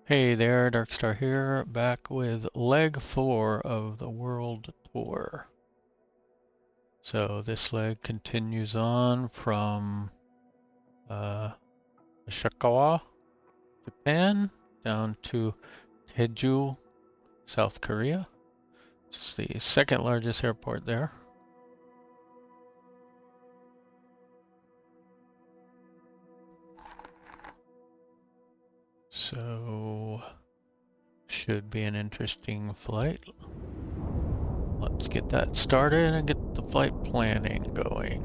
Hey there, Darkstar here, back with leg 4 of the world tour. So this leg continues on from Asahikawa, Japan, down to Jeju, South Korea. It's the second largest airport there. So should be an interesting flight. Let's get that started and get the flight planning going.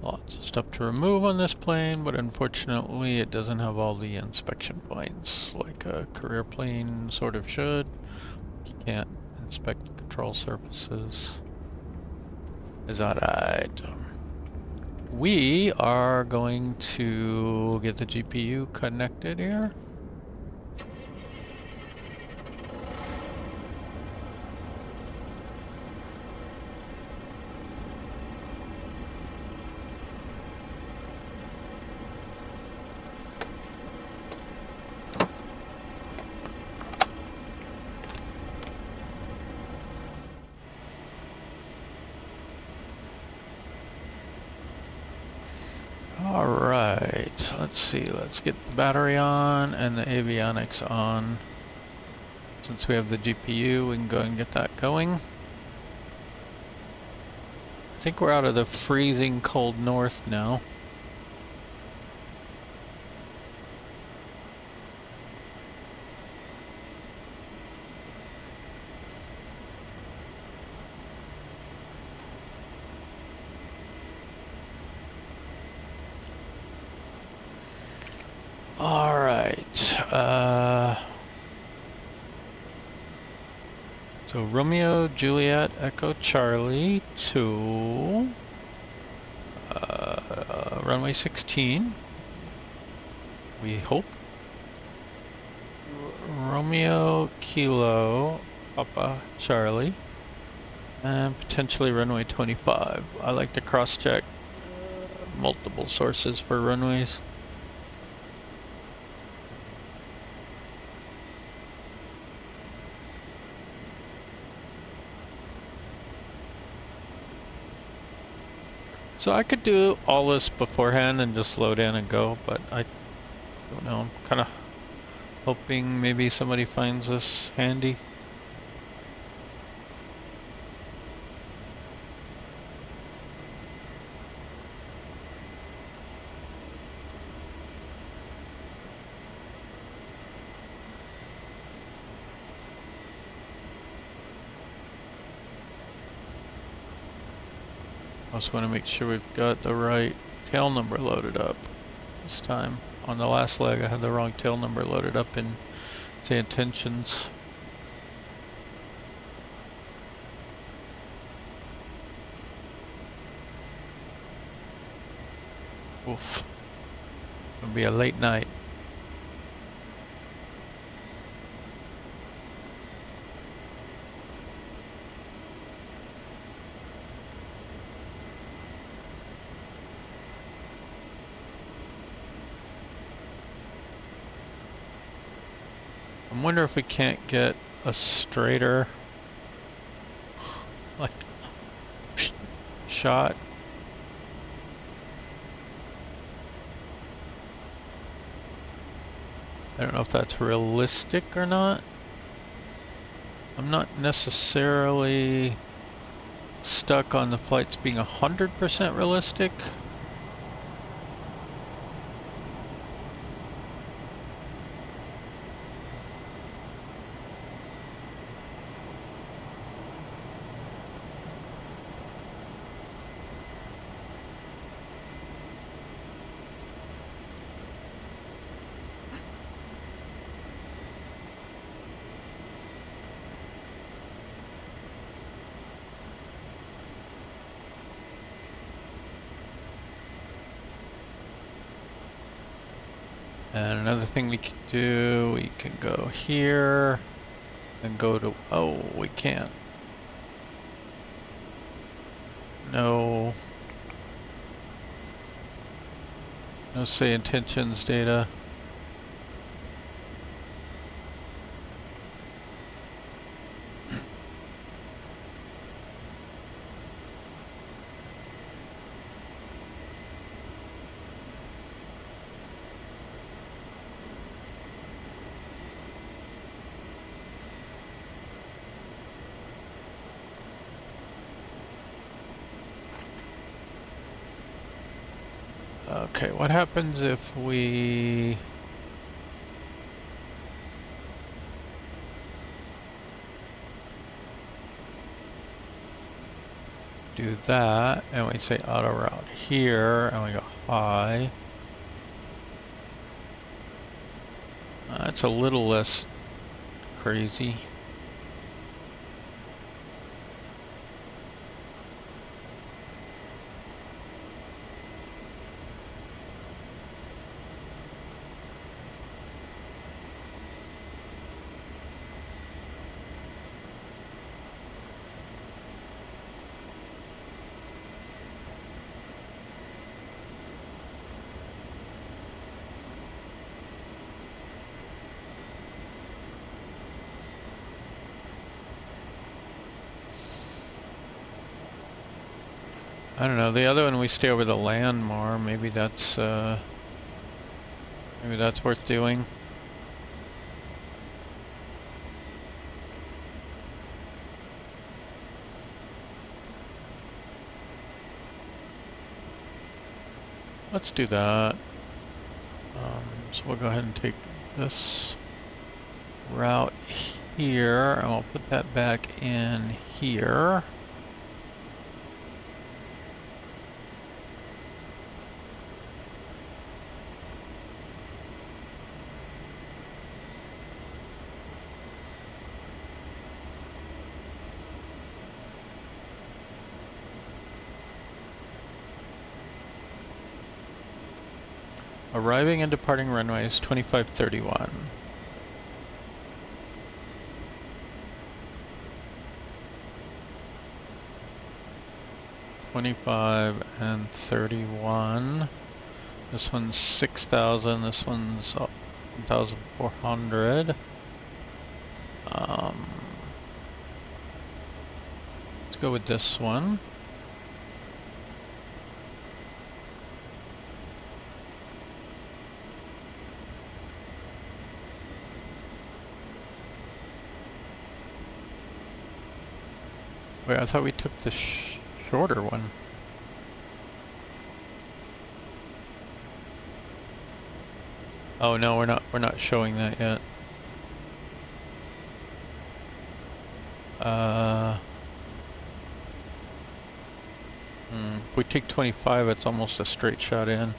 Lots of stuff to remove on this plane, but unfortunately it doesn't have all the inspection points like a career plane sort of should. You can't inspect control surfaces. Is that right? We are going to get the GPU connected here. Alright, let's see, let's get the battery on and the avionics on. Since we have the GPU, we can go and get that going. I think we're out of the freezing cold north now. Alright, so Romeo, Juliet, Echo, Charlie to runway 16, we hope. Romeo, Kilo, Papa, Charlie, and potentially runway 25. I like to cross-check multiple sources for runways. So I could do all this beforehand and just load in and go, but I don't know, I'm kind of hoping maybe somebody finds this handy. I also want to make sure we've got the right tail number loaded up this time. On the last leg I had the wrong tail number loaded up in the intentions. Oof. It'll be a late night. I wonder if we can't get a straighter like shot. I don't know if that's realistic or not. I'm not necessarily stuck on the flights being 100% realistic. And another thing we can do, we can go here and go to, oh, we can't. No. No say intentions data. Okay, what happens if we do that and we say auto route here and we go high? That's a little less crazy. I don't know, the other one we stay over the land more, maybe that's worth doing. Let's do that. So we'll go ahead and take this route here and we'll put that back in here. Arriving and departing runways 2531. $25 and $31. This one's 6,000. This one's 1,400. Let's go with this one. Wait, I thought we took the shorter one. Oh no, we're not showing that yet. If we take 25, it's almost a straight shot in.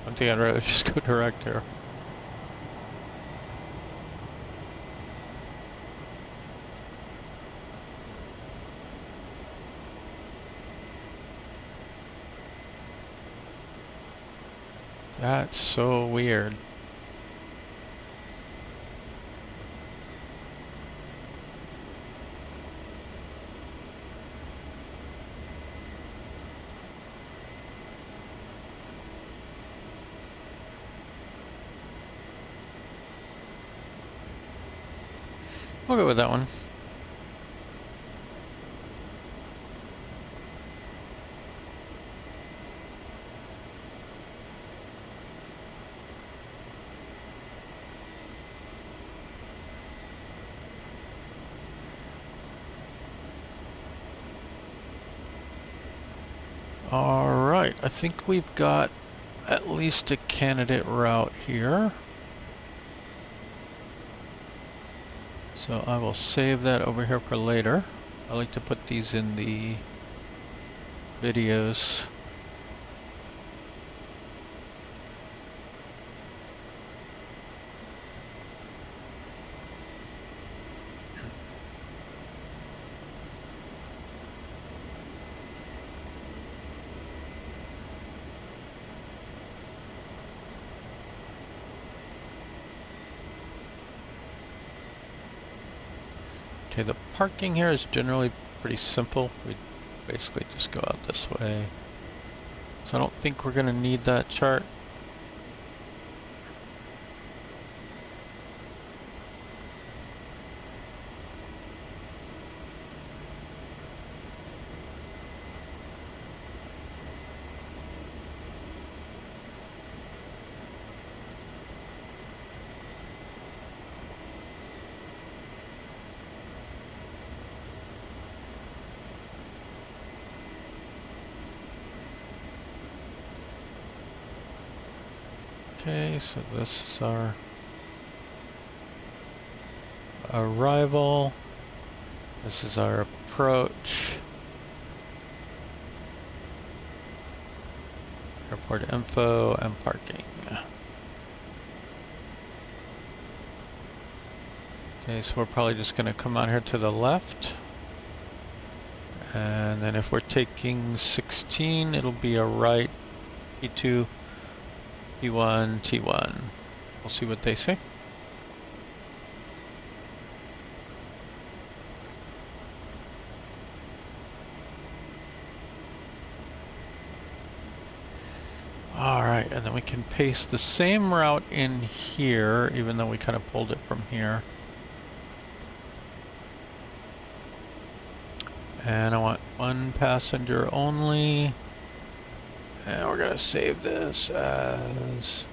I think I'd rather just go direct here. That's so weird. We'll go with that one. All right, I think we've got at least a candidate route here. So I will save that over here for later. I like to put these in the videos. Okay, the parking here is generally pretty simple. We basically just go out this way. So I don't think we're going to need that chart. Okay, so this is our arrival. This is our approach. Airport info and parking. Okay, so we're probably just going to come out here to the left. And then if we're taking 16, it'll be a right, P2, P1, T1. We'll see what they say. Alright, and then we can paste the same route in here, even though we kind of pulled it from here. And I want one passenger only. And we're gonna save this as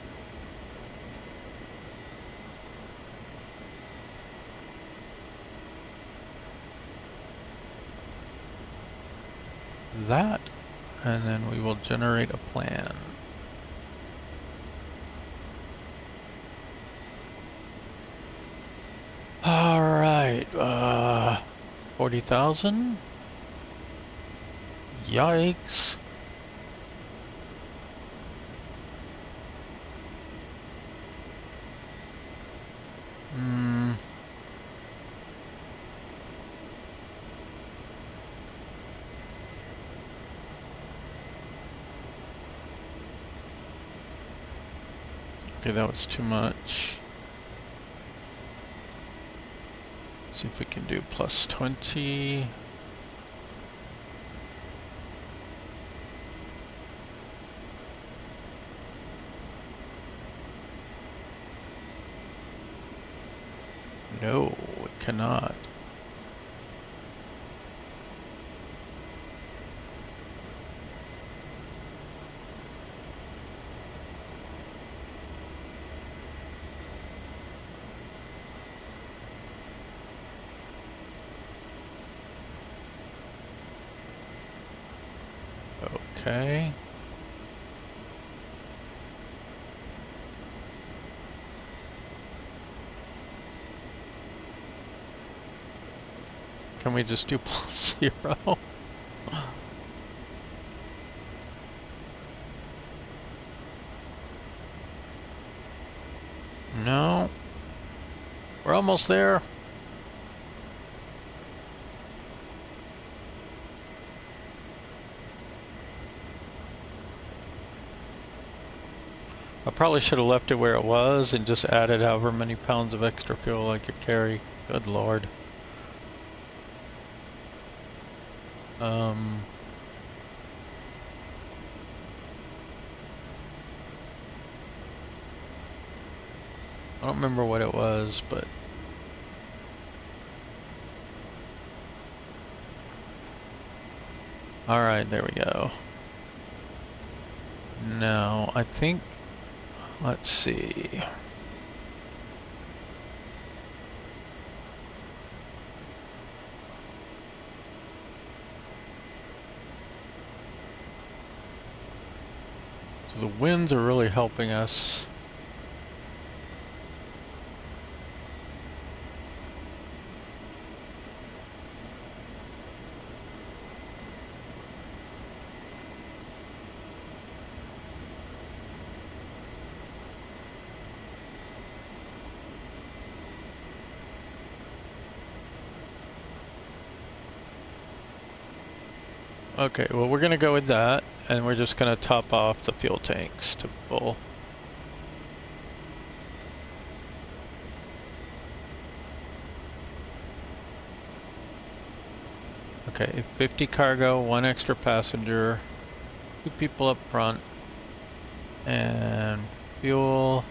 that, and then we will generate a plan. All right, 40,000. Yikes. Okay, that was too much. See if we can do plus 20. No, we cannot. Okay. Can we just do plus 0? No. We're almost there. I probably should have left it where it was and just added however many pounds of extra fuel I could carry. Good lord. I don't remember what it was, but alright, there we go. Now, I think, let's see. So the winds are really helping us. Okay, well we're gonna go with that, and we're just gonna top off the fuel tanks to full. Okay, 50 cargo, 1 extra passenger, 2 people up front, and fuel.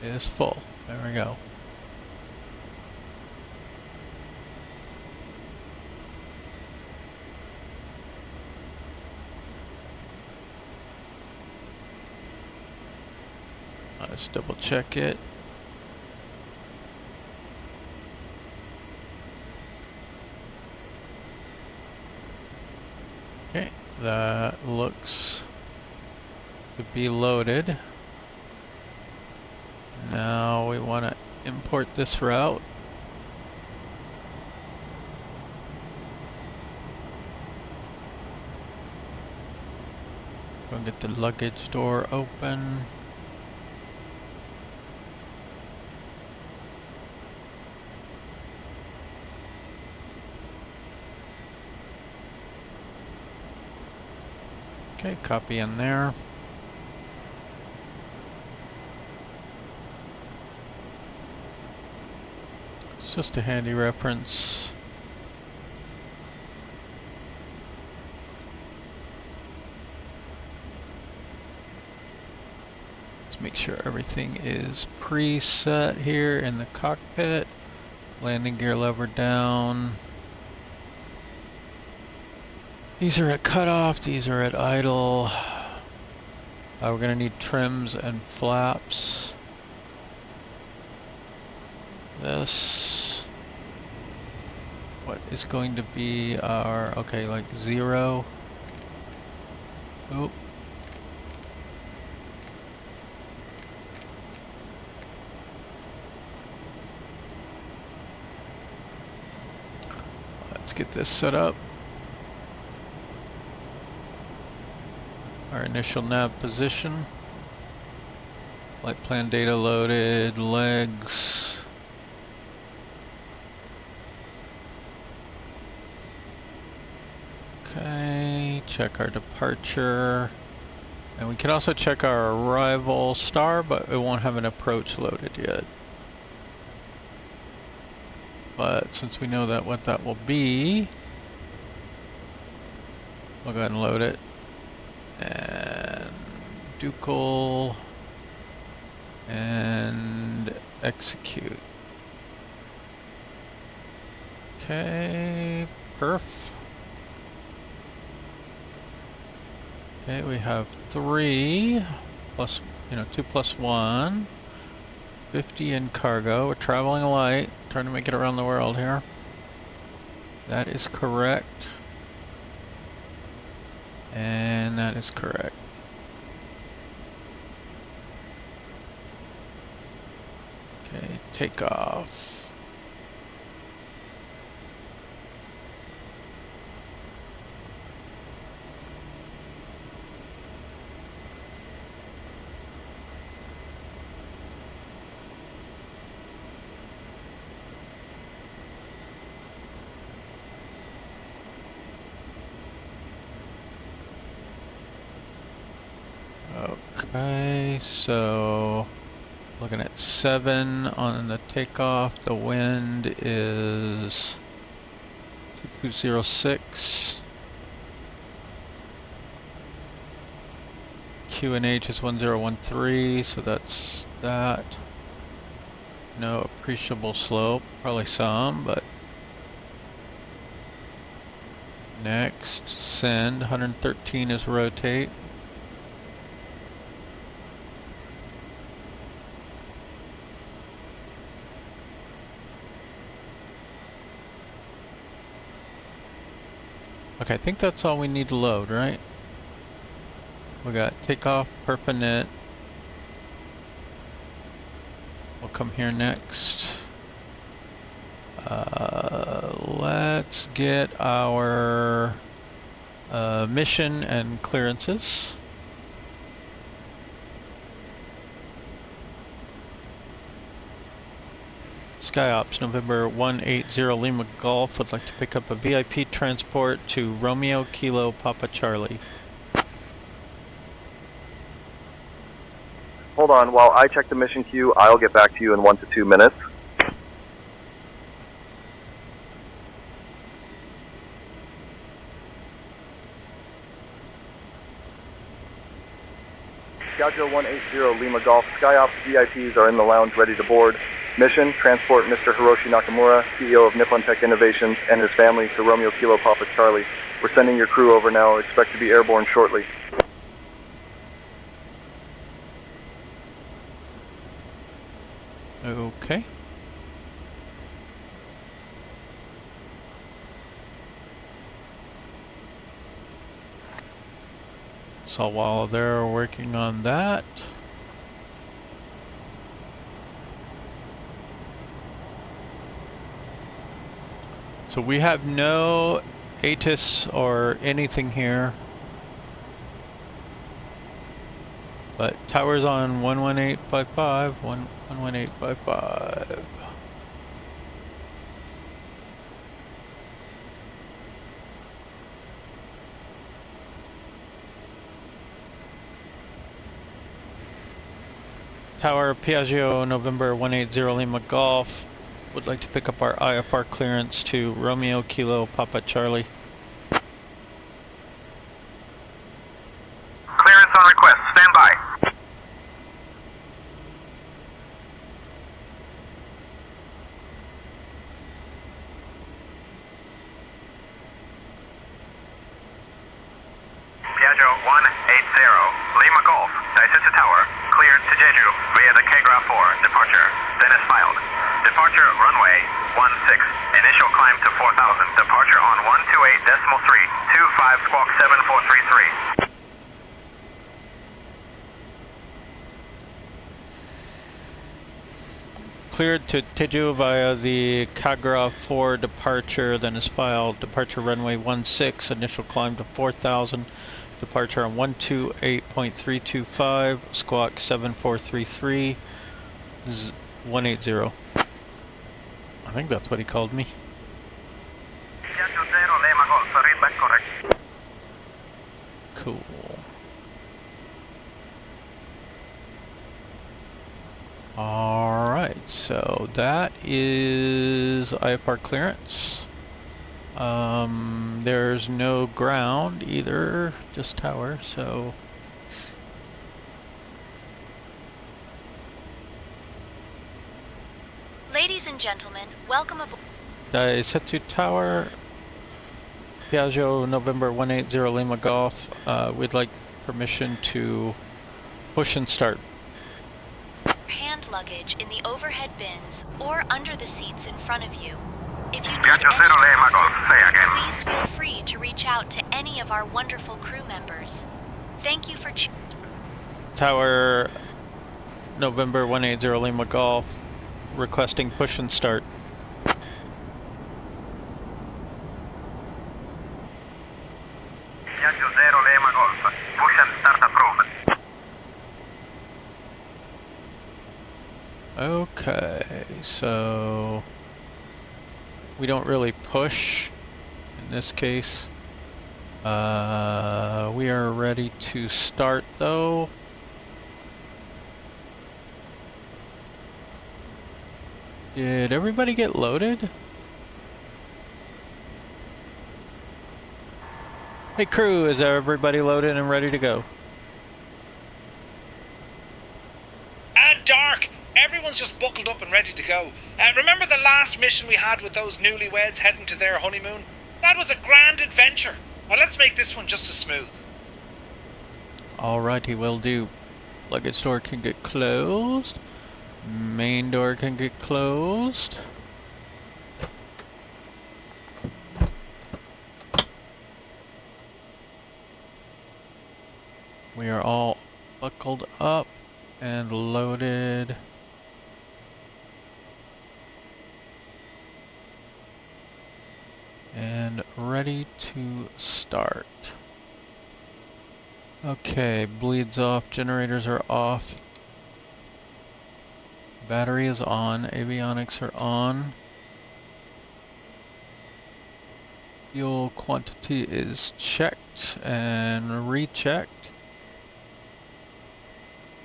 Is full. There we go. Let's double check it. Okay, that looks to be loaded. Now we want to import this route. Go get the luggage door open. Okay, copy in there. It's just a handy reference. Let's make sure everything is preset here in the cockpit. Landing gear lever down. These are at cutoff, these are at idle. We're gonna need trims and flaps. This, what is going to be our, okay, like 0. Oop. Let's get this set up. Our initial nav position. Flight plan data loaded, legs. Okay, check our departure. And we can also check our arrival star, but it won't have an approach loaded yet. But since we know that what that will be, we'll go ahead and load it. And Ducal and execute. Okay, perf. Okay, we have 3 plus, 2 plus 1. 50 in cargo. We're traveling light, trying to make it around the world here. That is correct. And that is correct. Okay, takeoff. Okay, so looking at 7 on the takeoff. The wind is 2206. QNH is 1013, so that's that. No appreciable slope, probably some, but next, send. 113 is rotate. Okay, I think that's all we need to load, right? We got takeoff, perfinite. We'll come here next. Let's get our mission and clearances. SkyOps, November 180 Lima Golf would like to pick up a VIP transport to Romeo Kilo Papa Charlie. Hold on, while I check the mission queue, I'll get back to you in 1 to 2 minutes. Piaggio 180 Lima Golf, SkyOps VIPs are in the lounge ready to board. Mission, transport Mr. Hiroshi Nakamura, CEO of Nippon Tech Innovations, and his family to Romeo Kilo Papa Charlie. We're sending your crew over now, expect to be airborne shortly. Okay. So while they're working on that, so we have no ATIS or anything here, but tower's on 11855, 11855. Tower, Piaggio, November 180 Lima Golf. Would like to pick up our IFR clearance to Romeo Kilo Papa Charlie. Clearance on request. Stand by. Piaggio 180 Lima Golf, Daisuzu Tower, cleared to Jeju via the KAGRA 4 departure. Then is filed. Departure runway 16. Initial climb to 4,000. Departure on 128.3. 25 squawk 7433. Cleared to Jeju via the KAGRA 4 departure, then is filed. Departure runway 16, initial climb to 4,000. Departure on 128.325, squawk 7433, 180. I think that's what he called me. Cool. Alright, so that is IFR clearance. There's no ground either, just tower, so... Ladies and gentlemen, welcome aboard. Daisetsu Tower, Piaggio, November 180 Lima Golf. We'd like permission to push and start. Hand luggage in the overhead bins or under the seats in front of you. If you need Piaggio any 0 Lima Golf, assistance, say again. please feel free to reach out to any of our wonderful crew members. Thank you for Tower, November 180 Lima Golf, requesting push and start. Piaggio 0 Lima Golf, push and start approved. Okay, so we don't really push in this case. We are ready to start though. Did everybody get loaded? Hey crew, is everybody loaded and ready to go? Dark! Everyone's just buckled up and ready to go. Remember the last mission we had with those newlyweds heading to their honeymoon? That was a grand adventure. Well, let's make this one just as smooth. Alrighty, will do. Luggage door can get closed. Main door can get closed. We are all buckled up and loaded. And ready to start. Okay, bleeds off, generators are off. Battery is on, avionics are on. Fuel quantity is checked and rechecked.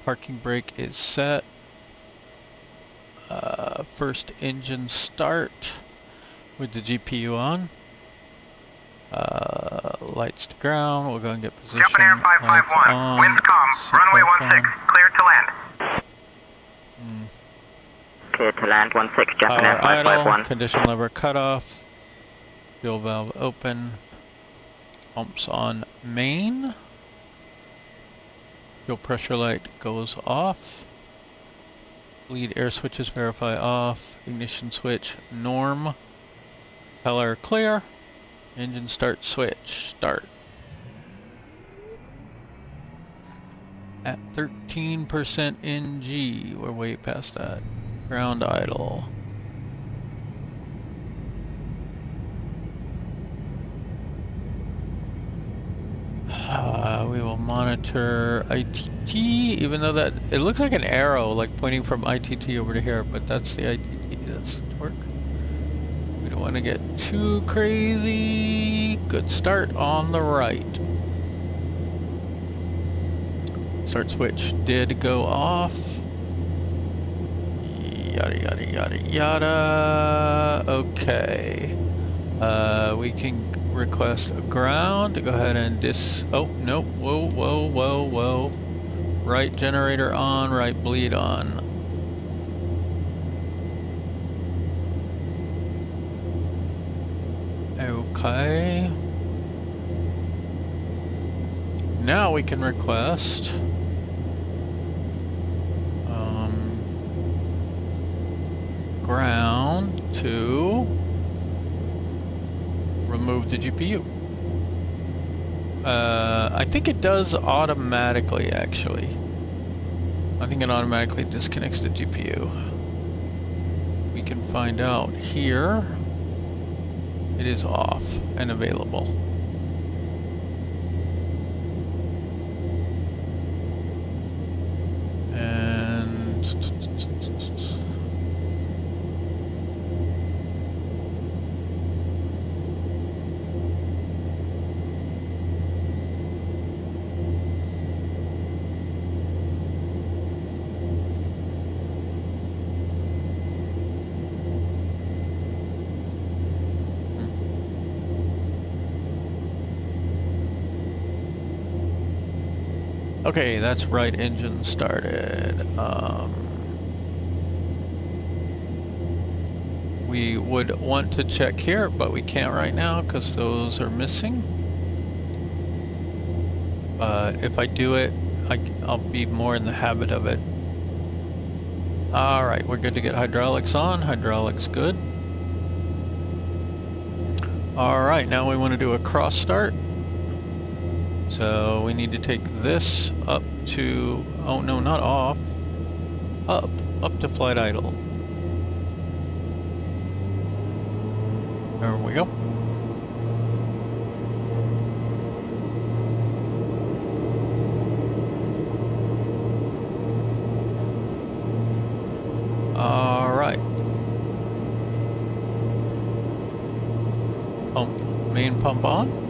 Parking brake is set. First engine start with the GPU on. Lights to ground, we'll go and get position. Jumping Air 551, winds calm, runway 16, cleared to land. Cleared to land, 16, Japan Air 551. Condition lever cut off. Fuel valve open. Pumps on main. Fuel pressure light goes off. Lead air switches verify off. Ignition switch norm. Propeller clear. Engine start switch start. At 13% NG, we're way past that. Ground idle. We will monitor ITT, even though that it looks like an arrow, like pointing from ITT over to here, but that's the ITT. That's torque. We don't want to get too crazy. Good start on the right. Start switch did go off. Yada yada yada yada. Okay. We can request a ground to go ahead and oh nope. Whoa whoa whoa whoa. Right generator on, right bleed on. Okay. Now we can request ground to remove the GPU. I think it does automatically, actually. I think it automatically disconnects the GPU. We can find out here. It is off and available. And okay, that's right engine started. We would want to check here, but we can't right now because those are missing. But if I do it, I'll be more in the habit of it. Alright, we're good to get hydraulics on. Hydraulics good. Alright, now we want to do a cross start. So we need to take this up to, oh no, not off, up to flight idle. There we go. All right. Main pump on.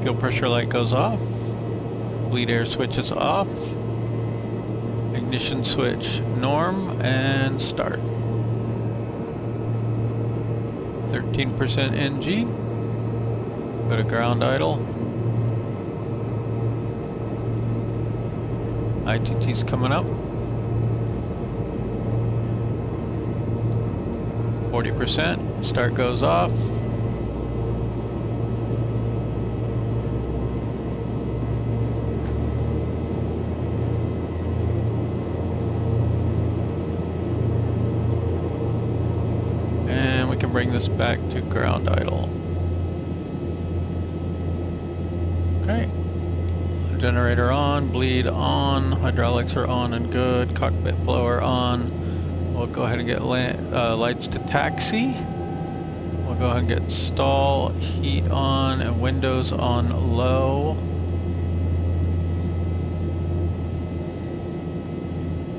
Fuel pressure light goes off. Bleed air switch is off. Ignition switch norm and start. 13% NG. Go to ground idle. ITT's coming up. 40%. Start goes off. Bring this back to ground idle. Generator on, bleed on, hydraulics are on and good, cockpit blower on. We'll go ahead and get lights to taxi. We'll go ahead and get stall, heat on, and windows on low.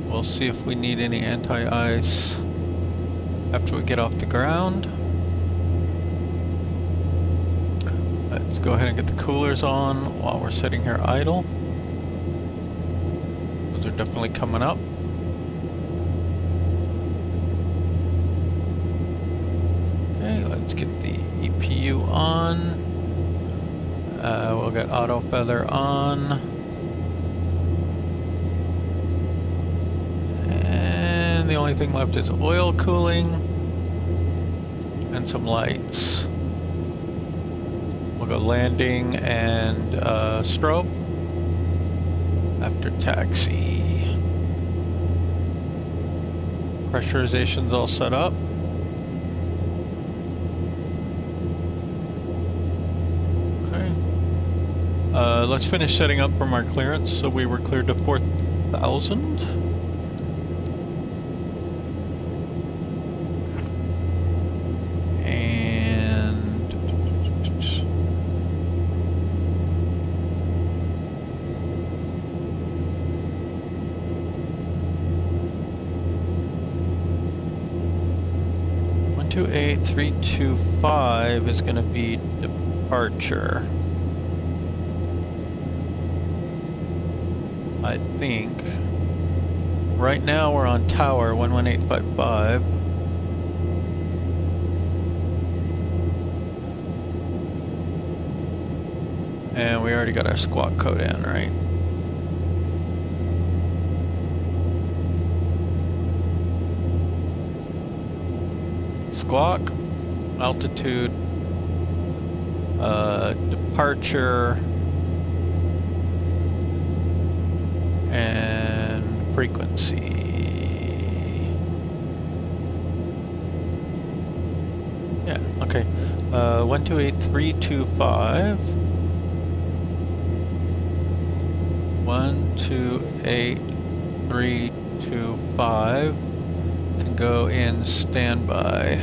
We'll see if we need any anti-ice after we get off the ground. Let's go ahead and get the coolers on while we're sitting here idle. Those are definitely coming up. Okay, let's get the EPU on. We'll get auto feather on. And the only thing left is oil cooling and some lights. We'll go landing and strobe after taxi. Pressurization's all set up. Okay. Let's finish setting up from our clearance. So we were cleared to 4,000. And 325 is going to be departure. I think. Right now we're on tower 11855. And we already got our squawk code in, right? Squawk, altitude, departure, and frequency. Yeah, okay. 128325. 128325 can go in standby.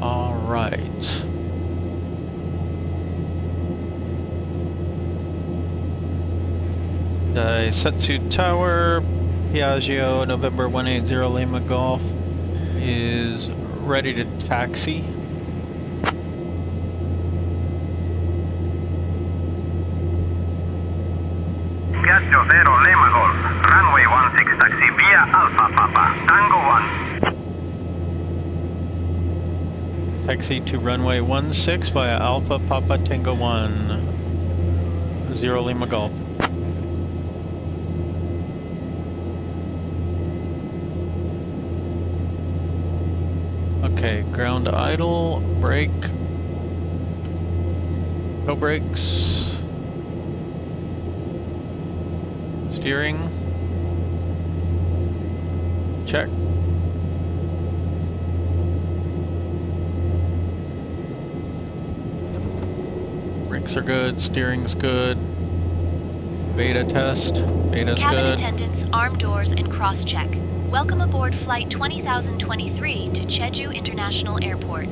All right. Setsu Tower, Piaggio, November 180 Lima Golf is ready to taxi. Piaggio 0 Lima Golf, runway 16 taxi via Alpha Papa, Tango 1. Taxi to runway 16 via Alpha Papa Tango 1, 0 Lima Golf. Okay, ground idle, brake, toe brakes, steering, check. Brakes are good, steering's good. Beta test, beta's Cabin good. attendants, arm doors, and cross-check. Welcome aboard Flight 20023 to Jeju International Airport.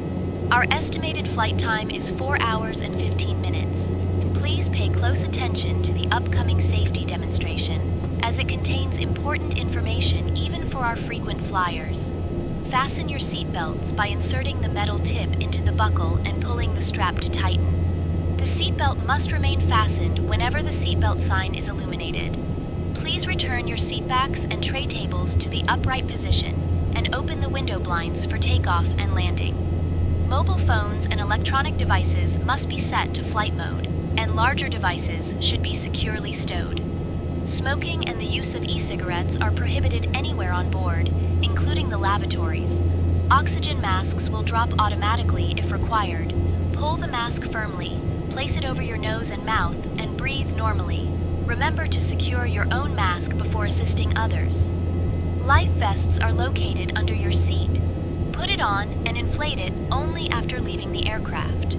Our estimated flight time is 4 hours and 15 minutes. Please pay close attention to the upcoming safety demonstration, as it contains important information even for our frequent flyers. Fasten your seatbelts by inserting the metal tip into the buckle and pulling the strap to tighten. The seatbelt must remain fastened whenever the seatbelt sign is illuminated. Please return your seatbacks and tray tables to the upright position and open the window blinds for takeoff and landing. Mobile phones and electronic devices must be set to flight mode, and larger devices should be securely stowed. Smoking and the use of e-cigarettes are prohibited anywhere on board, including the lavatories. Oxygen masks will drop automatically if required. Pull the mask firmly, place it over your nose and mouth, and breathe normally. Remember to secure your own mask before assisting others. Life vests are located under your seat. Put it on and inflate it only after leaving the the aircraft.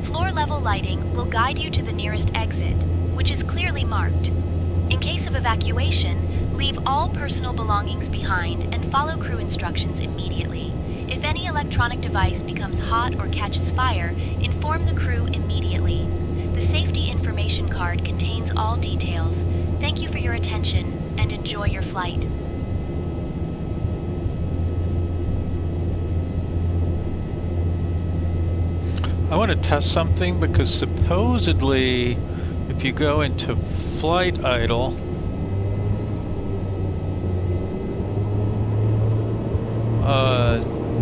Floor-level lighting will guide you to the nearest exit, which is clearly marked. In case of evacuation, leave all personal belongings behind and follow crew instructions immediately. If any electronic device becomes hot or catches fire, inform the crew immediately. The safety information card contains all details. Thank you for your attention and enjoy your flight. I want to test something because supposedly if you go into flight idle,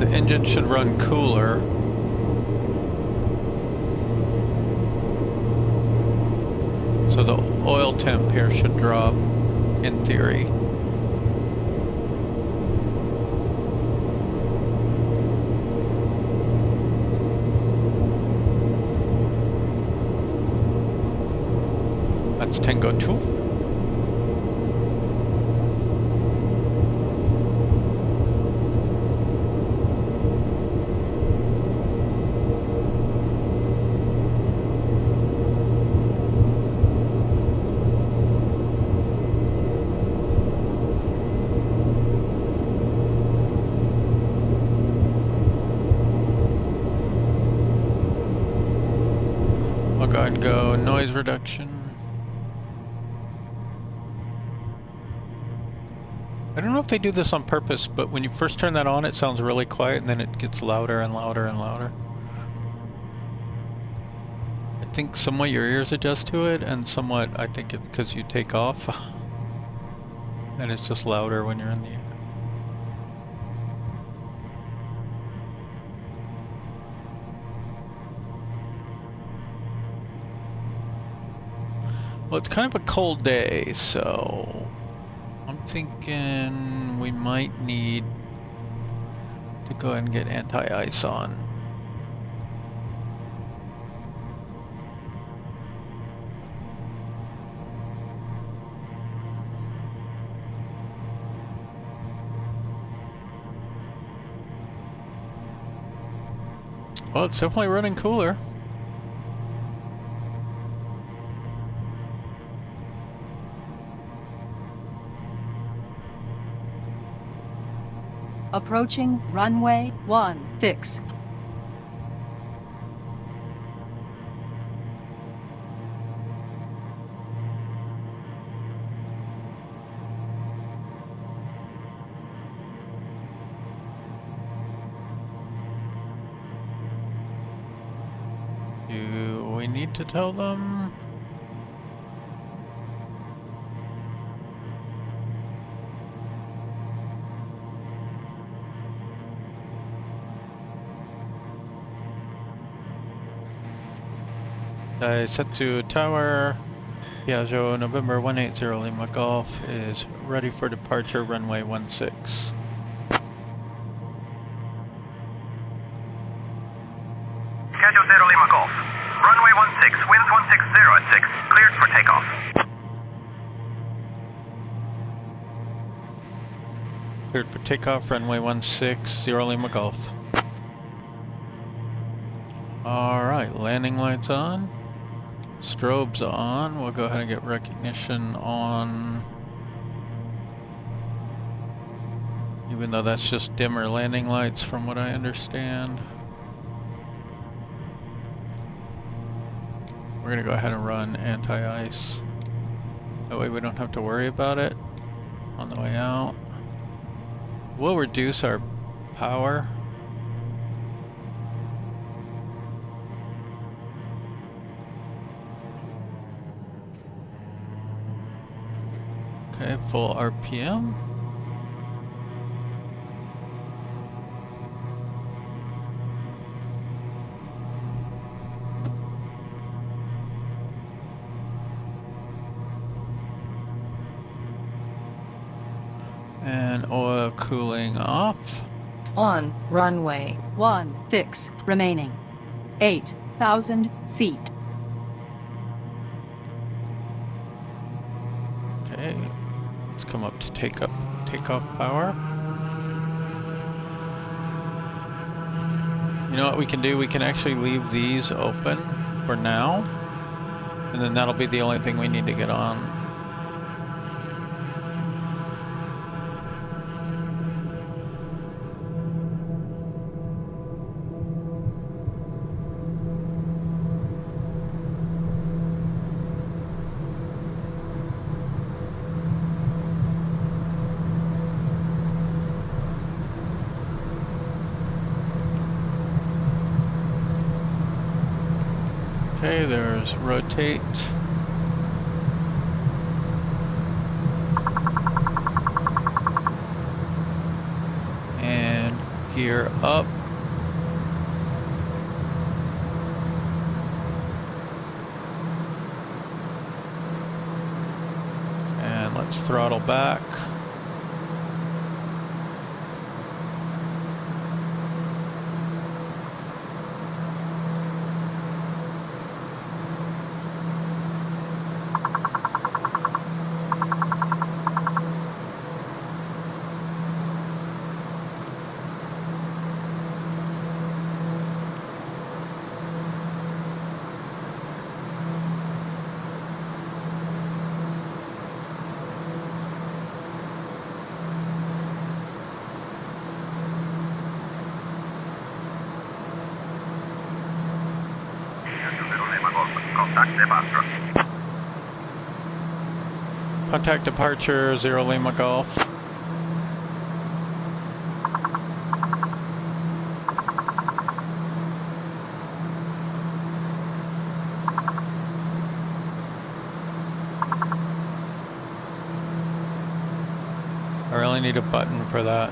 the engine should run cooler. So the oil temp here should drop, in theory. That's Tango 2. I'll go ahead and go noise reduction. I don't know if they do this on purpose, but when you first turn that on, it sounds really quiet, and then it gets louder and louder and louder. I think somewhat your ears adjust to it, and somewhat I think it's because you take off. And it's just louder when you're in the air. Well, it's kind of a cold day, so I'm thinking we might need to go ahead and get anti-ice on. Well, it's definitely running cooler. Approaching runway 16. Do we need to tell them? Set to tower. Piaggio, November 180 Lima Golf is ready for departure, runway 16. Piaggio 0 Lima Golf. Runway 16, winds 160 at 6, cleared for takeoff. Cleared for takeoff, runway 16 Lima Golf. Alright, landing lights on. Strobes on. We'll go ahead and get recognition on. Even though that's just dimmer landing lights from what I understand. We're gonna go ahead and run anti-ice. That way we don't have to worry about it on the way out. We'll reduce our power. Okay, full RPM. And oil cooling off. On runway 16 remaining. 8,000 feet. Okay, let's come up to takeoff power. You know what we can do? We can actually leave these open for now. And then that'll be the only thing we need to get on. Okay, there's rotate. And gear up. And let's throttle back. Contact departure 0 Lima Golf. I really need a button for that.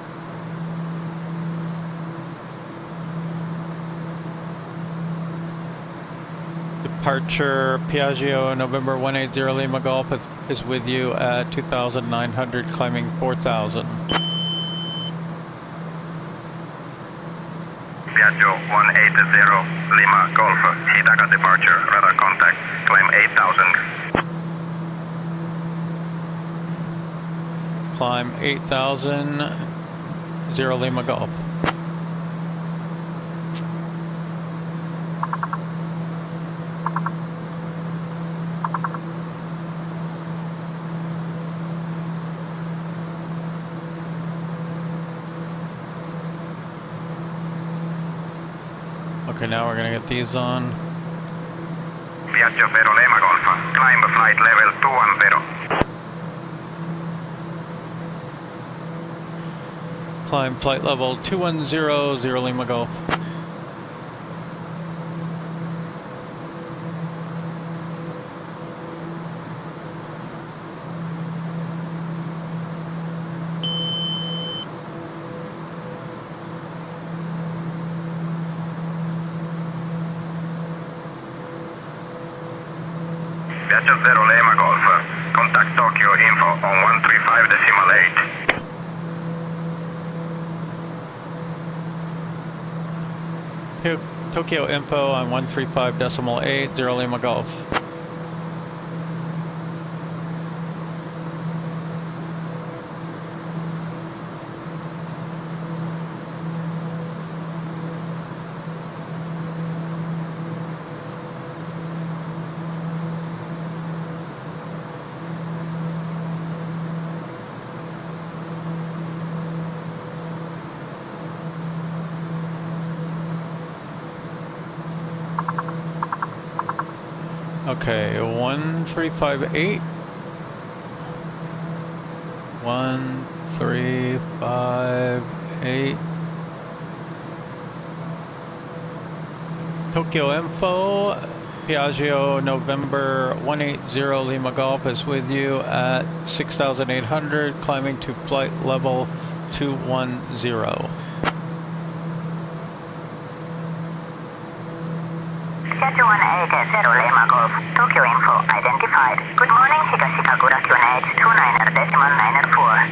Departure Piaggio November 180 Lima Golf is with you at 2,900, climbing 4,000. Piaggio 180 Lima Golf, Hitaka departure, radar contact, climb 8,000. Climb 8,000, 0 Lima Golf. Okay, now we're gonna get these on. Piaggio 0 Lima Golf, climb flight level 210. Climb flight level 210, 0 Lima Golf. Piaggio 0 Lima Golf, contact Tokyo info on 135.8. Tokyo info on 135.8, 0 Lima Golf. Okay, 1358. 1358. Tokyo info, Piaggio November 180 Lima Golf is with you at 6,800, climbing to flight level 210. Jeju 180 Lima Golf, Tokyo info identified. Good morning, Asahikawa QNH 29.904.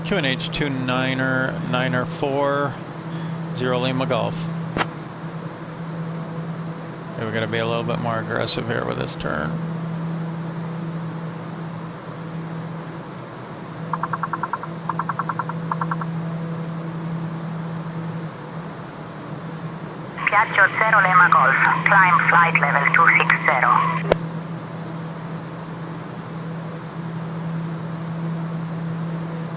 QNH 29.904, 0 Lima Golf. Okay, we're gonna be a little bit more aggressive here with this turn. Piaggio 0 Lima Golf. Climb flight level 260.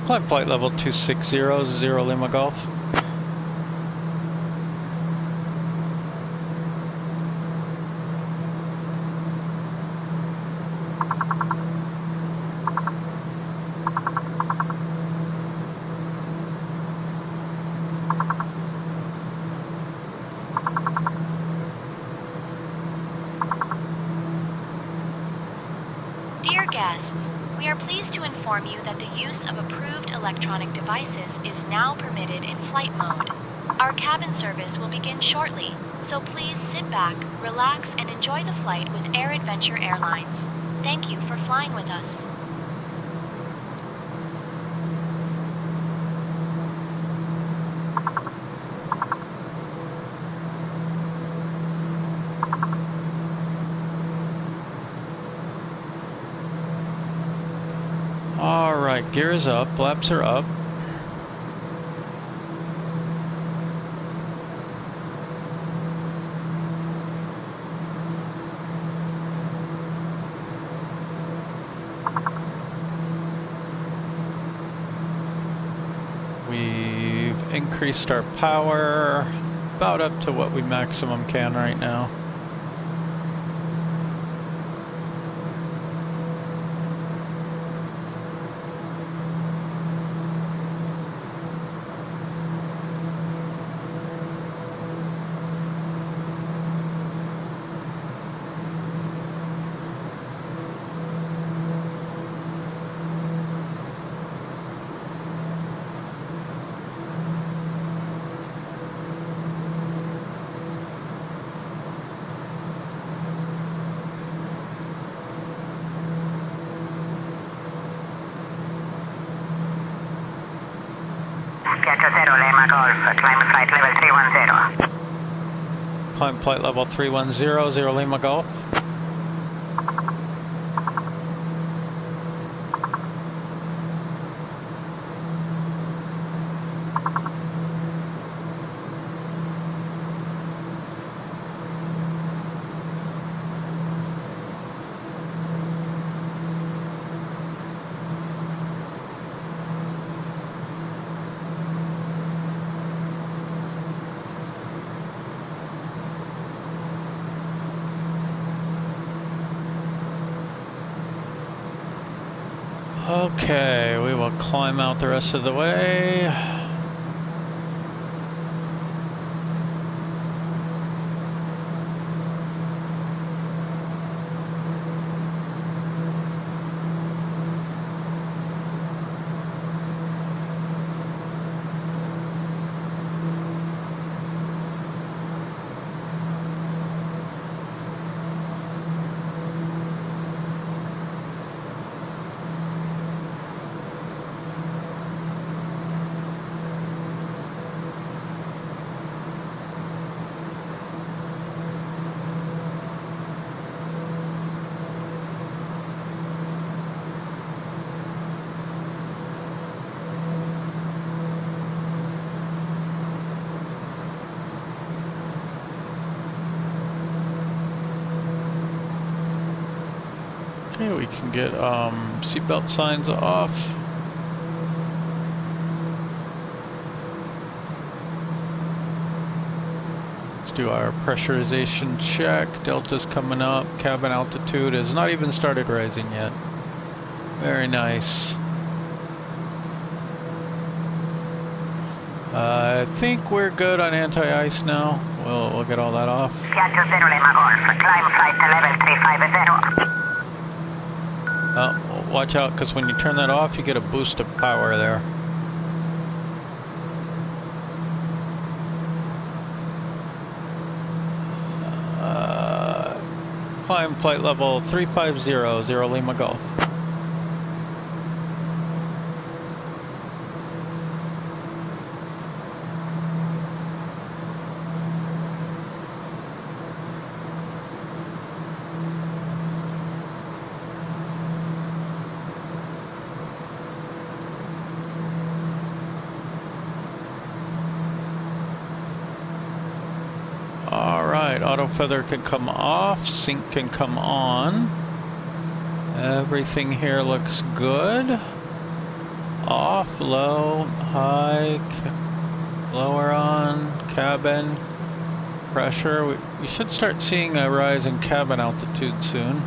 Climb flight level 260, 0 Lima Golf. Dear guests, we are pleased to inform you that the use of approved electronic devices is now permitted in flight mode. Our cabin service will begin shortly, so please sit back, relax, and enjoy the flight with Air Adventure Airlines. Thank you for flying with us. Alright, gear is up, flaps are up. We've increased our power about up to what we maximum can right now. Piaggio 0 Lima Golf. Climb flight level 310. Climb flight level 310, 0 Lima Golf. Okay, we will climb out the rest of the way. Okay, we can get seatbelt signs off. Let's do our pressurization check. Delta's coming up. Cabin altitude has not even started rising yet. Very nice. I think we're good on anti-ice now. We'll get all that off. Piaggio 0 Lima Golf. Climb flight level 350. Watch out, because when you turn that off, you get a boost of power there. Climb flight level 350, 0 Lima Golf. Alright, auto feather can come off, sync can come on. Everything here looks good. Off, low, high, lower on, cabin, pressure. We should start seeing a rise in cabin altitude soon.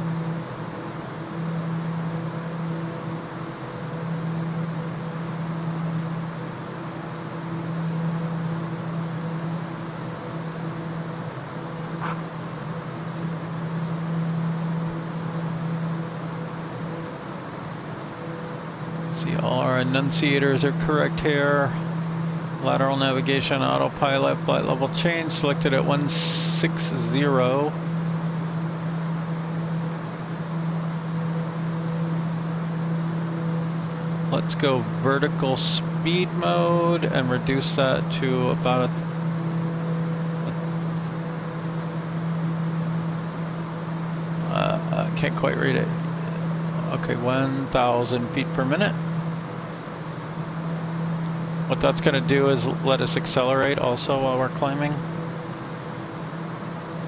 See, all our enunciators are correct here. Lateral navigation, autopilot, flight level change, selected at 160. Let's go vertical speed mode and reduce that to about I can't quite read it. Okay, 1,000 feet per minute. What that's going to do is let us accelerate also while we're climbing.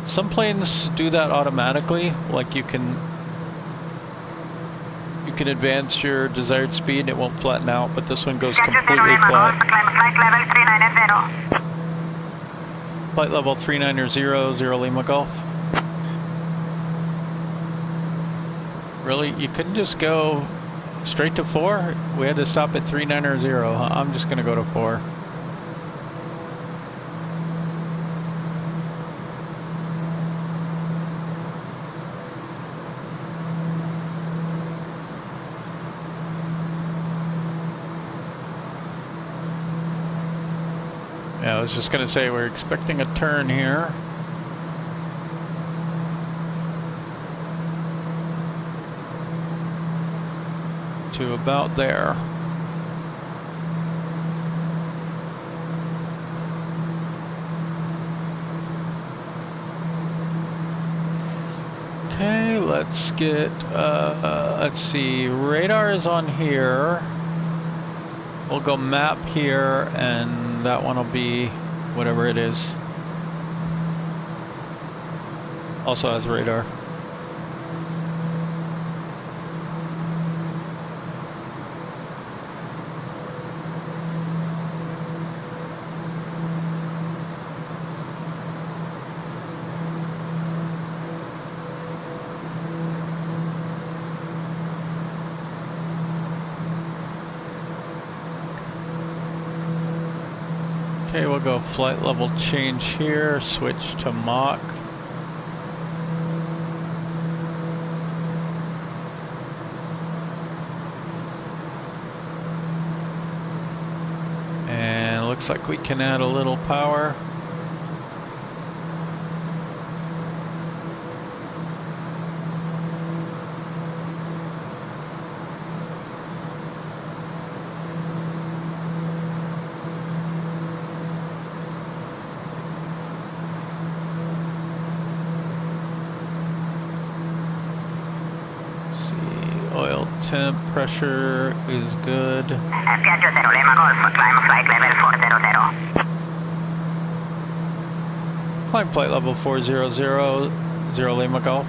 Some planes do that automatically, like you can advance your desired speed and it won't flatten out, but this one goes completely flat. Flight level 390, 0 Lima Golf. Really? You couldn't just go straight to 4? We had to stop at 390, huh? I'm just gonna go to 4. Yeah, I was just gonna say we're expecting a turn here. To about there. Okay, let's get, let's see, radar is on here. We'll go map here, and that one will be whatever it is. Also has radar. Okay, we'll go flight level change here, switch to Mach. And looks like we can add a little power. Temp pressure is good. Piaggio 0 Lima Golf, climb flight level 400. Climb flight level 400, 0 Lima Golf.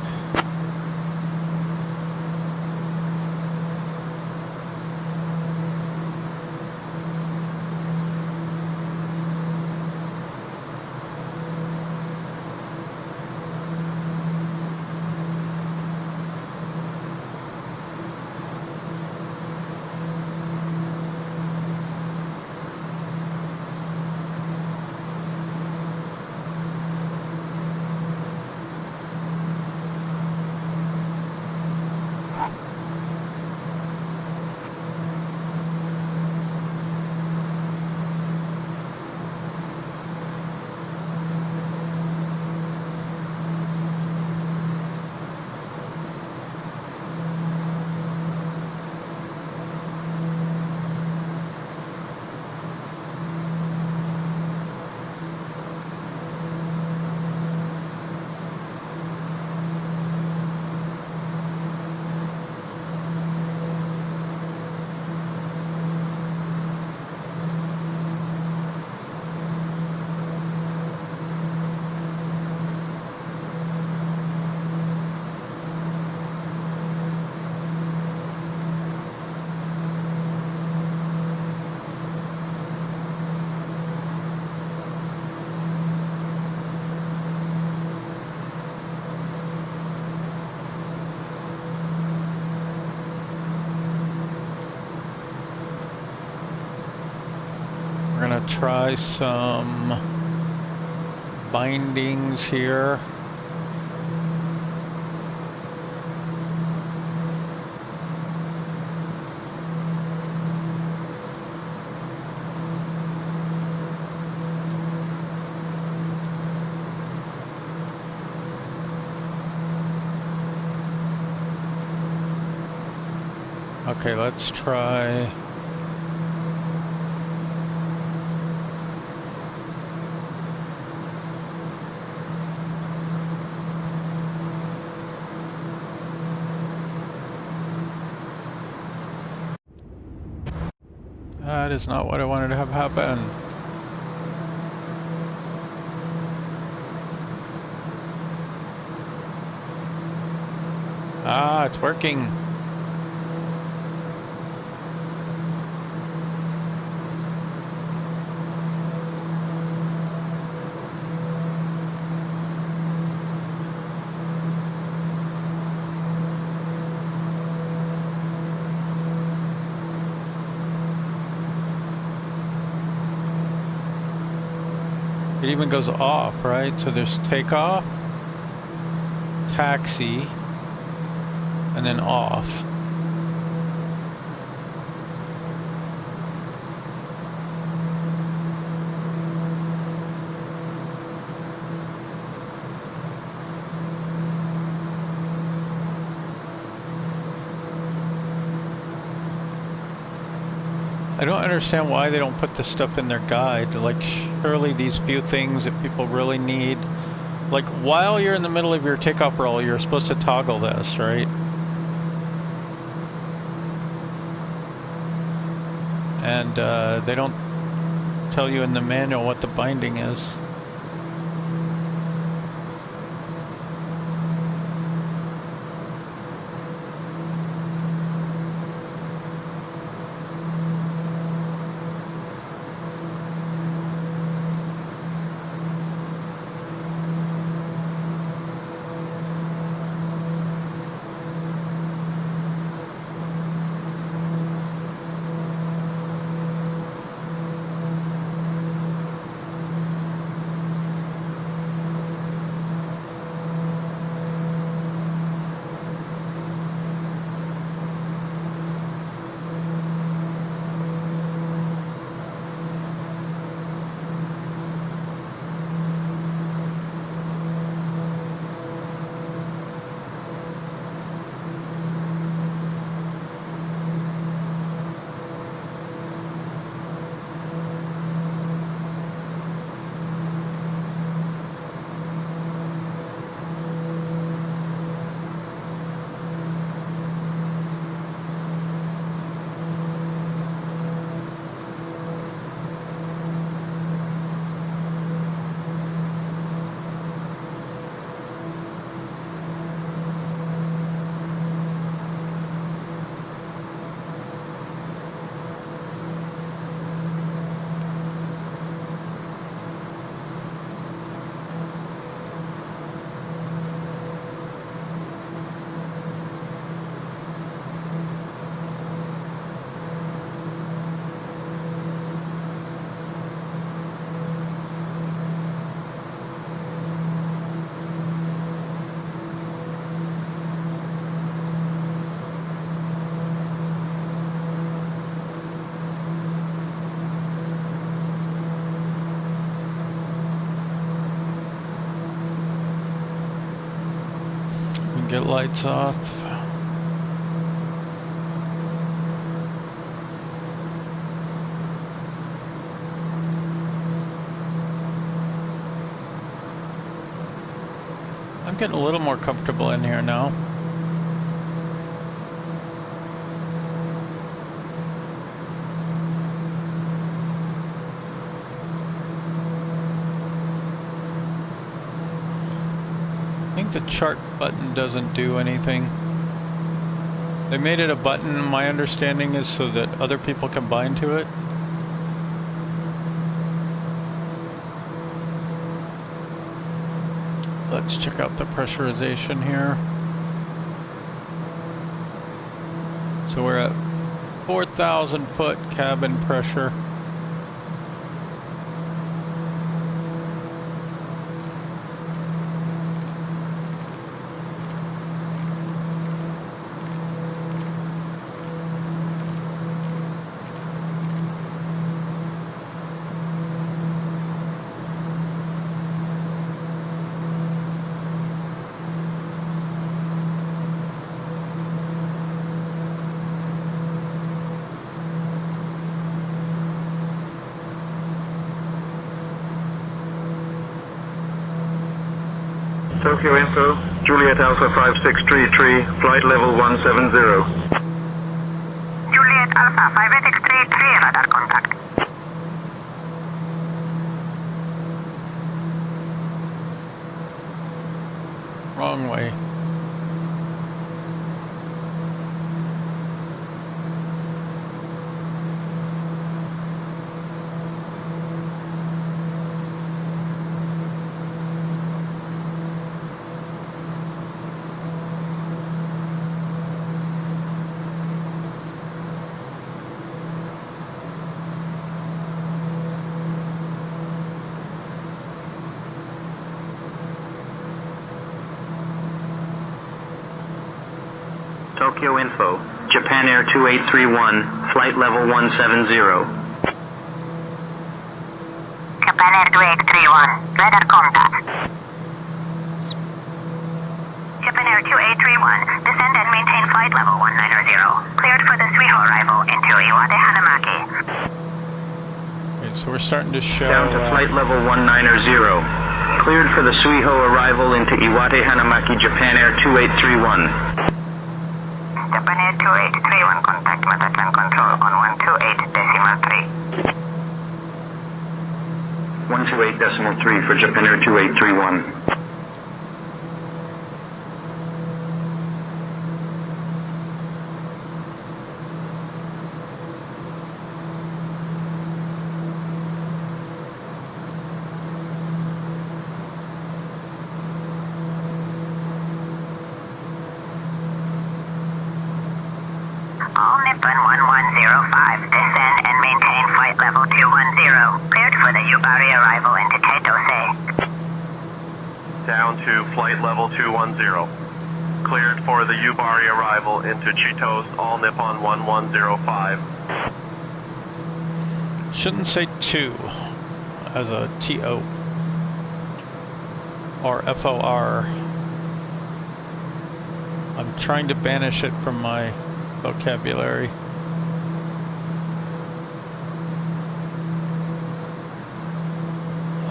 We're gonna try some bindings here. Okay, let's try. That is not what I wanted to have happen. Ah, it's working. It even goes off, right? So there's takeoff, taxi, and then off. I don't understand why they don't put this stuff in their guide. Like, surely these few things that people really need, like while you're in the middle of your takeoff roll, you're supposed to toggle this, right? And they don't tell you in the manual what the binding is. Get lights off. I'm getting a little more comfortable in here now. I think the chart button doesn't do anything. They made it a button, my understanding is so that other people can bind to it. Let's check out the pressurization here. So we're at 4,000 foot cabin pressure. Tokyo Info, Juliet Alpha 5633, flight level 170. Juliet Alpha 5633, radar contact. Wrong way. Tokyo Info, Japan Air 2831, flight level 170. Japan Air 2831, radar contact. Japan Air 2831, descend and maintain flight level 190. Cleared for the Suiho arrival into Iwate Hanamaki. Okay, so we're starting to show... Down to flight level 190. Cleared for the Suiho arrival into Iwate Hanamaki, Japan Air 2831. Japan Air 2831, contact Metatran control on 128.3. 128.3 for Japan Air 2831. All Nippon 1105, descend and maintain flight level 210. Cleared for the Yubari arrival into Taitose. Down to flight level 210. Cleared for the Yubari arrival into Chitos, all Nippon 1105. Shouldn't say 2 as a TO or FOR. I'm trying to banish it from my vocabulary.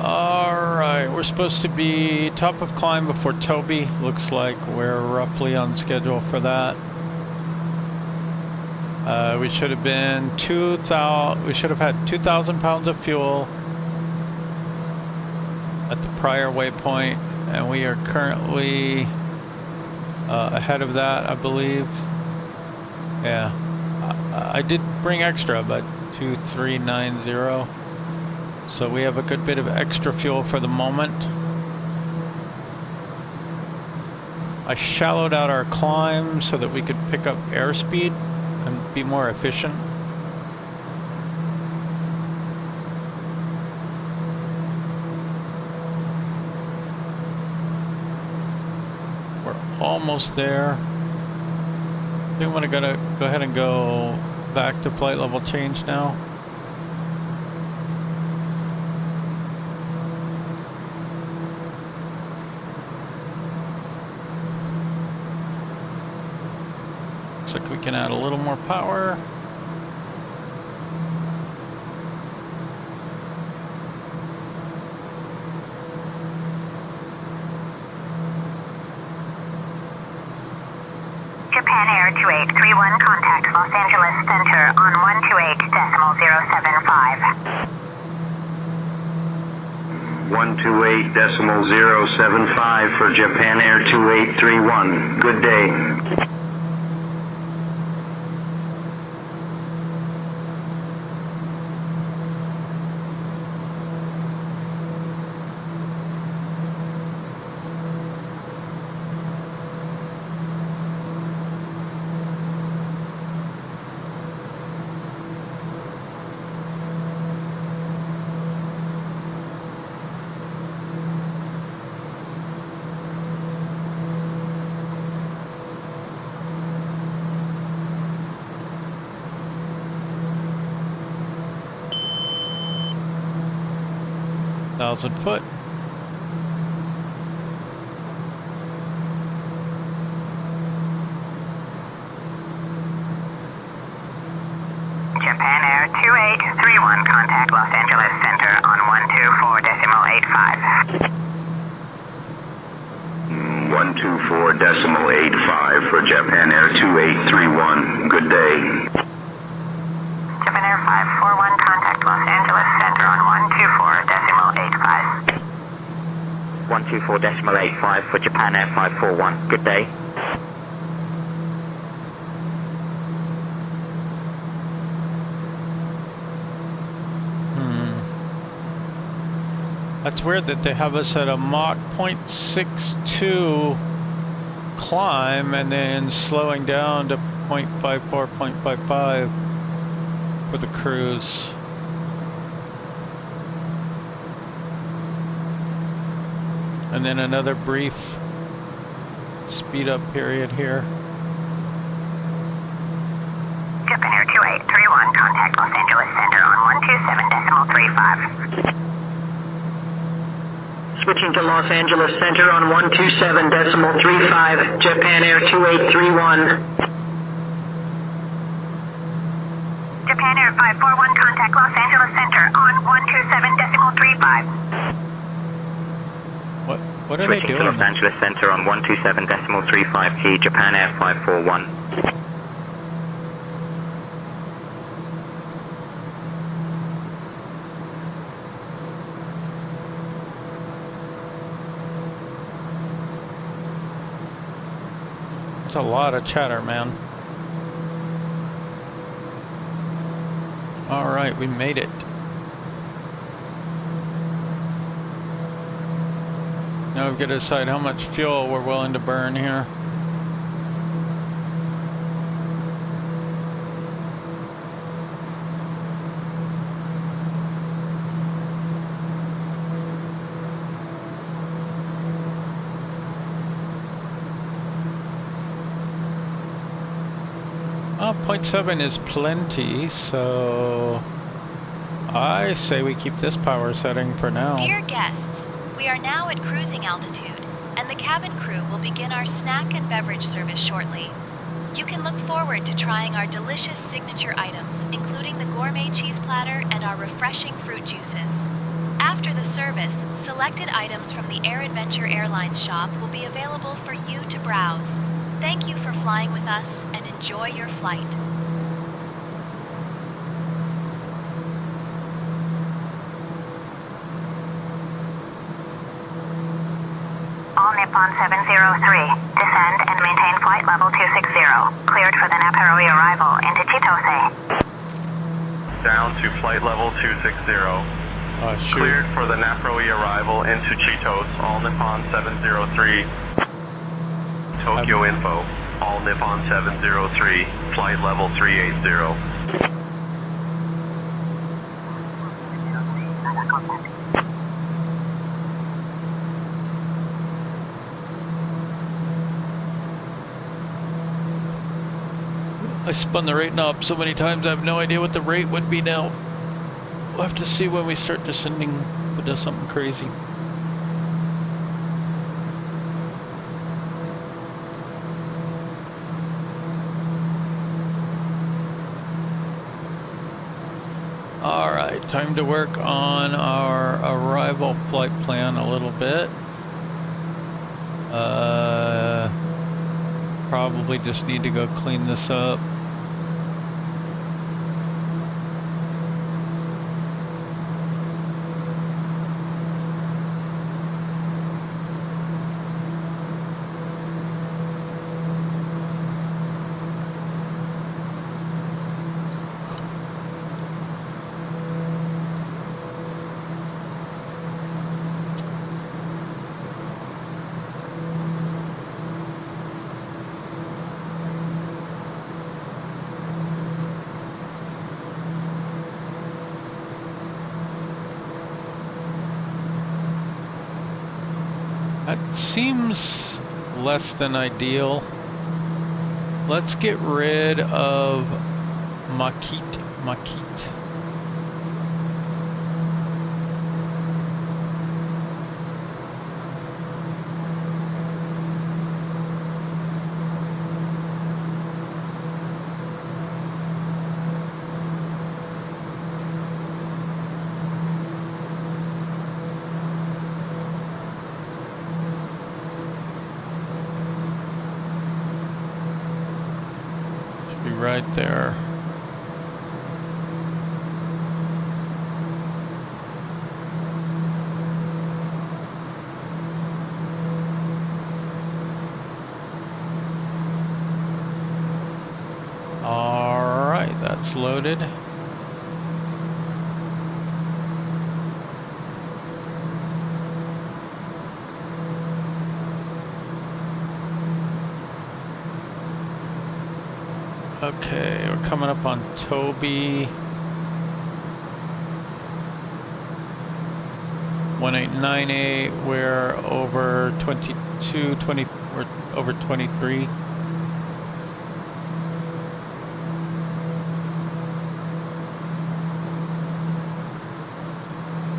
Alright, we're supposed to be top of climb before TOBBY. Looks like we're roughly on schedule for that. We should have been we should have had 2,000 pounds of fuel at the prior waypoint, and we are currently ahead of that, I believe. Yeah, I did bring extra, but 2390. So we have a good bit of extra fuel for the moment. I shallowed out our climb so that we could pick up airspeed and be more efficient. We're almost there. I think I'm gonna go ahead and go back to flight level change now. Looks like we can add a little more power. Japan Air 2831, contact Los Angeles Center on 128.075. 128.075 for Japan Air 2831. Good day. Foot. Japan Air 2831, contact Los Angeles Center on 124.85. 124.85 for Japan Air 2831. Good day. Japan Air 541, contact Los Angeles Center on 124.85. 124.85 for Japan Air 541. Good day. That's weird that they have us at a Mach 0.62 climb and then slowing down to 0.54, 0.55 for the cruise. And then another brief speed up period here. Japan Air 2831, contact Los Angeles Center on 127.35. Switching to Los Angeles Center on 127.35, Japan Air 2831. Japan Air 541, contact Los Angeles Center on 127.35. What are they Switching doing? to Los Angeles Center on 127.35 key, Japan Air 541. That's a lot of chatter, man. All right, we made it. Now we've got to decide how much fuel we're willing to burn here. Oh, 0.7 is plenty, so I say we keep this power setting for now. Dear guests, we are now at cruising altitude, and the cabin crew will begin our snack and beverage service shortly. You can look forward to trying our delicious signature items, including the gourmet cheese platter and our refreshing fruit juices. After the service, selected items from the Air Adventure Airlines shop will be available for you to browse. Thank you for flying with us, and enjoy your flight. All Nippon 703, descend and maintain flight level 260. Cleared for the Naparui arrival into Chitose. Down to flight level 260. Shoot. Cleared for the Naparui arrival into Chitos. All Nippon 703. Tokyo info. All Nippon 703. Flight level 380. I spun the rate knob so many times I have no idea what the rate would be now. We'll have to see when we start descending if it does something crazy. Alright, time to work on our arrival flight plan a little bit. Probably just need to go clean this up. That seems less than ideal. Let's get rid of MAKET. right there. All right, that's loaded. Okay, we're coming up on TOBBY. 1898, we're over 22, 20, we're over 23.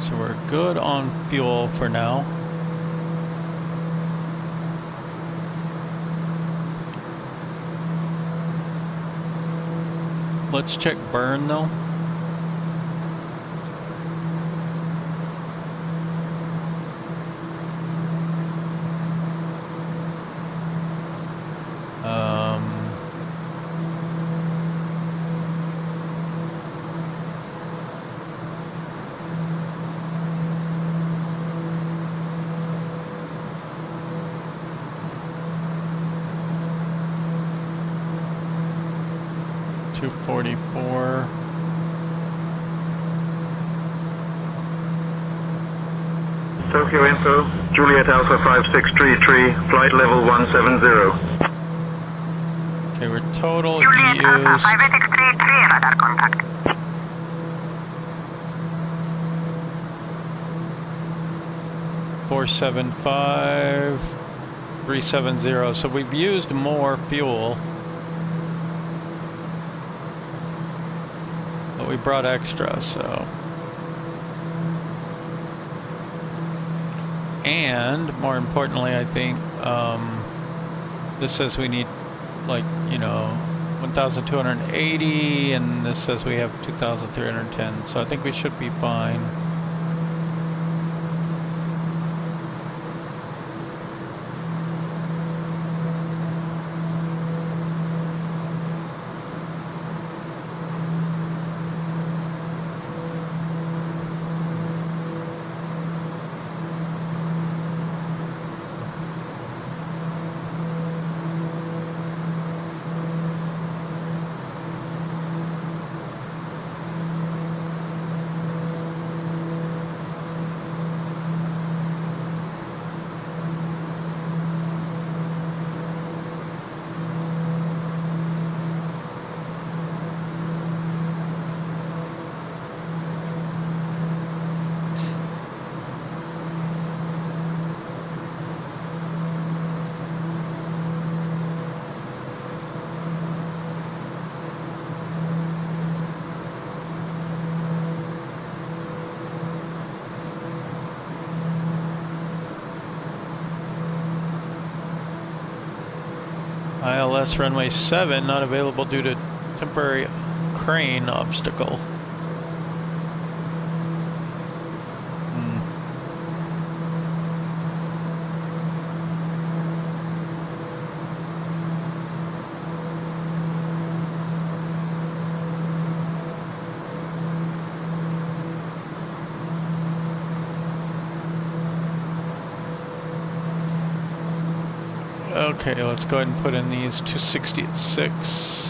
So we're good on fuel for now. Let's check burn though. .244. Tokyo Info, Juliet Alpha 5633, flight level 170. Okay, we're total Juliet Alpha used 5633, radar contact. 475, 370. So we've used more fuel. But we brought extra, so. And more importantly, I think this says we need like, you know, 1,280, and this says we have 2,310. So I think we should be fine. ILS runway 7 not available due to temporary crane obstacle. Okay, let's go ahead and put in these 260 at 6.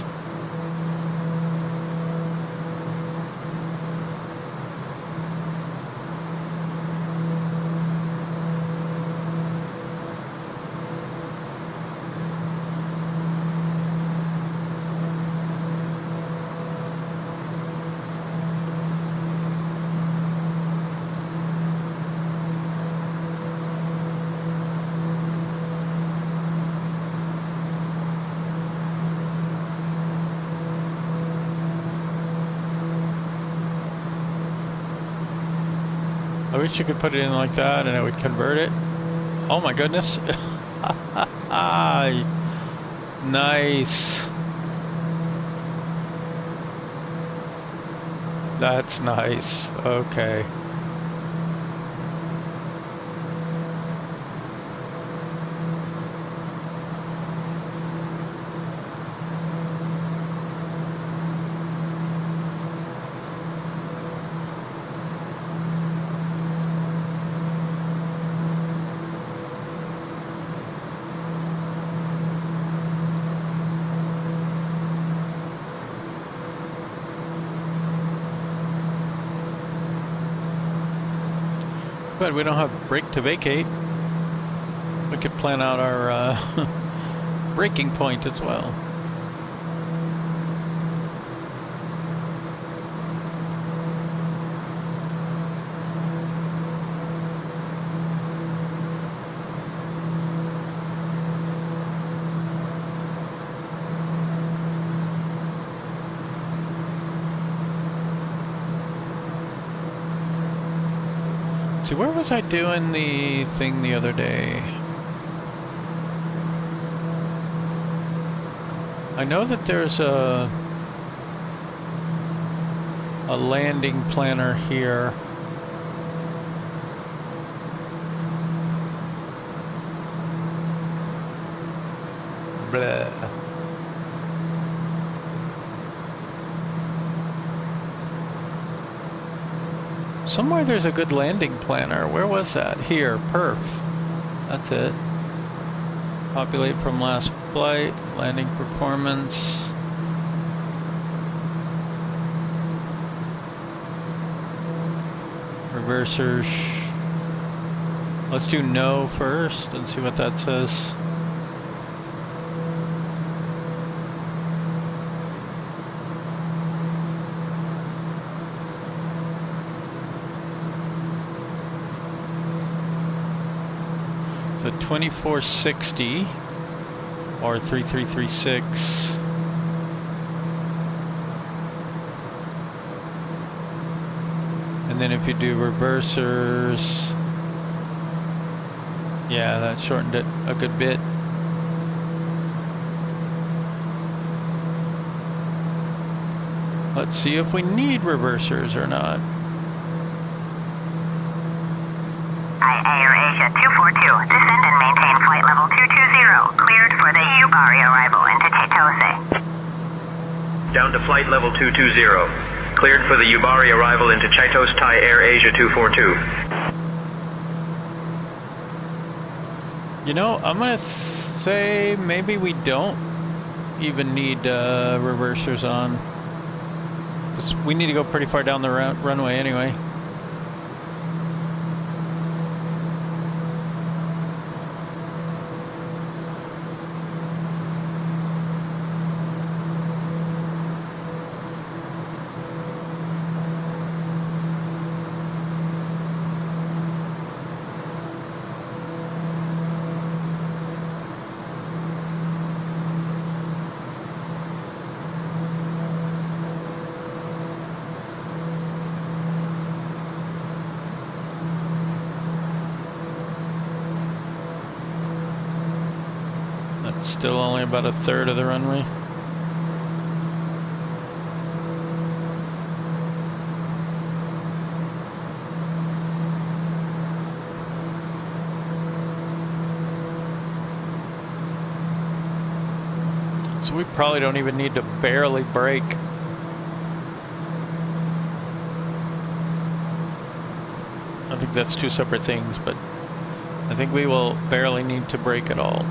I wish you could put it in like that and it would convert it. Oh my goodness. Nice. That's nice. Okay. But we don't have brake to vacate. We could plan out our braking point as well. See, where was I doing the thing the other day? I know that there's a landing planner here. Blah. Somewhere there's a good landing planner. Where was that? Here, perf. That's it. Populate from last flight, landing performance. Reversers. Let's do no first and see what that says. So 2460 or 3336. And then if you do reversers, yeah, that shortened it a good bit. Let's see if we need reversers or not. Asia 242, descend and maintain flight level 220, cleared for the Yubari arrival into Chitose. Down to flight level 220. Cleared for the Yubari arrival into Chitose Thai Air Asia 242. You know, I'm gonna say maybe we don't even need reversers on. 'Cause we need to go pretty far down the runway anyway. Still only about a third of the runway. So we probably don't even need to barely brake. I think that's two separate things, but I think we will barely need to brake at all.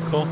Cool.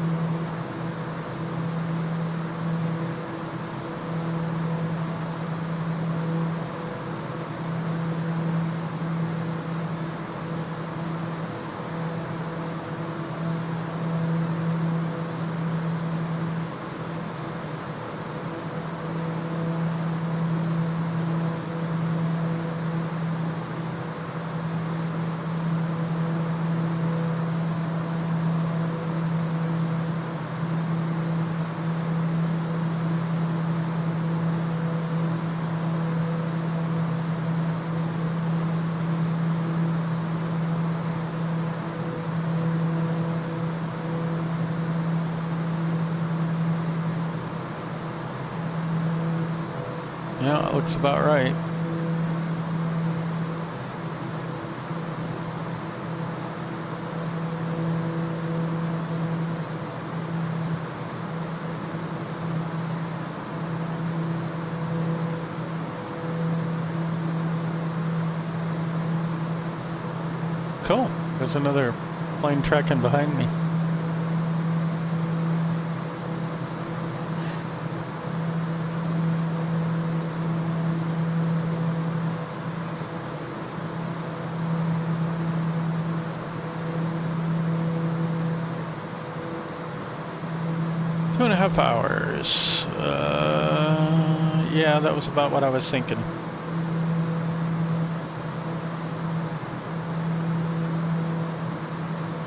Yeah, it looks about right. Cool. There's another plane tracking behind me. Two and a half hours. Yeah, that was about what I was thinking.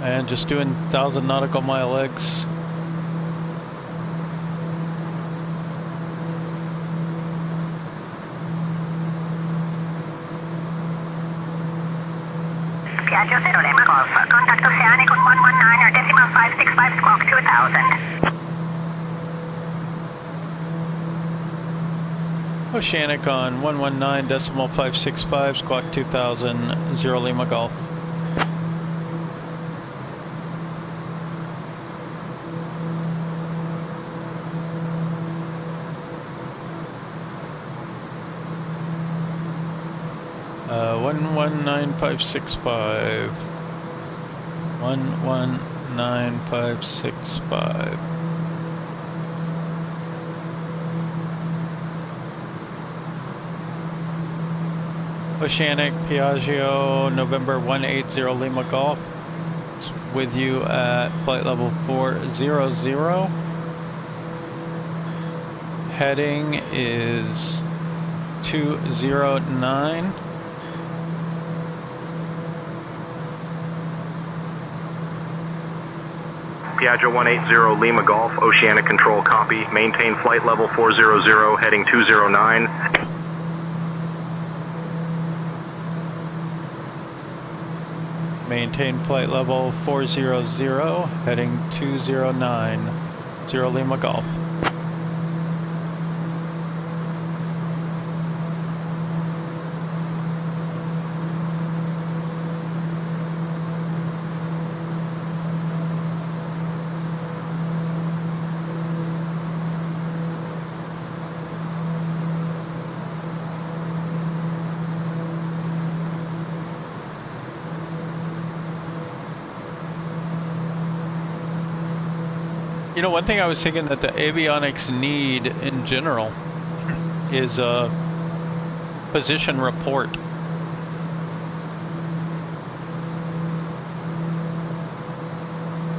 And just doing 1,000 nautical mile legs. Piaggio 0 Lima Golf, contact Oceanic on 119 or decimal 565 squawk 2000. Oceanic on 119 decimal 565 squawk 2000 0 Lima Golf. Uh, 119565. 119565. Oceanic Piaggio November 180 Lima Golf. It's with you at flight level 400. Heading is 209. Piaggio 180 Lima Golf, Oceanic Control copy. Maintain flight level 400, heading 209. Maintain flight level 400, heading 209, 0 Lima Golf. You know, one thing I was thinking that the avionics need in general is a position report.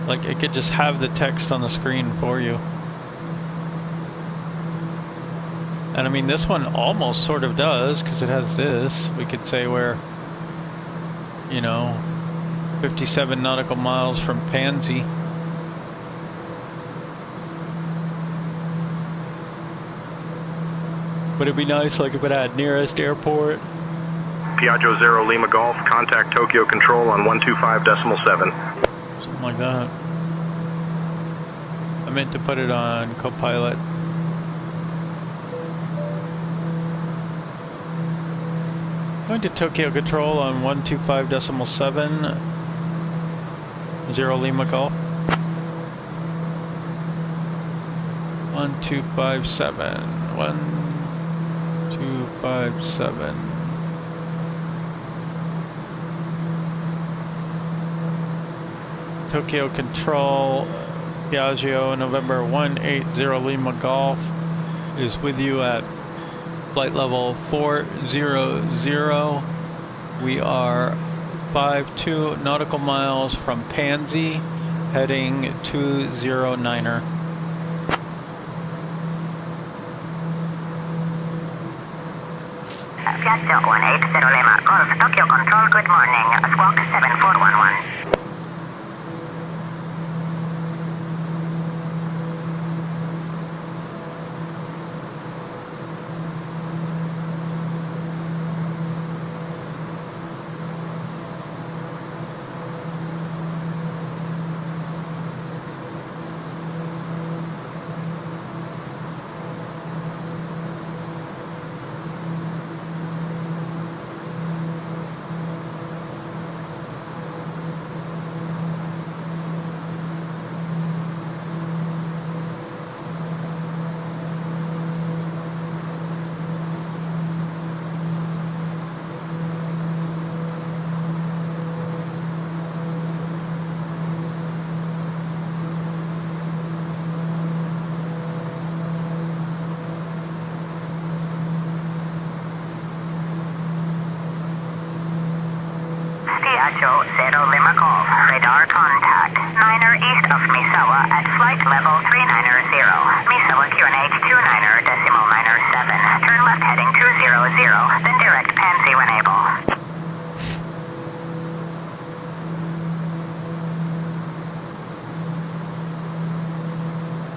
Like, it could just have the text on the screen for you. And I mean, this one almost sort of does, because it has this. We could say we're, you know, 57 nautical miles from Pansy. But it'd be nice, like, if it had nearest airport. Piaggio 0 Lima Golf, contact Tokyo Control on 125.7. Something like that. I meant to put it on Copilot. Going to Tokyo Control on 125.7. 0 Lima Golf. 1257. 1257. Tokyo Control, Piaggio November 180 Lima Golf is with you at flight level 400. We are 52 nautical miles from Pansy, heading 209er. Piaggio 180 Lima Golf, Tokyo Control, good morning. Squawk 7411. Piaggio 0 Lima Golf. Radar contact. 9er east of Misawa at flight level 390. Misawa QNH 29er decimal 97. Turn left heading 200, then direct Pansy when able.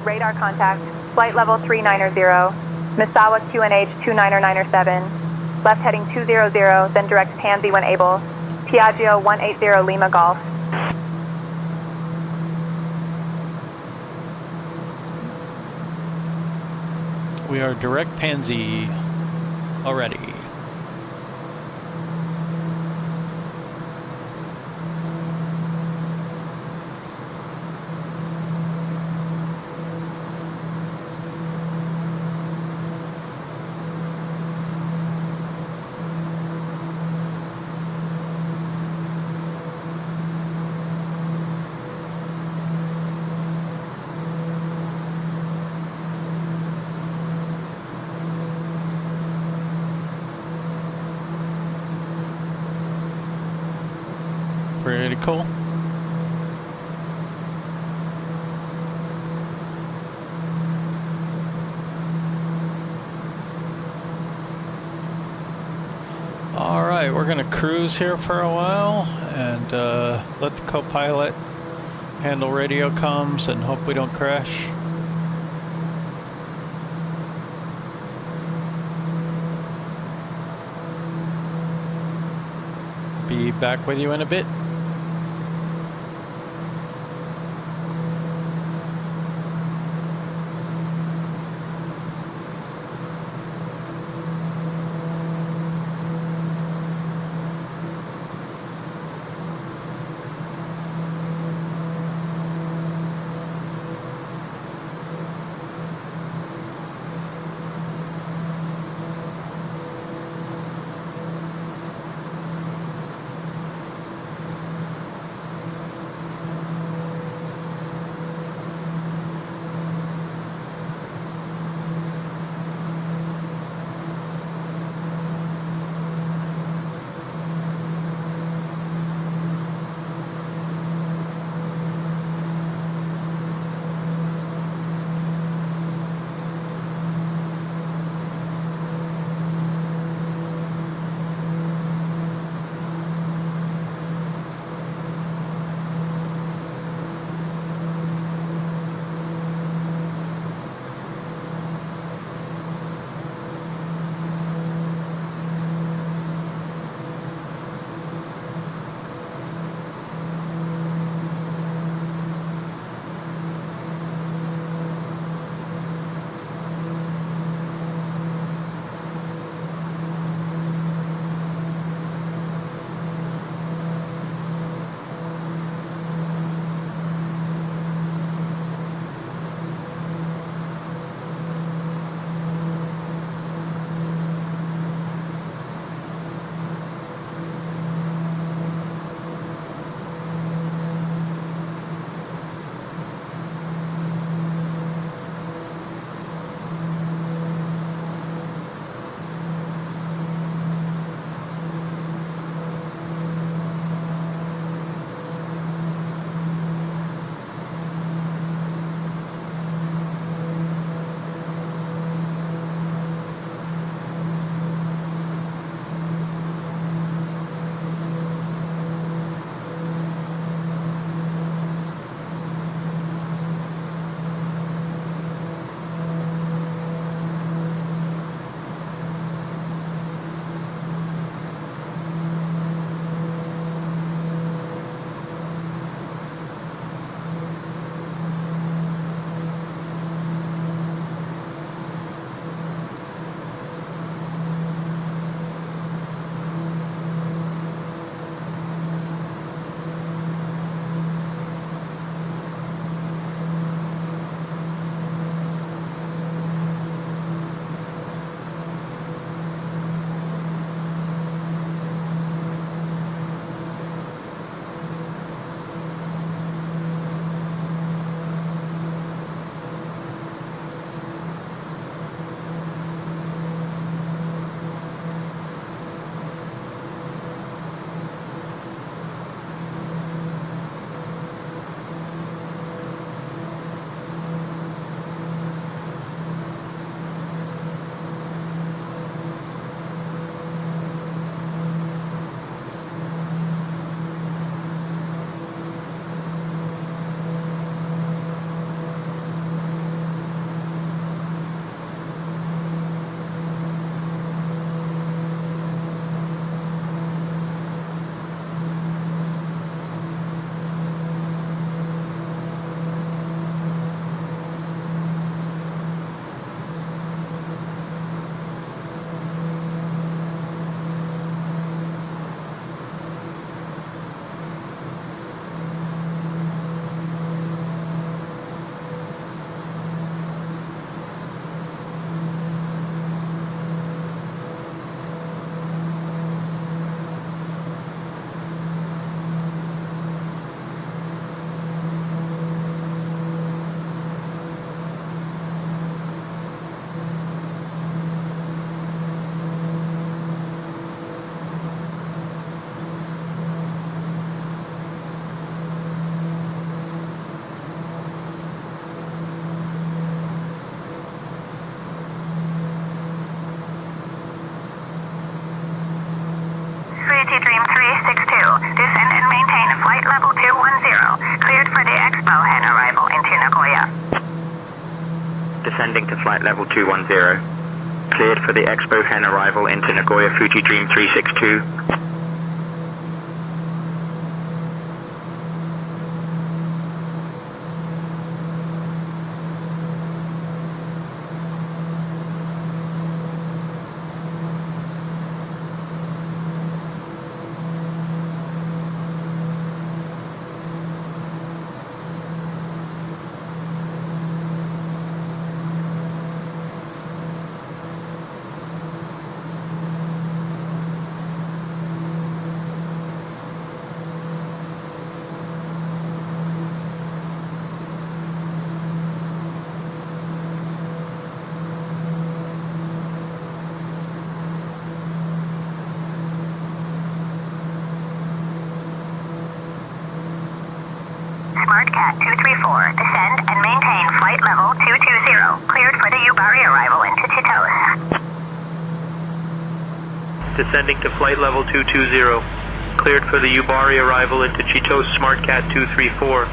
Radar contact. Flight level 390. Misawa QNH 2997. Left heading 200, then direct Pansy when able. Piaggio 180 Lima Golf. We are direct Pansy already. Pretty cool. Alright, we're gonna cruise here for a while and let the co-pilot handle radio comms and hope we don't crash. Be back with you in a bit. Descend and maintain flight level 210. Cleared for the Expo Hen arrival into Nagoya. Descending to flight level 210. Cleared for the Expo Hen arrival into Nagoya Fuji Dream 362. SmartCat 234, descend and maintain flight level 220. Cleared for the Yubari arrival into Chitos. Descending to flight level 220. Cleared for the Yubari arrival into Chitos, SmartCat 234.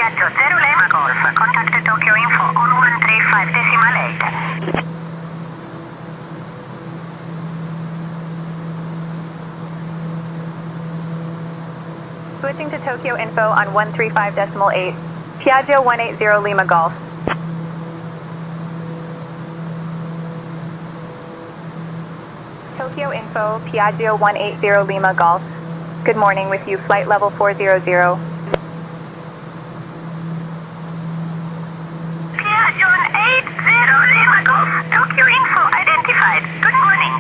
Piaggio 0 Lima Golf. Contact Tokyo Info on 135.8. Switching to Tokyo Info on 135.8. Piaggio 180 Lima Golf. Tokyo Info, Piaggio 180 Lima Golf. Good morning, with you, flight level 400. Piaggio 180 Lima Golf. Tokyo Info identified. Good morning.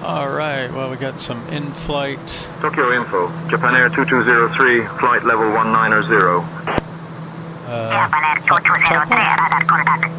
Alright, well we got some in-flight. Tokyo Info, Japan Air 2203, flight level 190. Japan Air 2203, radar contact.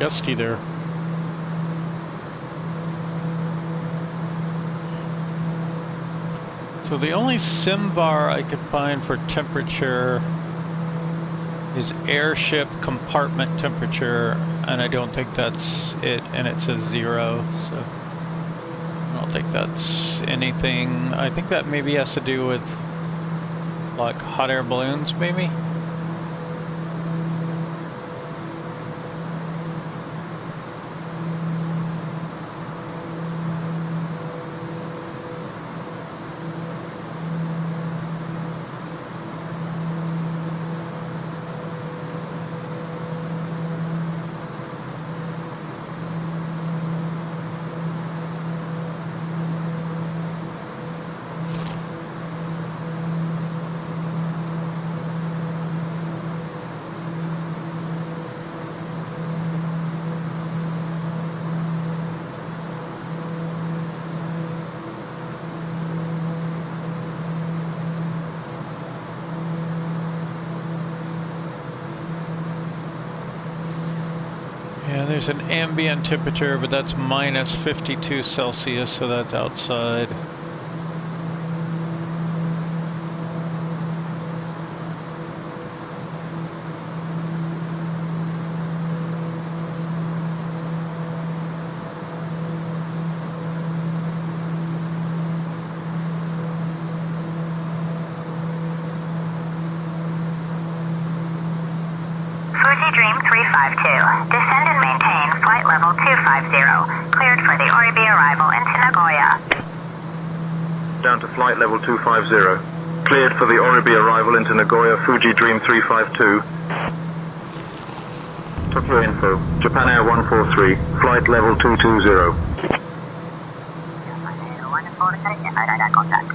gusty there. So the only sim bar I could find for temperature is airship compartment temperature, and I don't think that's it, and it says 0, so I don't think that's anything. I think that maybe has to do with like hot air balloons, maybe? Yeah, there's an ambient temperature, but that's minus 52 Celsius, so that's outside. Fuji Dream 352. Descend and maintain flight level 250. Cleared for the Oribe arrival into Nagoya. Down to flight level 250. Cleared for the Oribe arrival into Nagoya, Fuji Dream 352. Tokyo info, Japan Air 143, flight level 220. Contact.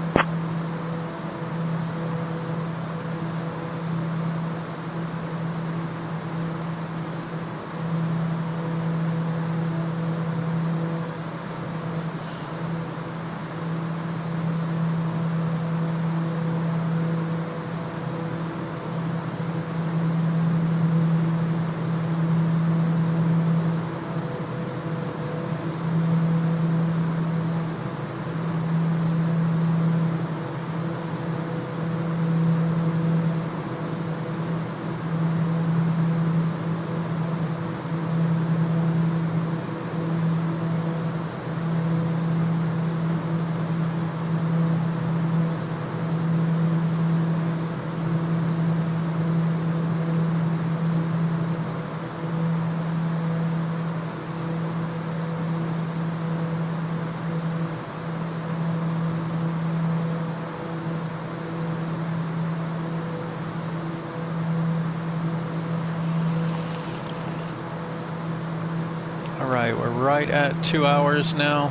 Alright, we're right at 2 hours now.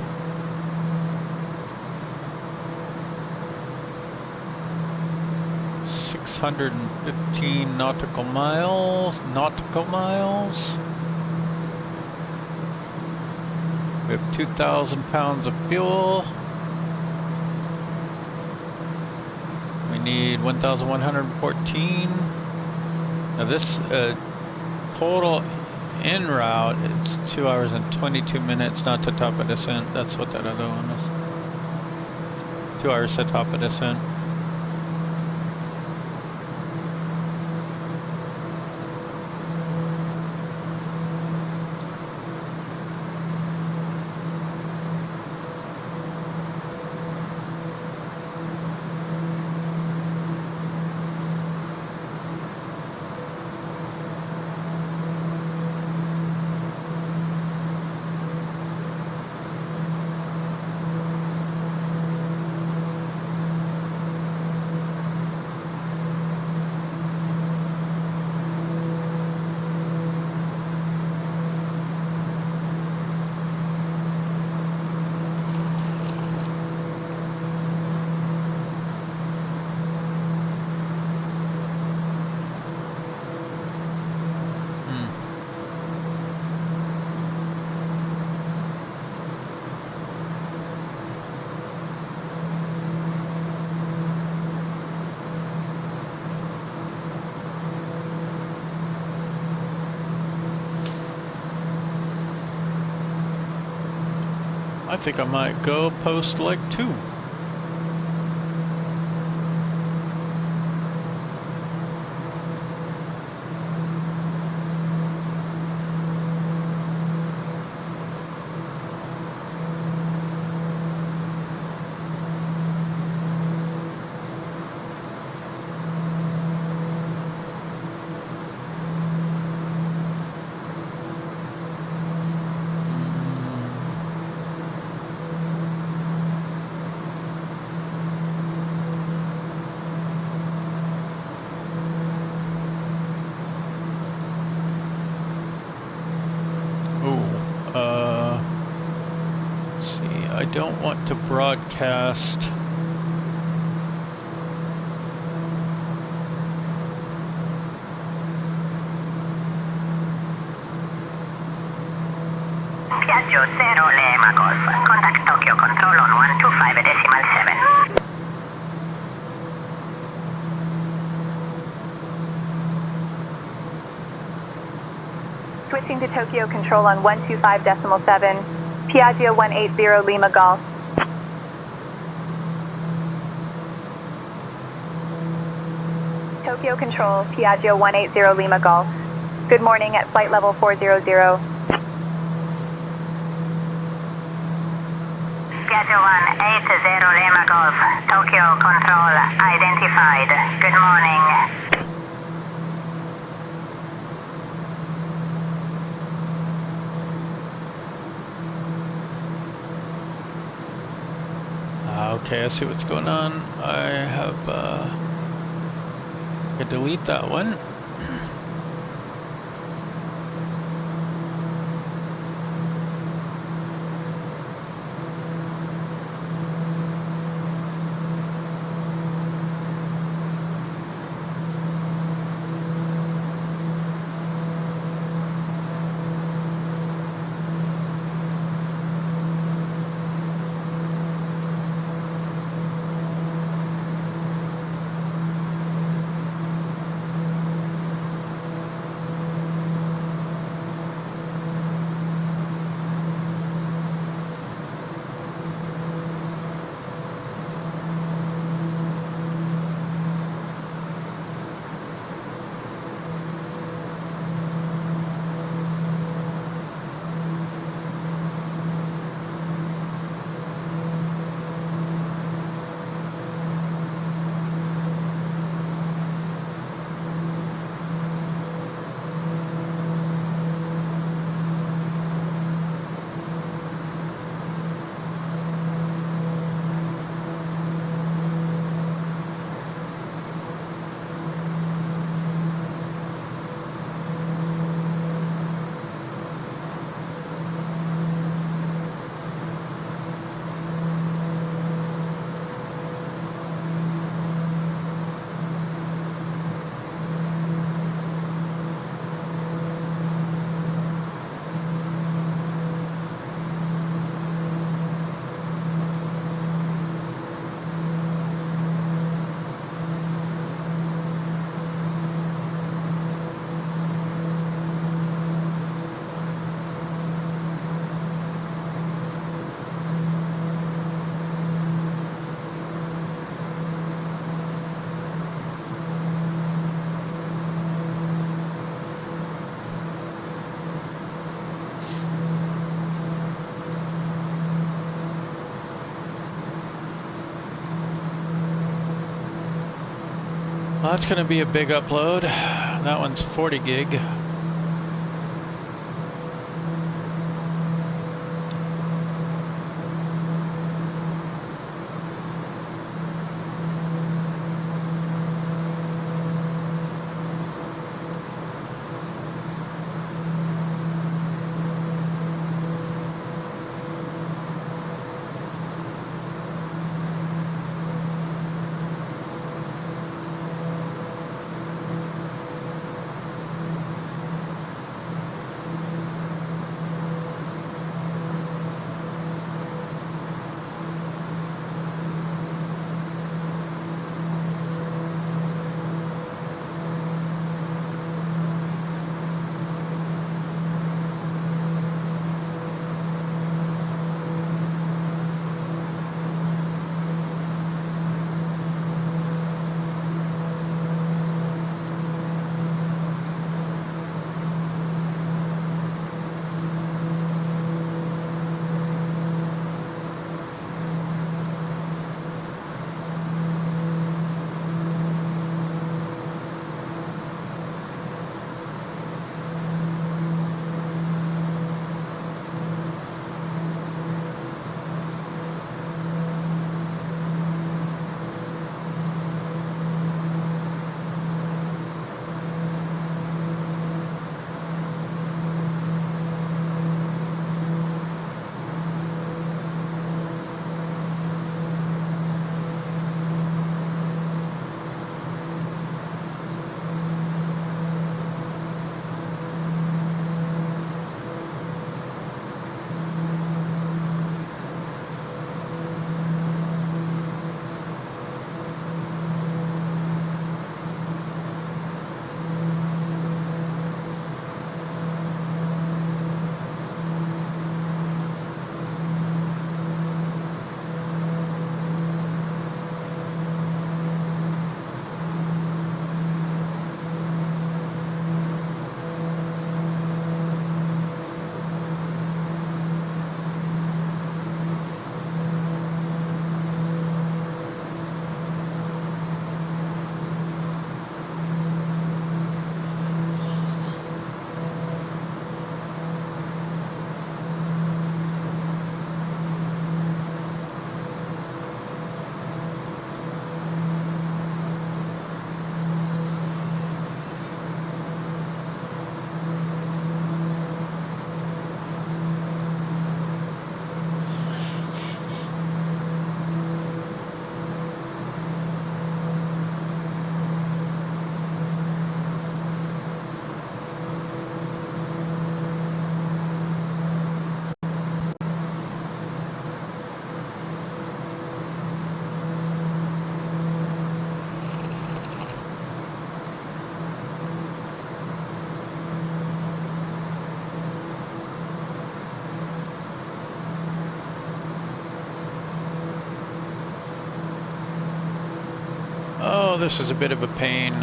$615 nautical miles. We have 2,000 pounds of fuel. We need 1,114. Now this total en route, it's 2 hours and 22 minutes, not to top of descent. That's what that other one is. 2 hours to top of descent. I think I might go post like 2. I don't want to broadcast. Piaggio 0 Lima Golf. Contact Tokyo Control on 125.7. Switching to Tokyo Control on 125.7. Piaggio 180 Lima Golf. Tokyo Control, Piaggio 180 Lima Golf. Good morning at flight level 400. Piaggio 180 Lima Golf. Tokyo Control identified. Good morning. Okay, I see what's going on. I have, I delete that one. Well, that's going to be a big upload. That one's 40 gig. Oh, this is a bit of a pain.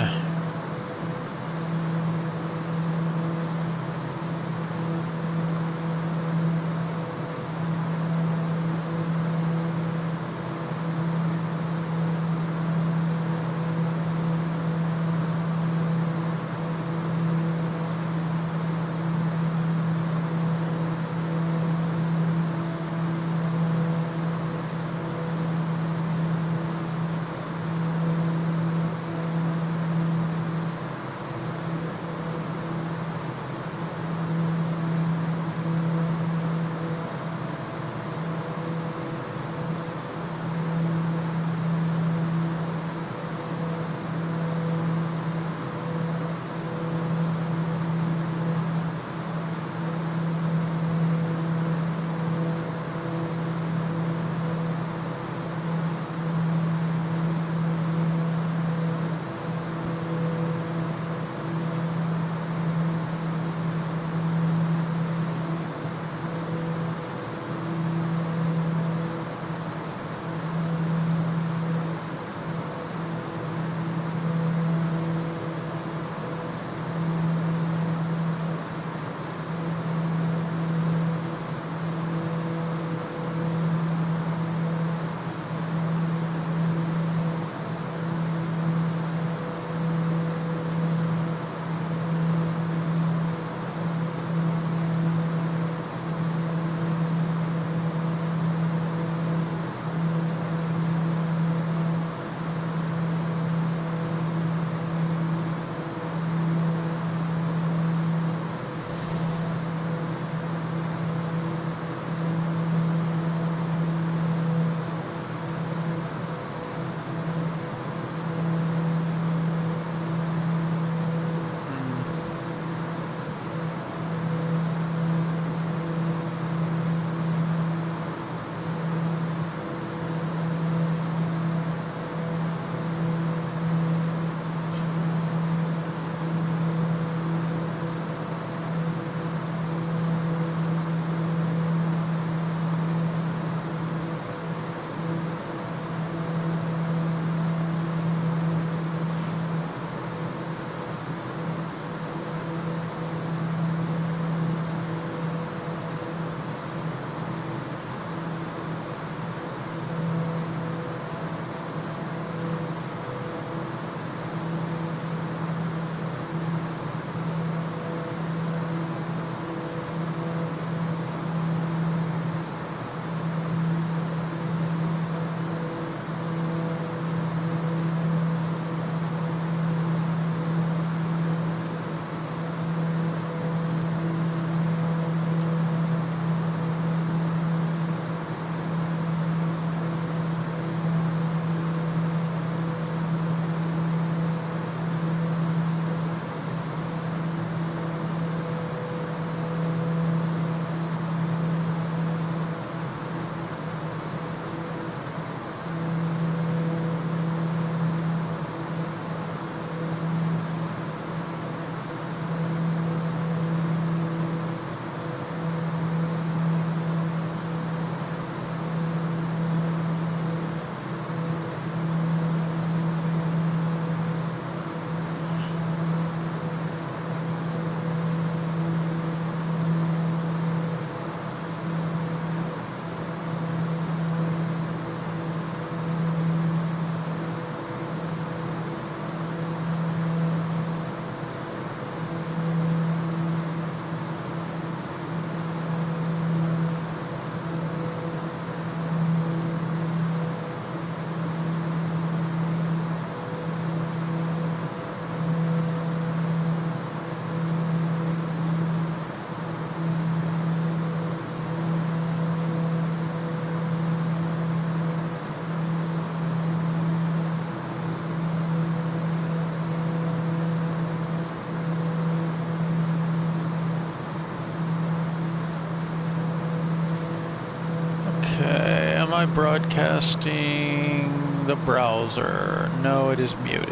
Am I broadcasting the browser? No, it is muted.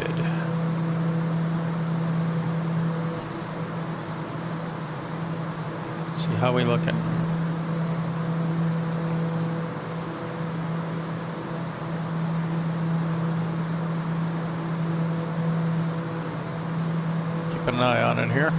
See how we looking? keeping an eye on it here.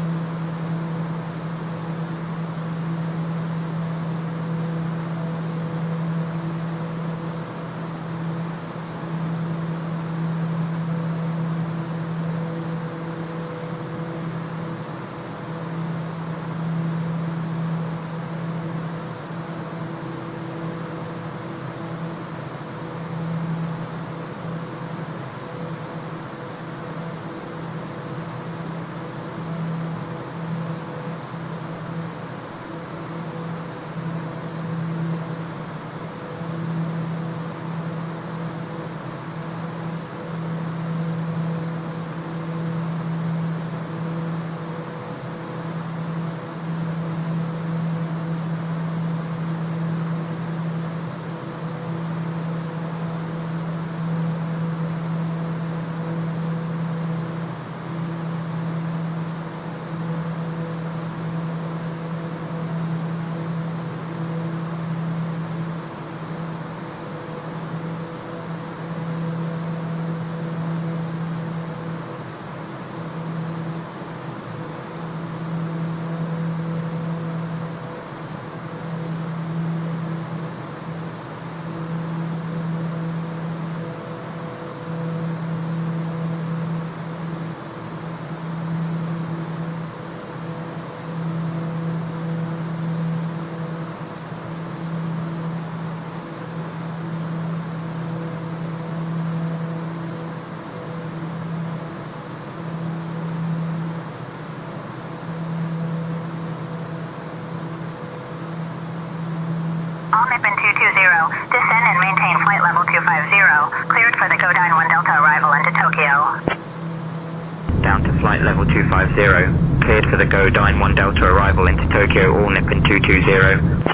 All Nippon 220, descend and maintain flight level 250. Cleared for the Godine 1 Delta arrival into Tokyo. Down to flight level 250. Cleared for the Godine 1 Delta arrival into Tokyo, all Nippon 220.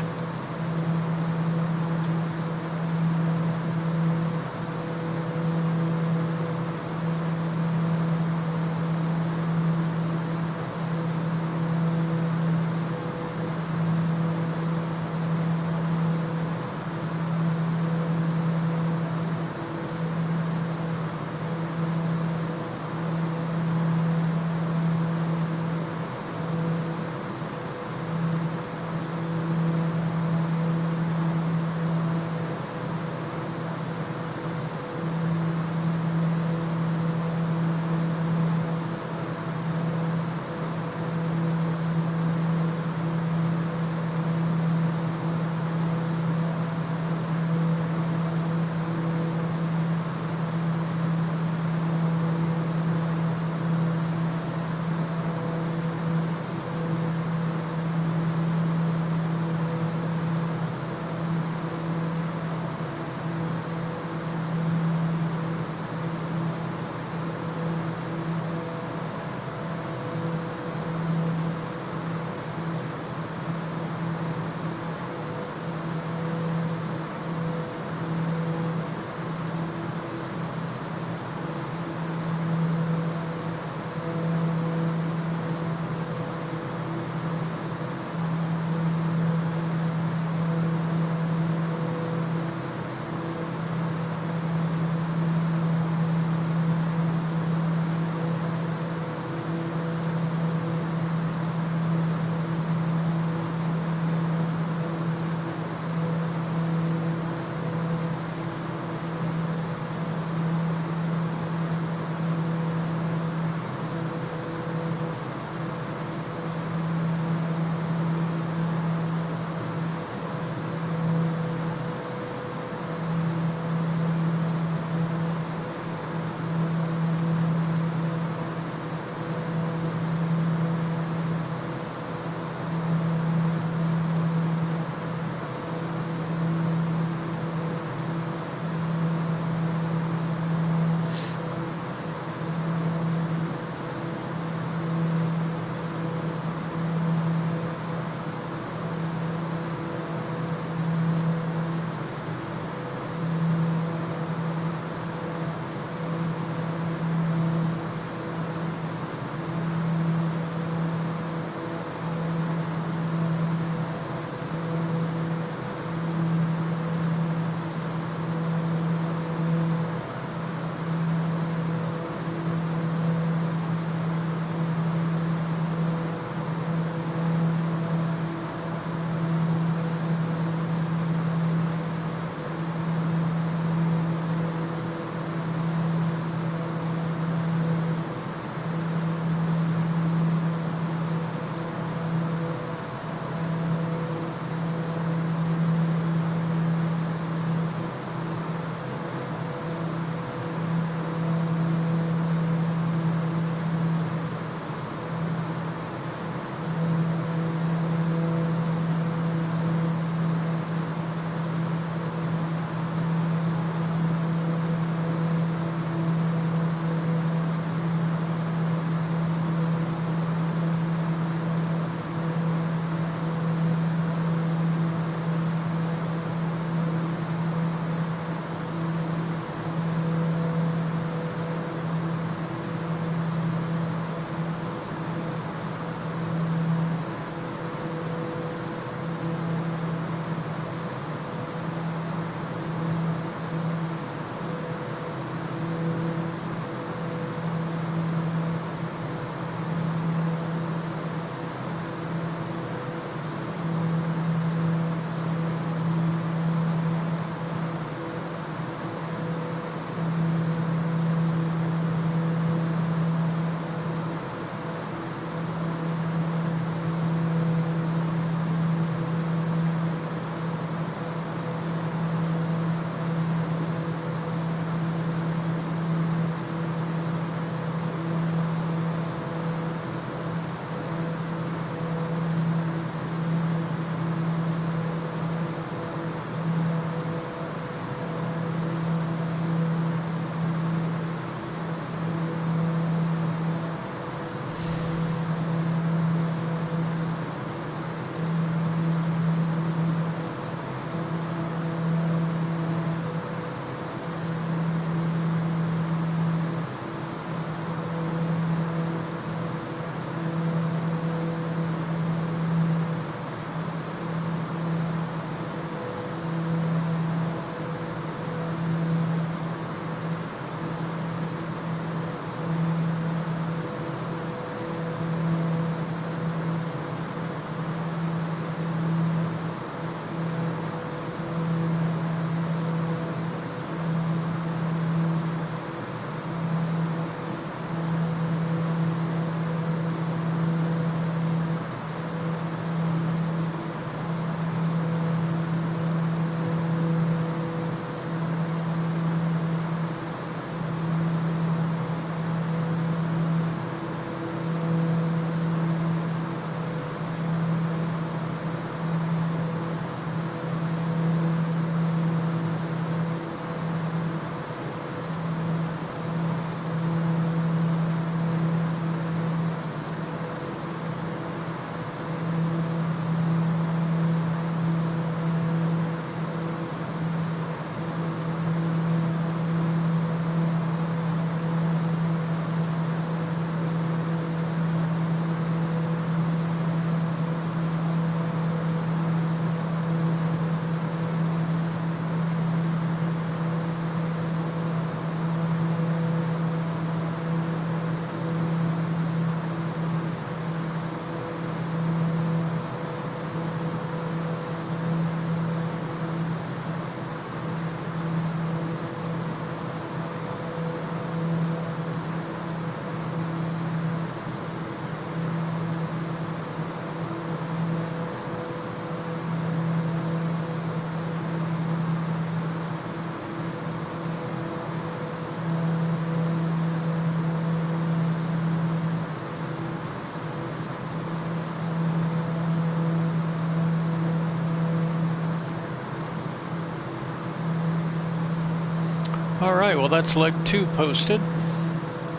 Alright, well that's leg 2 posted.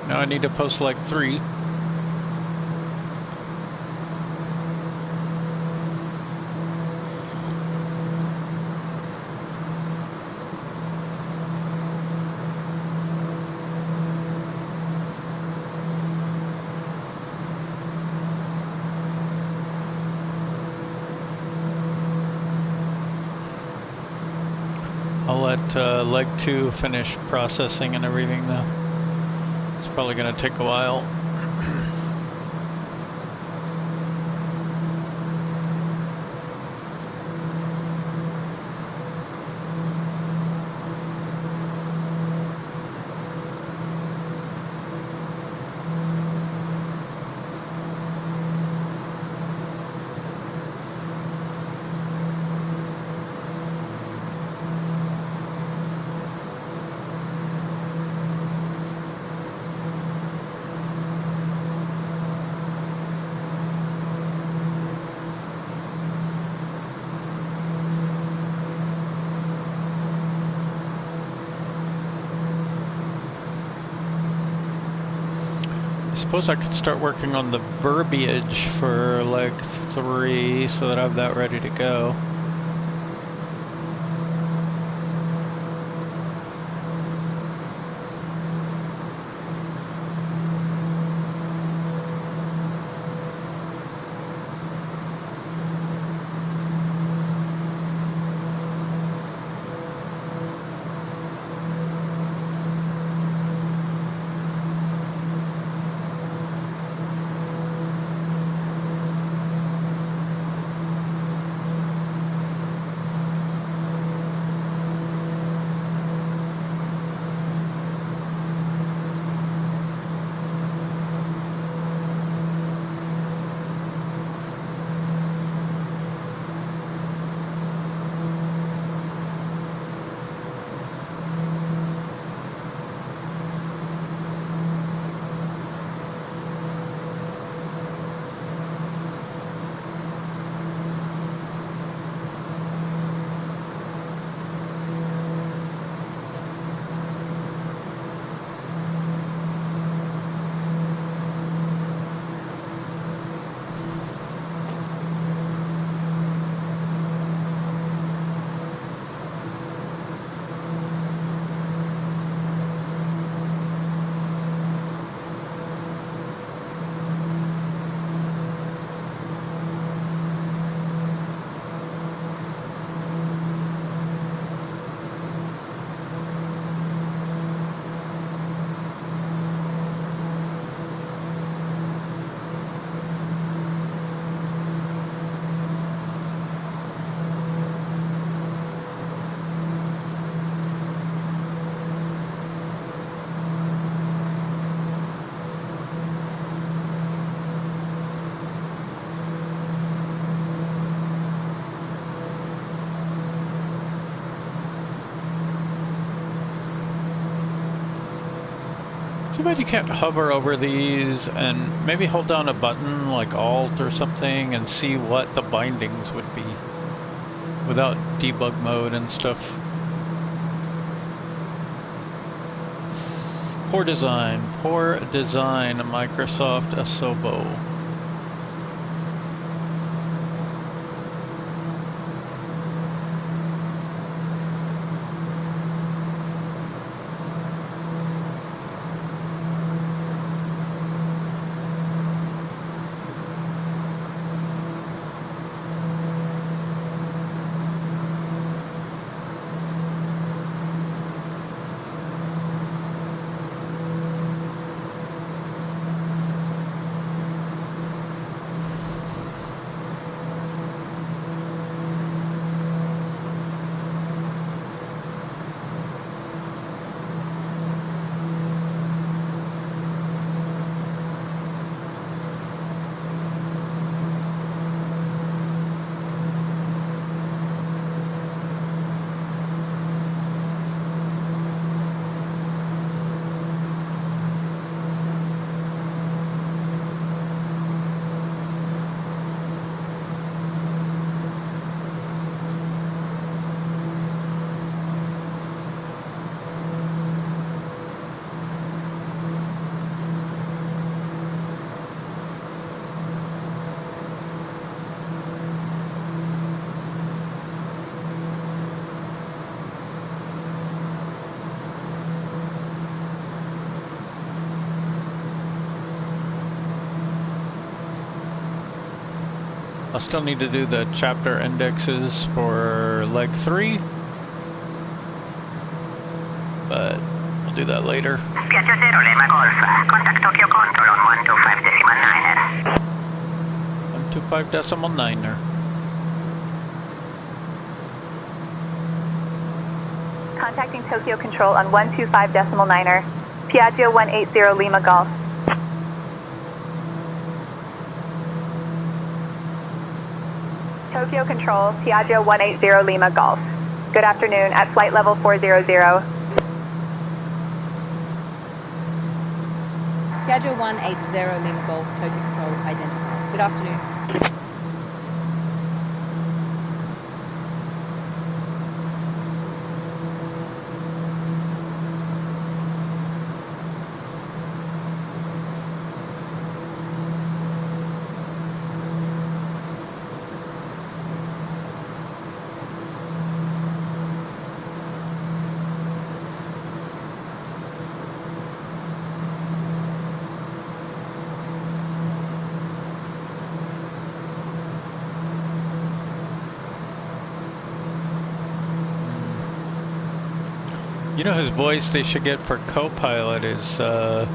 Now I need to post leg 3. I'll let leg 2 finish processing and everything though. It's probably going to take a while. I suppose I could start working on the verbiage for leg 3 so that I have that ready to go. Too bad you can't hover over these and maybe hold down a button like Alt or something and see what the bindings would be without debug mode and stuff. Poor design, Microsoft Asobo. I'll still need to do the chapter indexes for leg 3, but we'll do that later. Piaggio 0 Lima Golf. Contact Tokyo Control on 125.9er. 125.9er. Contacting Tokyo Control on 125.9er. Piaggio 180 Lima Golf. Tokyo Control, Piaggio 180 Lima Golf. Good afternoon, at flight level 400. Piaggio 180 Lima Golf, Tokyo Control identified. Good afternoon. You know whose voice they should get for co-pilot is, I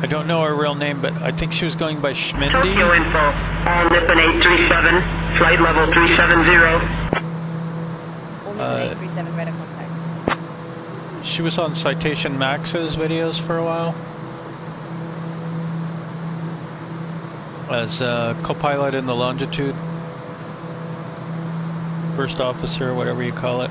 don't know her real name, but I think she was going by Schmindy. Tokyo info, all Nippon 837, flight level 370. All Nippon 837, radar contact. She was on Citation Max's videos for a while. As co-pilot in the Longitude. First officer, whatever you call it.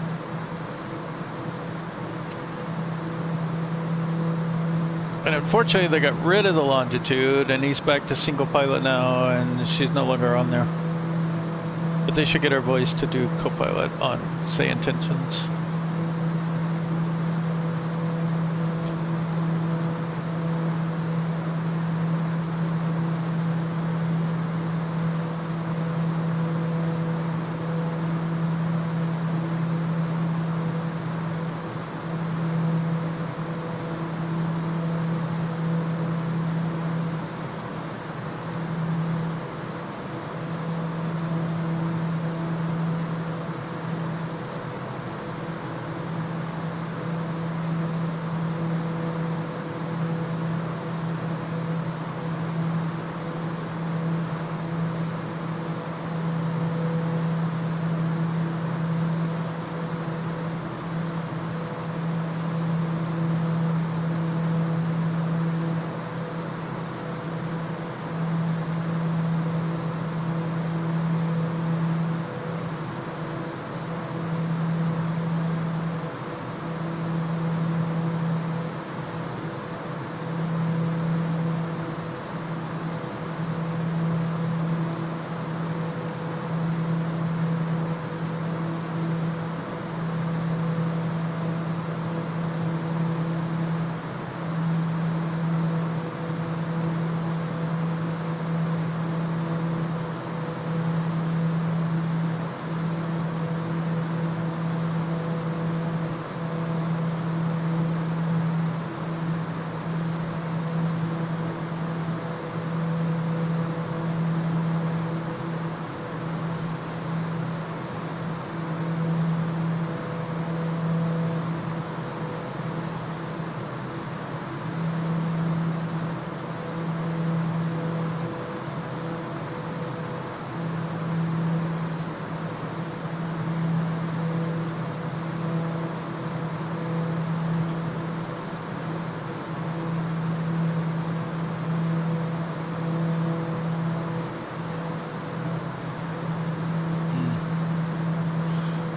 And unfortunately they got rid of the Longitude and he's back to single pilot now and she's no longer on there. But they should get her voice to do co-pilot on Say Intentions.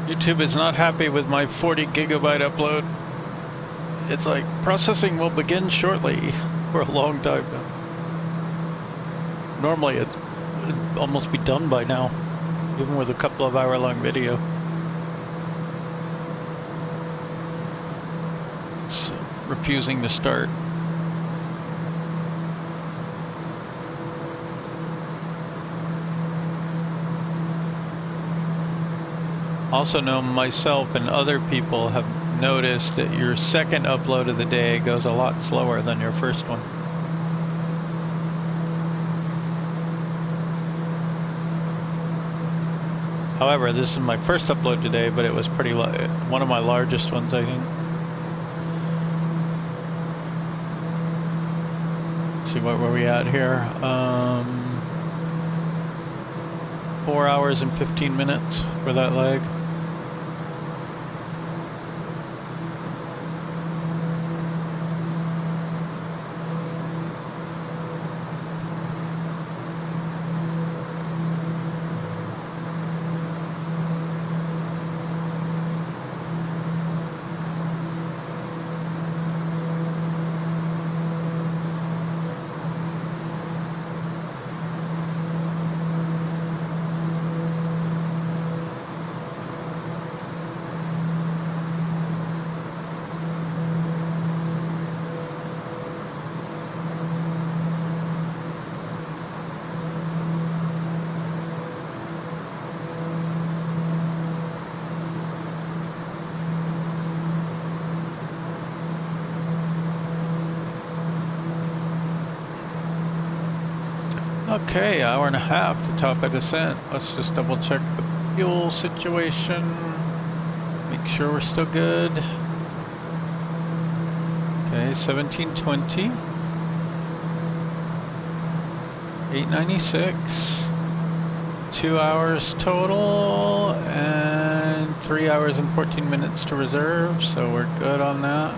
YouTube is not happy with my 40 gigabyte upload. It's like, processing will begin shortly for a long time now. Normally it'd almost be done by now, even with a couple of hour-long video. It's refusing to start. Also know myself and other people have noticed that your second upload of the day goes a lot slower than your first one. However, this is my first upload today, but it was pretty one of my largest ones, I think. Let's see, what were we at here? 4 hours and 15 minutes for that leg. Okay, hour and a half to top a descent. Let's just double check the fuel situation. Make sure we're still good. Okay, 1720. 896. 2 hours total and 3 hours and 14 minutes to reserve, so we're good on that.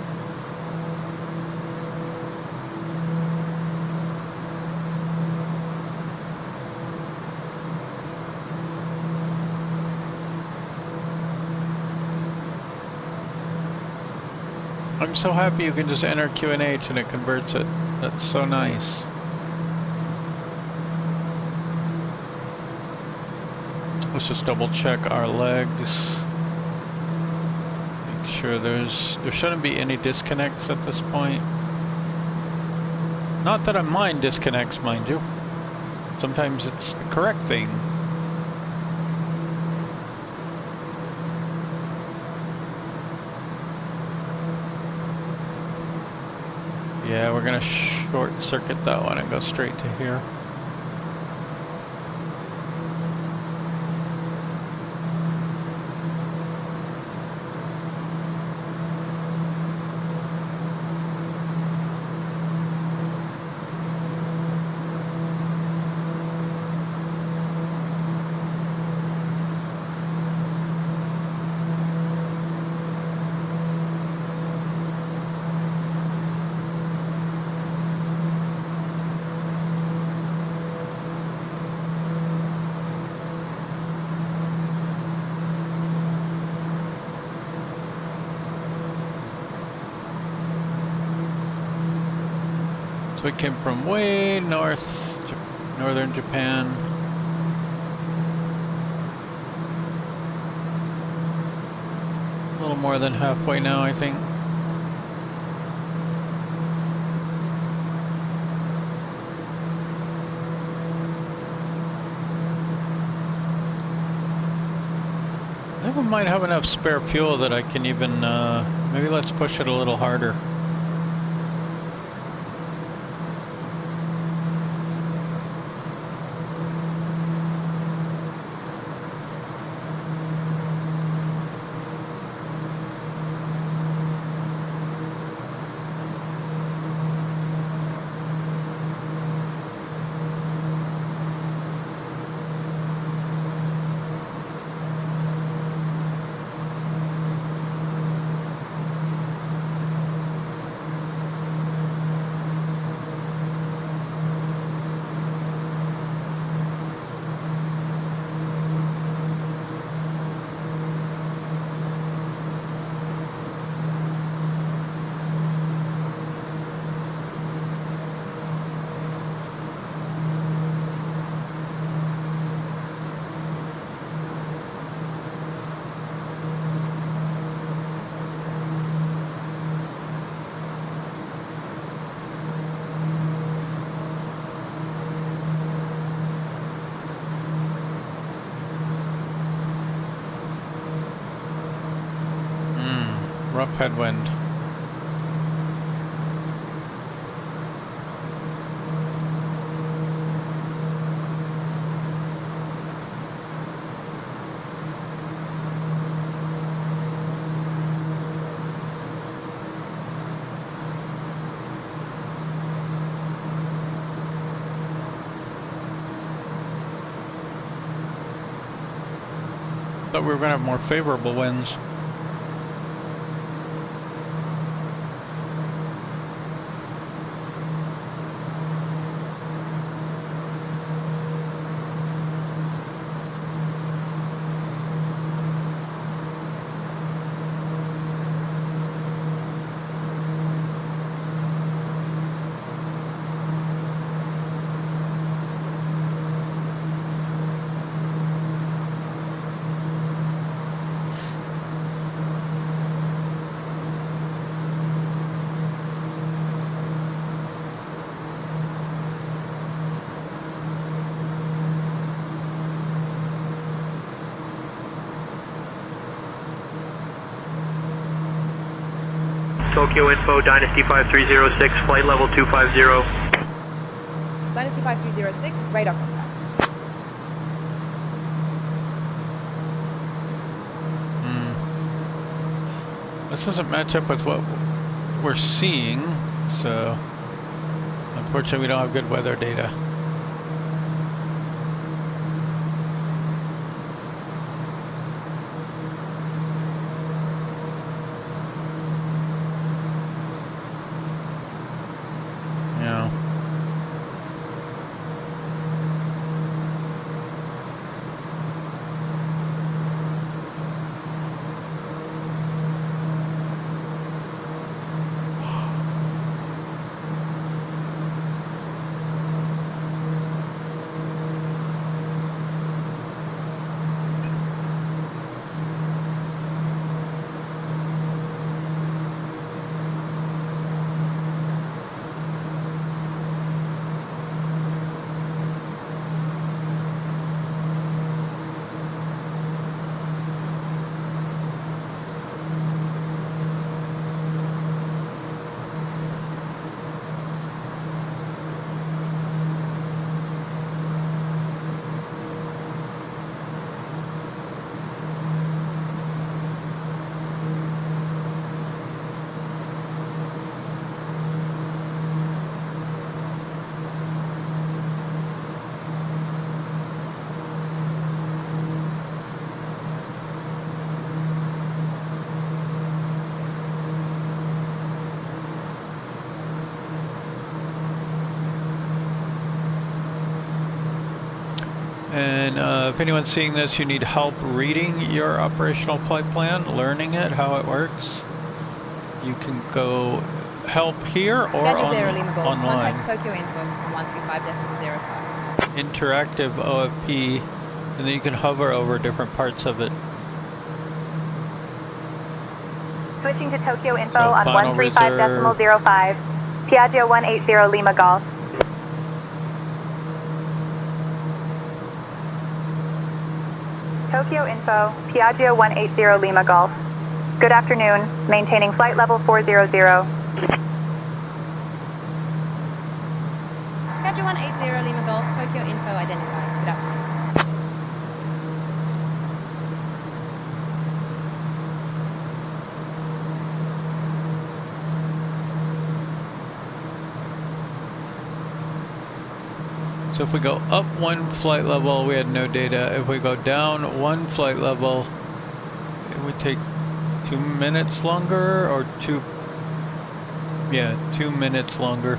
I'm so happy you can just enter QNH and it converts it. That's so nice. Let's just double check our legs. Make sure there shouldn't be any disconnects at this point. Not that I mind disconnects, mind you. Sometimes it's the correct thing. Yeah, we're gonna short circuit that one and go straight to here. So we came from way north, northern Japan. A little more than halfway now, I think. I think we might have enough spare fuel that I can even, maybe let's push it a little harder. Rough headwind. Thought we were gonna have more favorable winds. Tokyo Info, Dynasty 5306, flight level 250. Dynasty 5306, radar contact. This doesn't match up with what we're seeing, so unfortunately we don't have good weather data. Yeah. And if anyone's seeing this, you need help reading your operational flight plan, learning it, how it works, you can go help here or Piaggio 0 Lima Golf, online. contact Tokyo Info on 135.05. Interactive OFP, and then you can hover over different parts of it. Switching to Tokyo Info So on final 135.05. Piaggio 180 Lima Golf. Tokyo Info, Piaggio 180 Lima Golf. Good afternoon, maintaining flight level 400. Piaggio 180 Lima Golf, Tokyo Info identified. Good afternoon. So if we go up one flight level, we had no data. If we go down one flight level, it would take 2 minutes longer, or 2 minutes longer.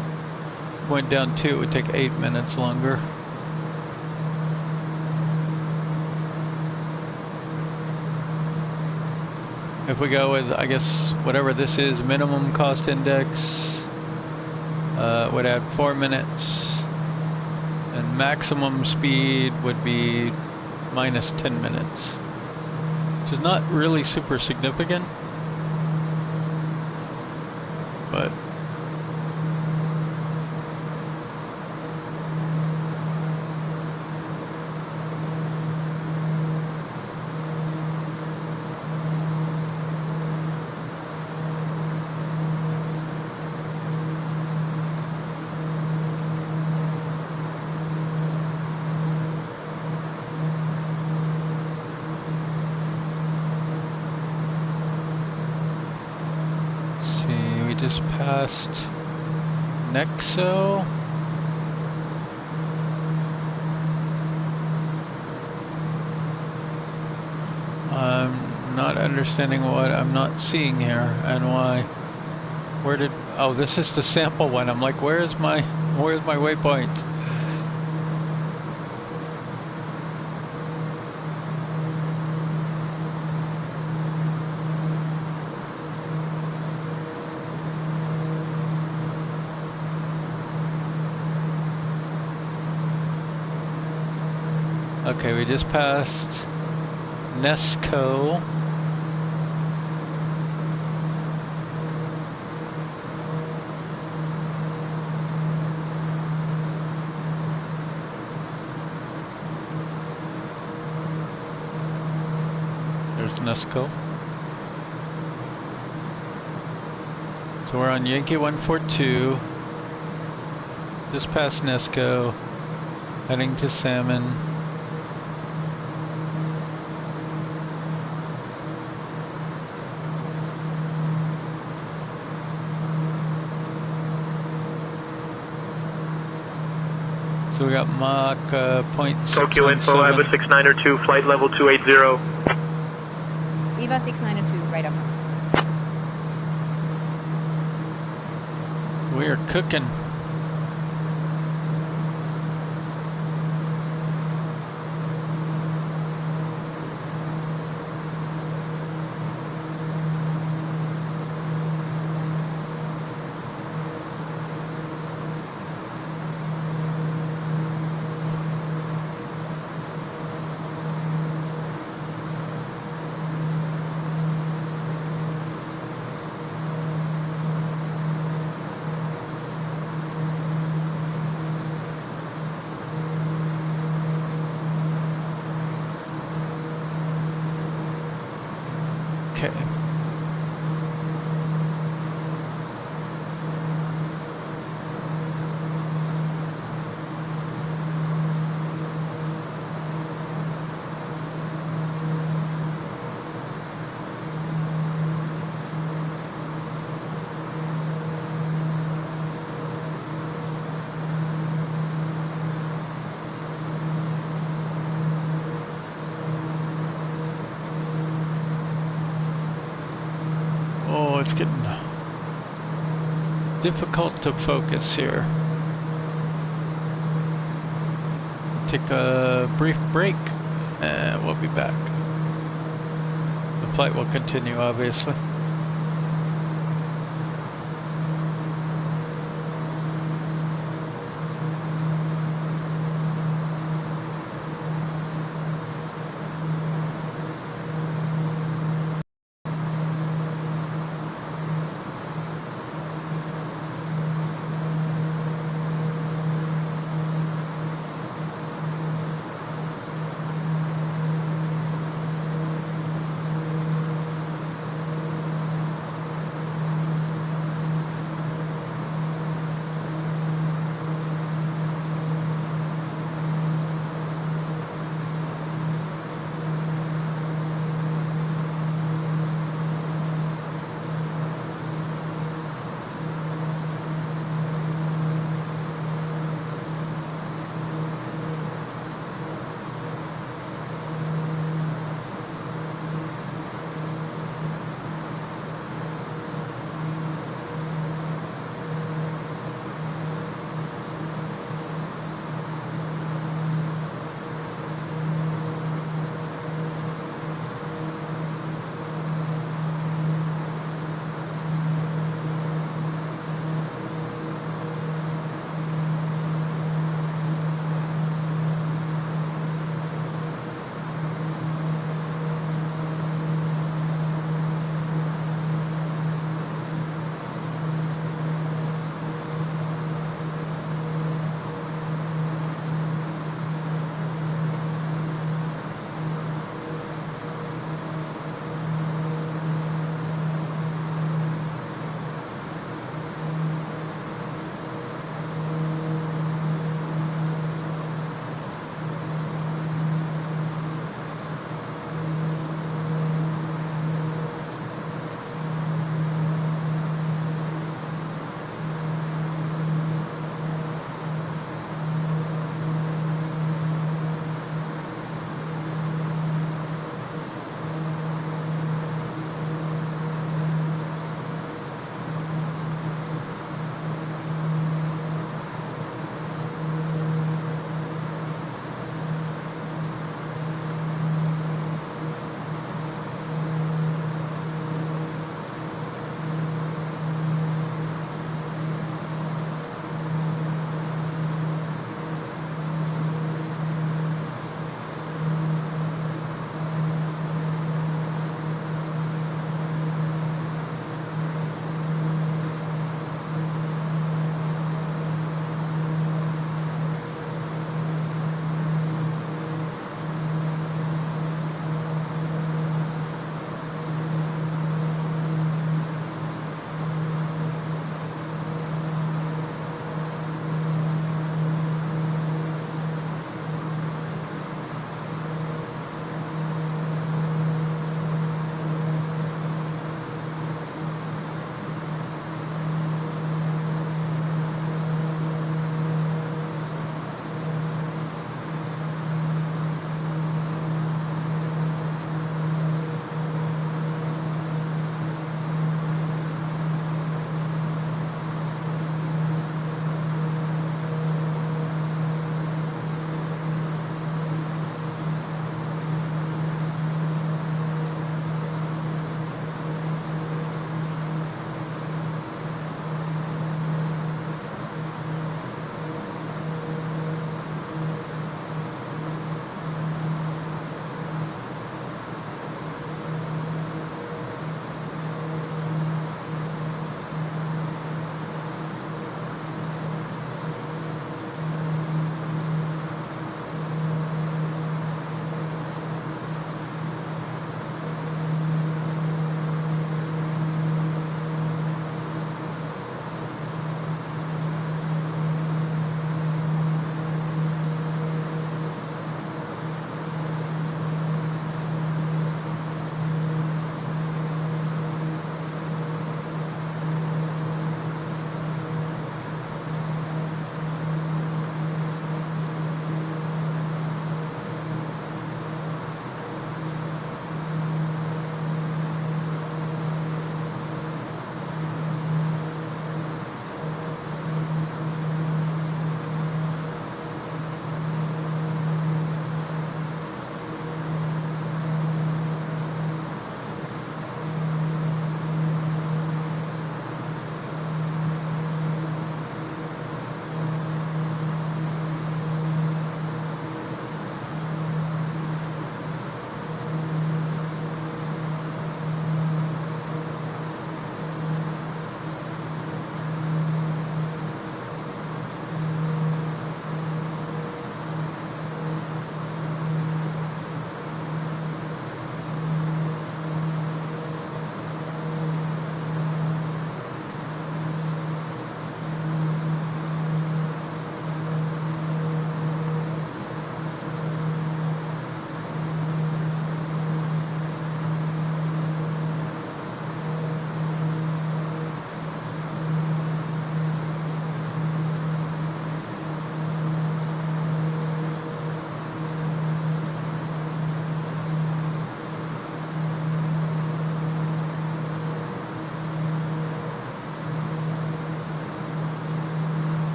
Went down 2, it would take 8 minutes longer. If we go with, I guess, whatever this is, minimum cost index, would add 4 minutes. And maximum speed would be minus 10 minutes, which is not really super significant, but just passed Nexo. I'm not understanding what I'm not seeing here and why. Where did, oh, this is the sample one. I'm like, where's my waypoint? Okay, we just passed Nesco. There's Nesco. So we're on Yankee 142. Just past Nesco, heading to Salmon. So we got Mach point. Tokyo info, I have a 6902, flight level 280. Viva 692, right up. We are cooking. Okay. Oh, it's getting difficult to focus here. Take a brief break and we'll be back. The flight will continue, obviously.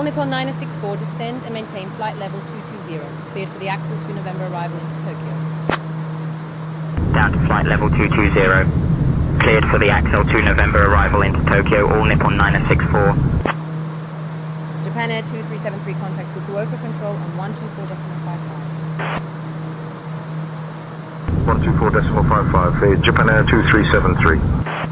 All Nippon 964, descend and maintain flight level 220. Cleared for the Axel 2 November arrival into Tokyo. Down to flight level 220. Cleared for the Axel 2 November arrival into Tokyo, all Nippon 964. Japan Air 2373, contact Fukuoka Control on 124.55. 124.55, Japan Air 2373.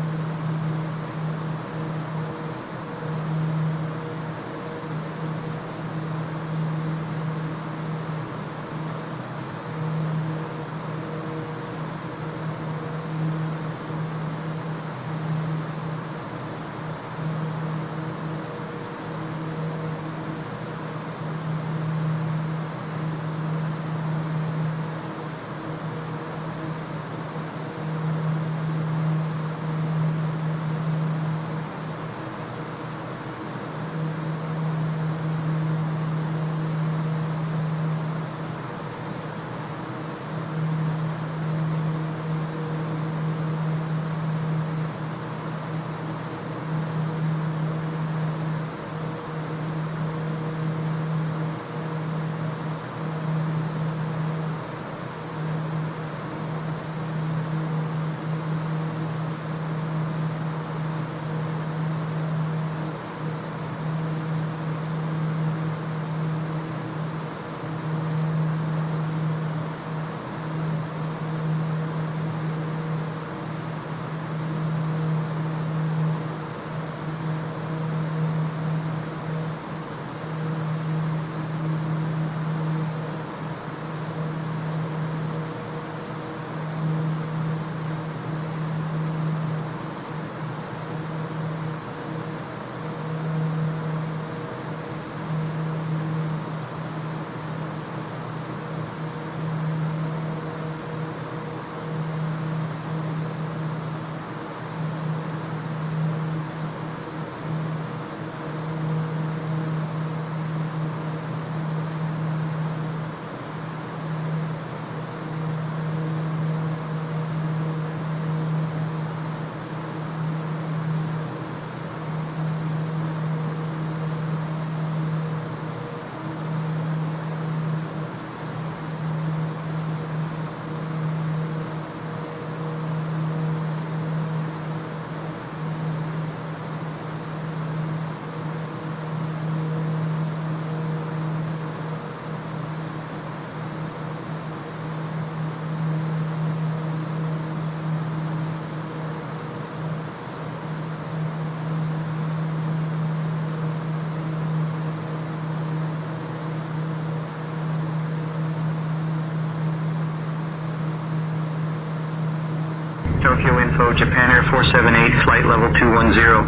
Tokyo Info, Japan Air 478, flight level 210.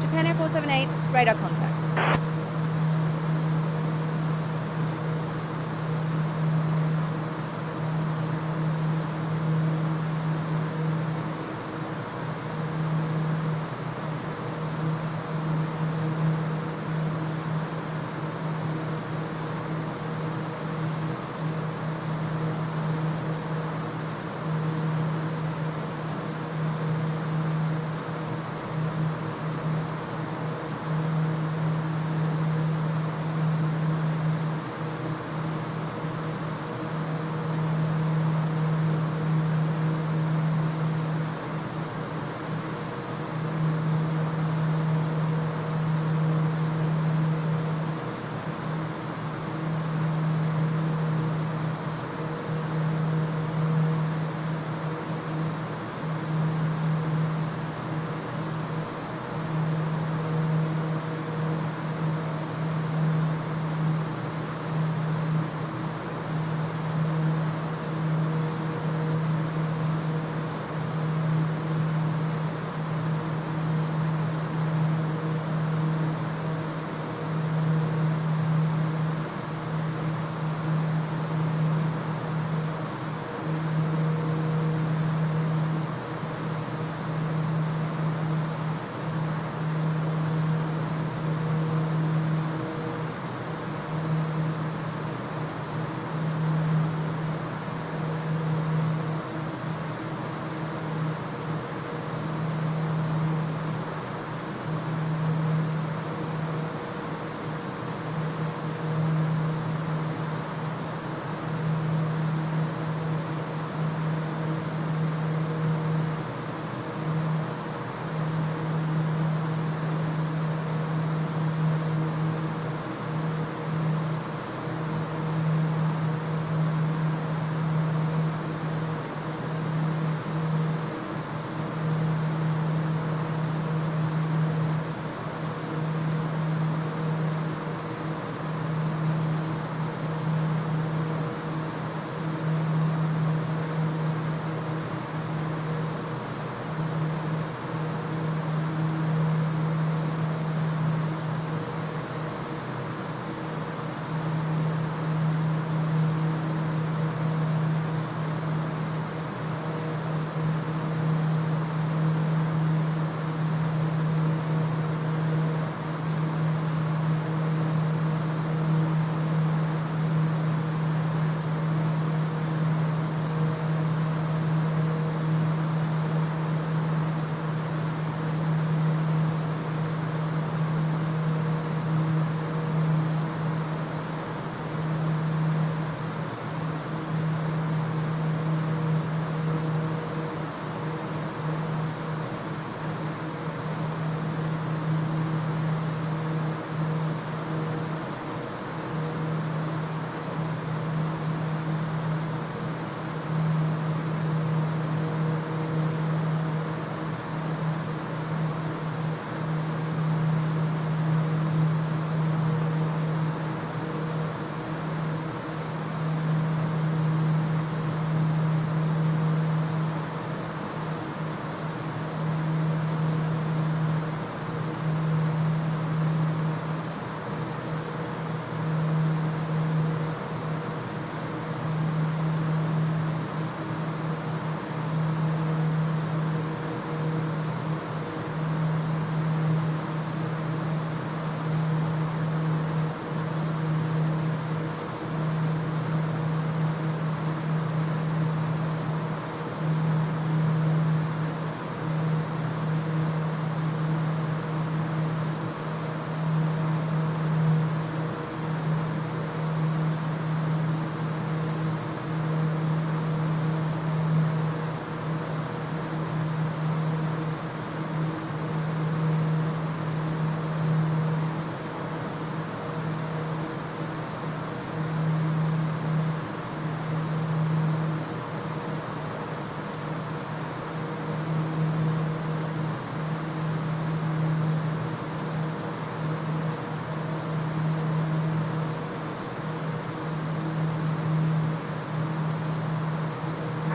Japan Air 478, radar contact.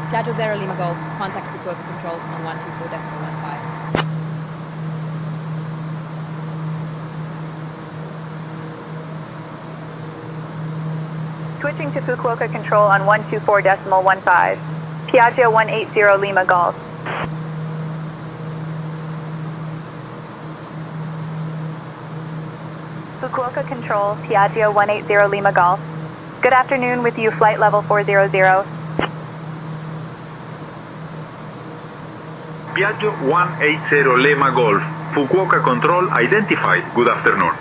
Piaggio 0 Lima Golf, contact Fukuoka Control on 124.15. Switching to Fukuoka Control on 124.15. Piaggio 180 Lima Golf. Fukuoka Control, Piaggio 180 Lima Golf. Good afternoon, with you flight level 400. Piaggio 180 Lima Golf. Fukuoka Control identified. Good afternoon.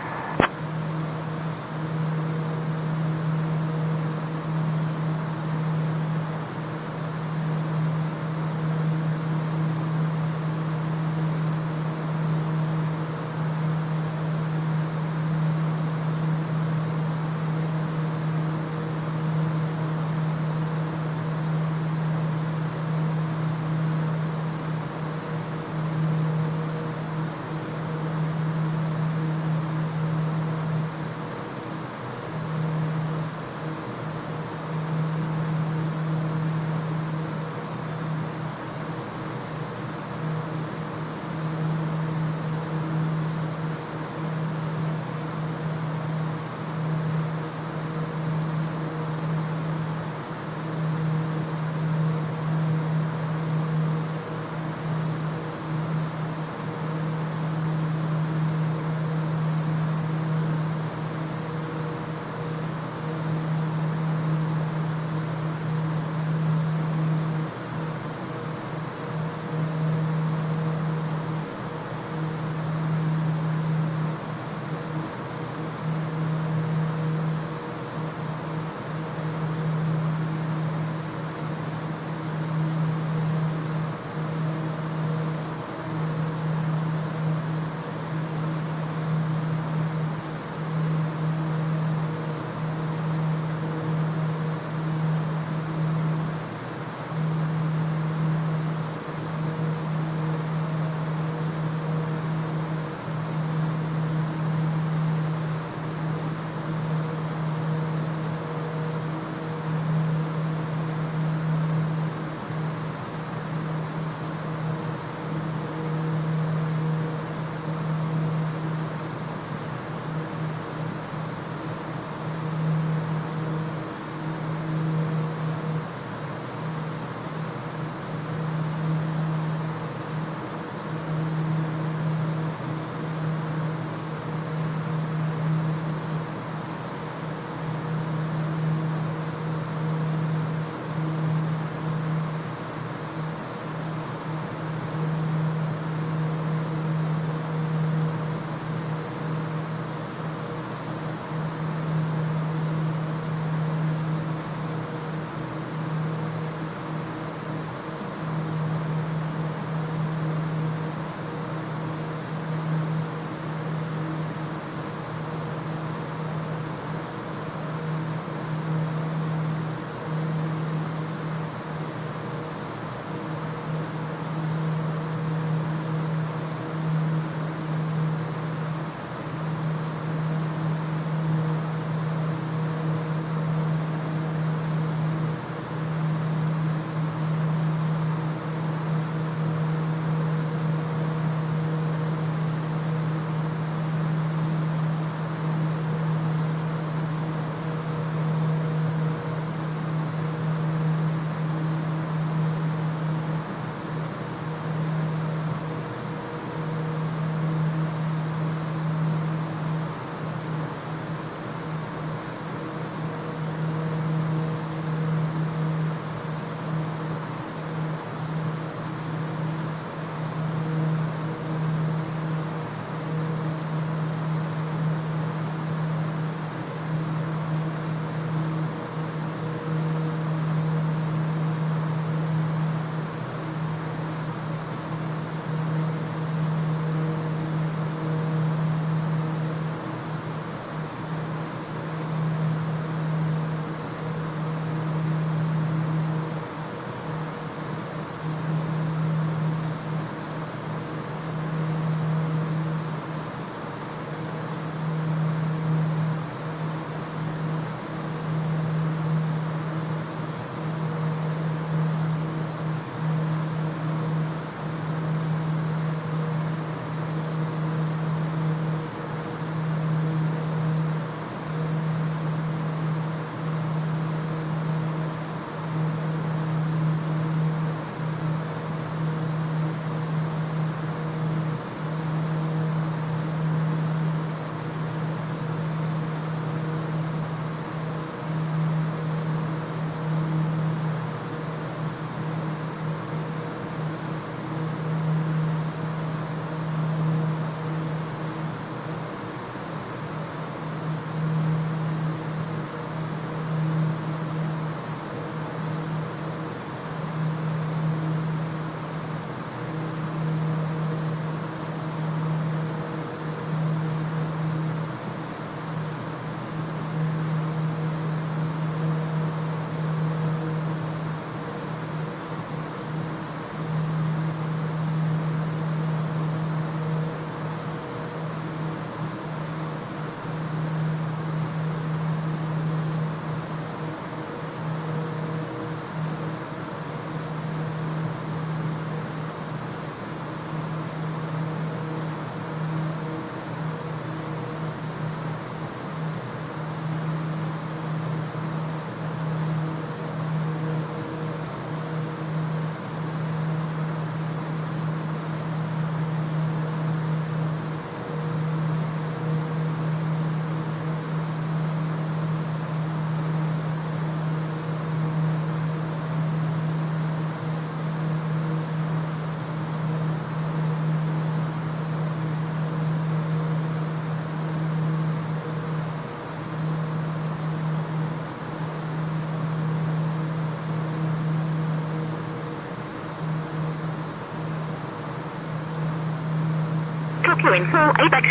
Tokyo Info, ABEX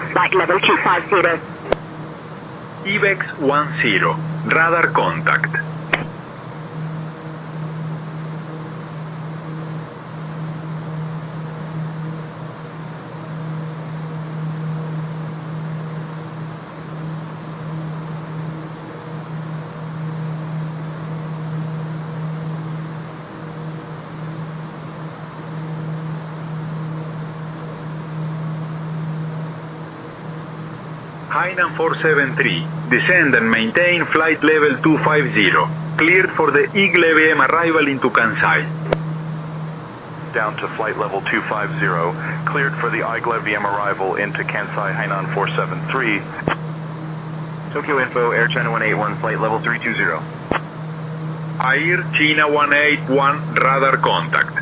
10, flight level 250. IBEX 10, radar contact. Hainan 473, descend and maintain flight level 250, cleared for the IGLEVM arrival into Kansai. Down to flight level 250, cleared for the IGLEVM arrival into Kansai Hainan 473. Tokyo Info, Air China 181, flight level 320. Air China 181, radar contact.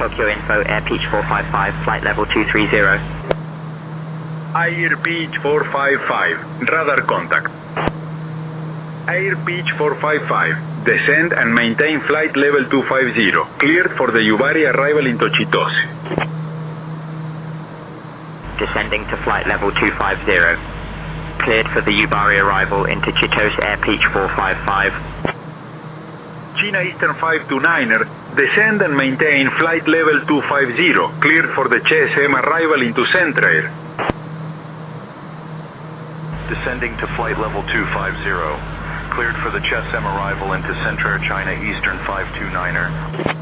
Tokyo Info, Air Peach 455, flight level 230. Air Peach 455, radar contact. Air Peach 455, descend and maintain flight level 250, cleared for the Yubari arrival into Chitose. Descending to flight level 250. Cleared for the Yubari arrival into Chitose Air Peach 455. China Eastern 529er, descend and maintain flight level 250, cleared for the CSM arrival into Centrair. Descending to flight level 250, cleared for the CSM arrival into Centrair China Eastern 529er.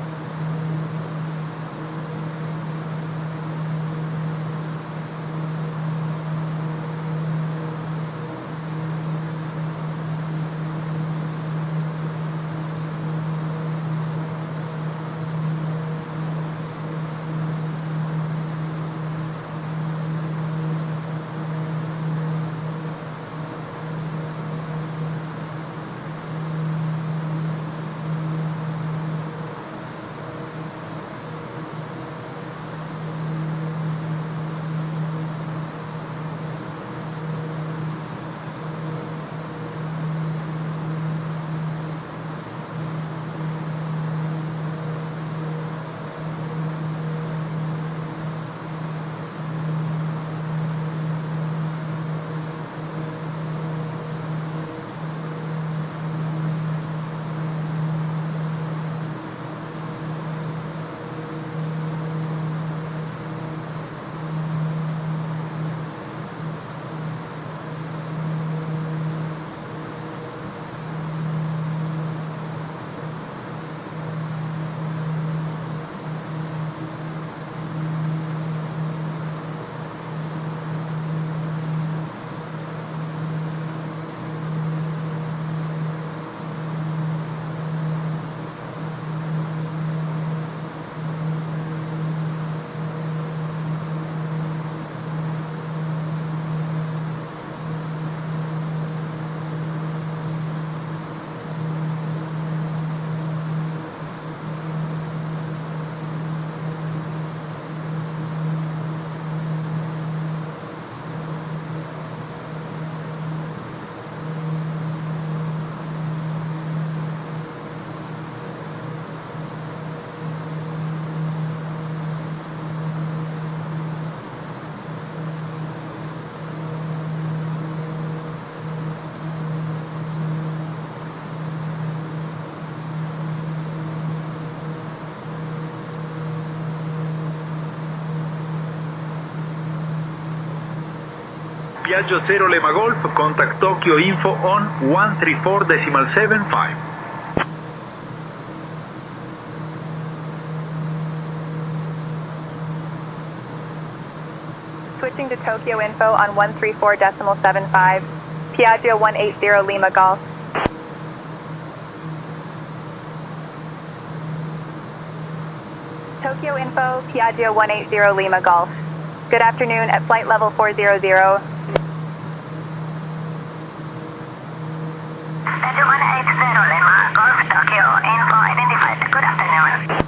Piaggio 0 Lima Golf, contact Tokyo Info on 134.75. Switching heading to Tokyo info on 134.75, Piaggio 180 Lima Golf. Tokyo info, Piaggio 180 Lima Golf. Good afternoon at flight level 400. Piaggio 180 Lima Golf, Tokyo info identified. Good afternoon.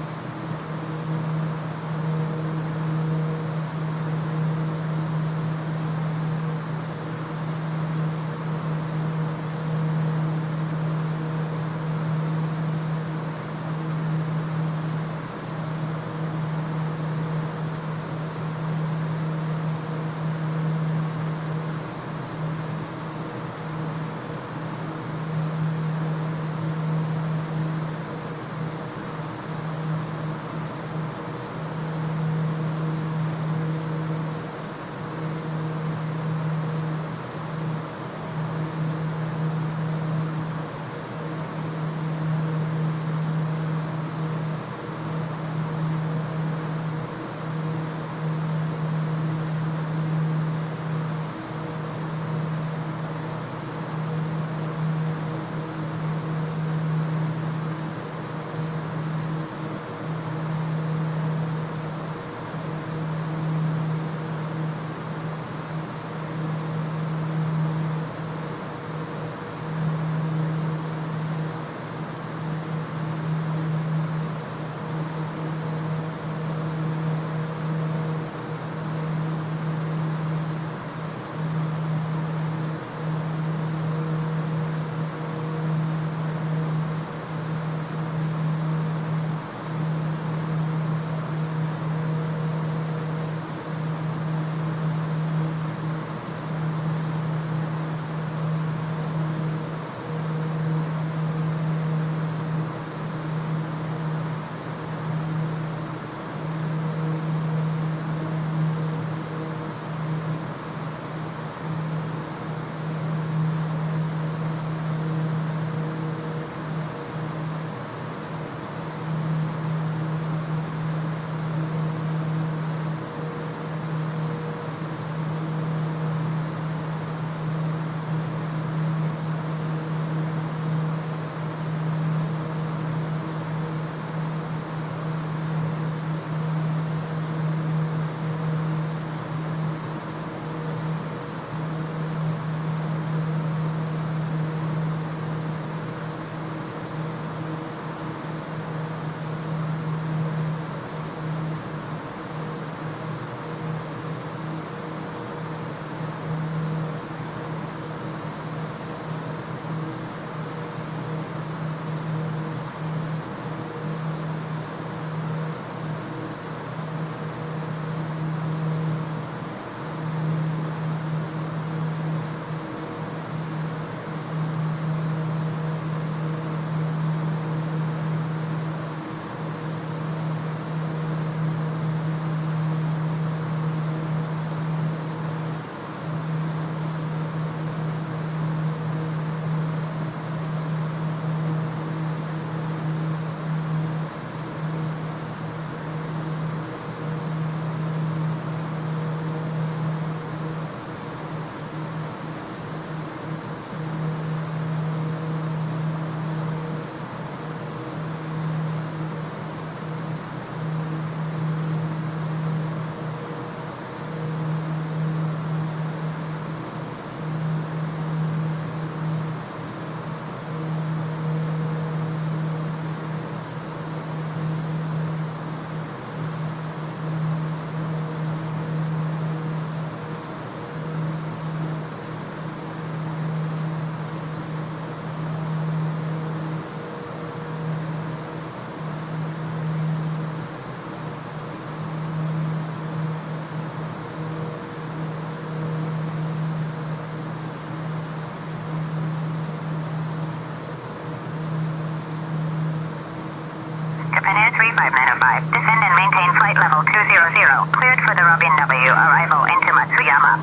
Japan Air 3595, descend and maintain flight level 200, cleared for the Robin W, arrival into Matsuyama.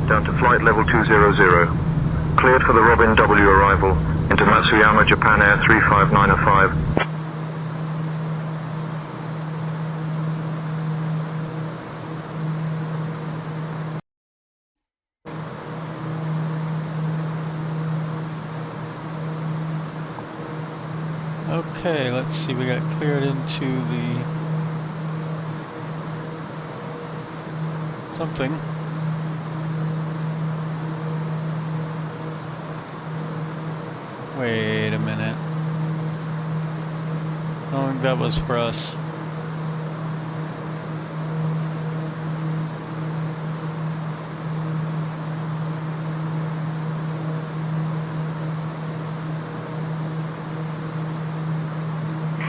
Down to flight level 200, cleared for the Robin W arrival into Matsuyama, Japan Air 3595. Okay, let's see, we got cleared into the something. Wait a minute. I don't think that was for us.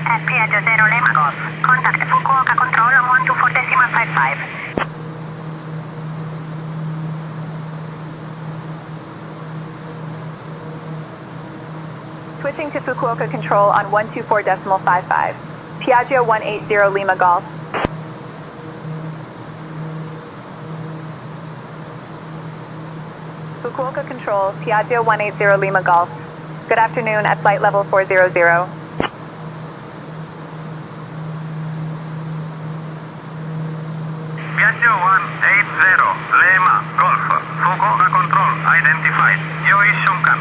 At Piaggio 0 Lima Golf, contact Fukuoka Control 124.55. Switching to Fukuoka Control on 124.55. Piaggio 180 Lima Golf. Fukuoka Control, Piaggio 180 Lima Golf. Good afternoon at flight level 400. Piaggio 180 Lima Golf. Fukuoka Control identified. Yoi Shunkan.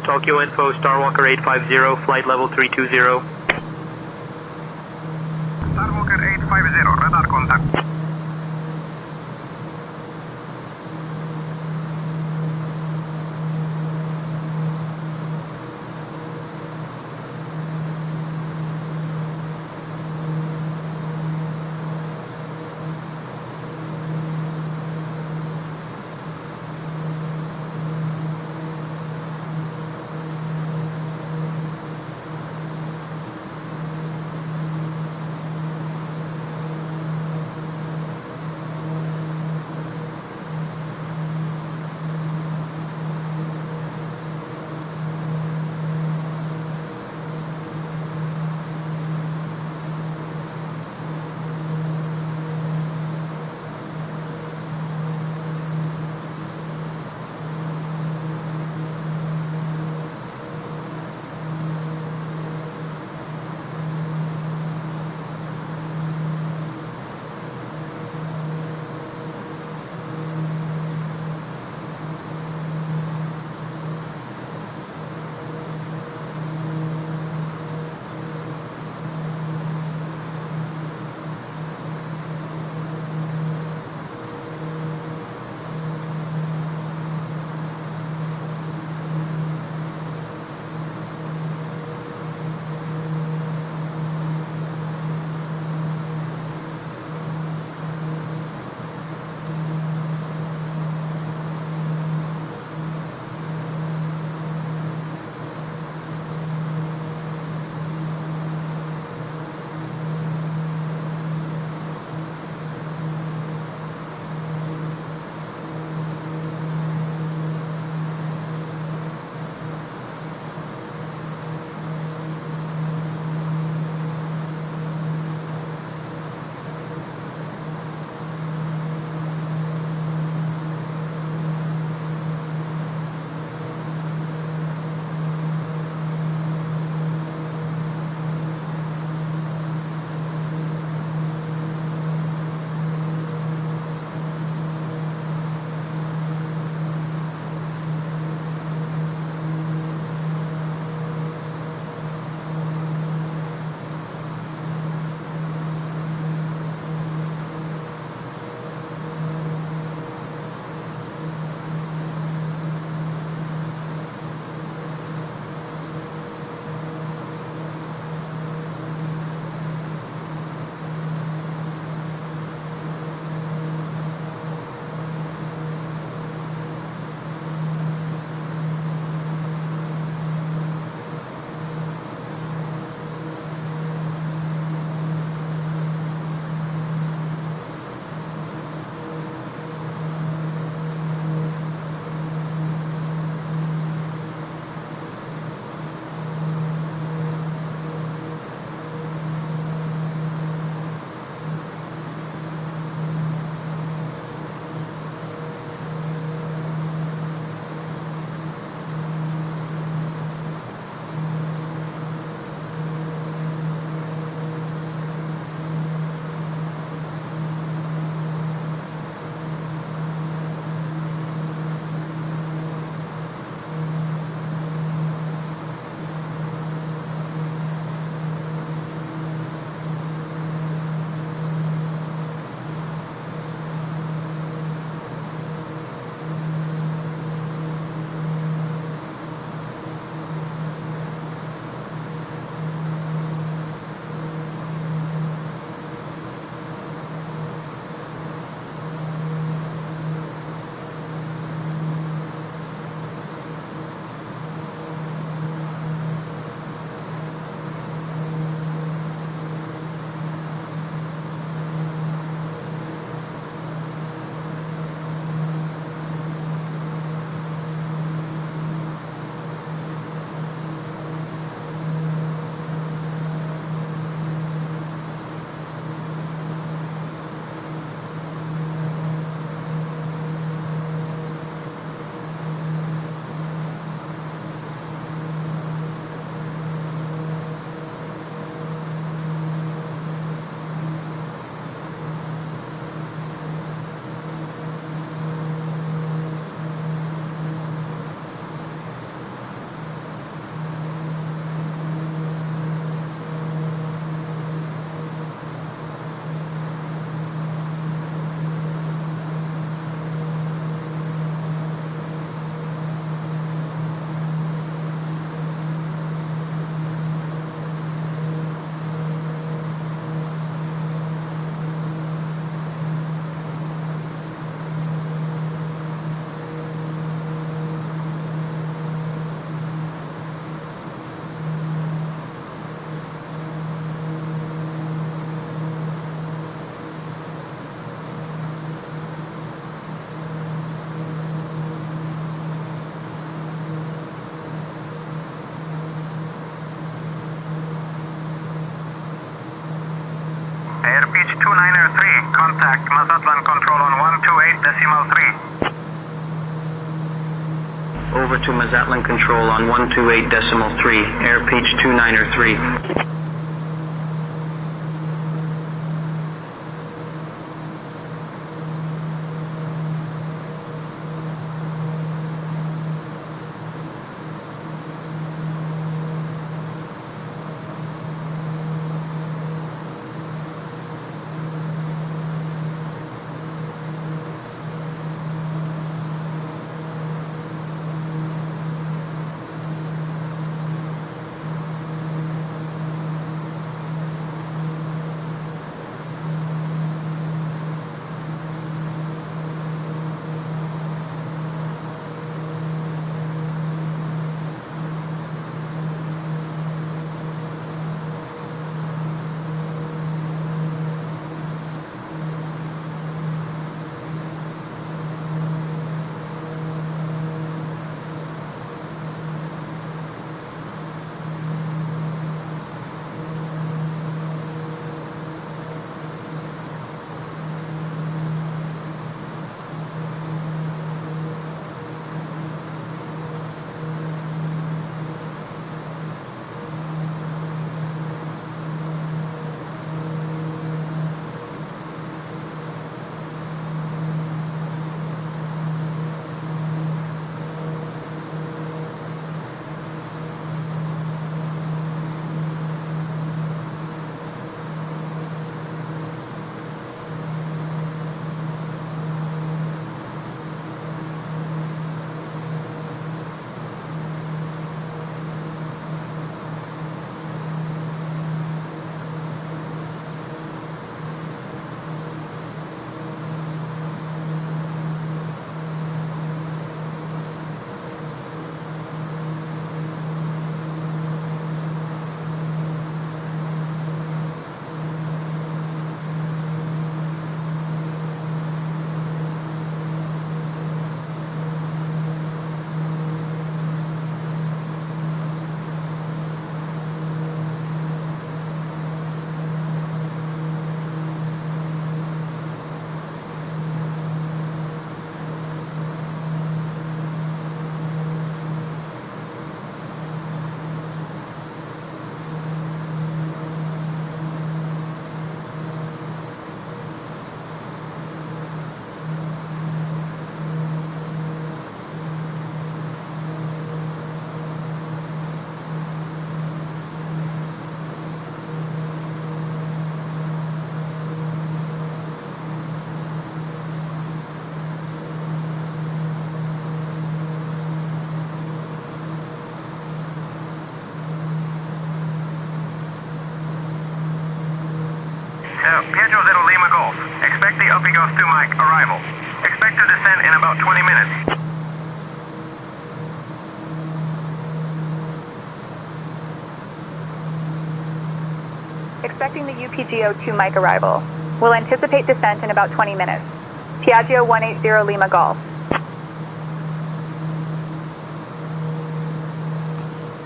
Tokyo Info, Starwalker 850, flight level 320. Starwalker 850, radar contact. contact Mazatlan Control on 128.3. Over to Mazatlan Control on 128.3, air page 293. Piaggio 0 Lima Golf. Expect the UPGOS 2 mic arrival. Expect to descend in about 20 minutes. Expecting the UPGO 2 mic arrival. Will anticipate descent in about 20 minutes. Piaggio 180 Lima Golf.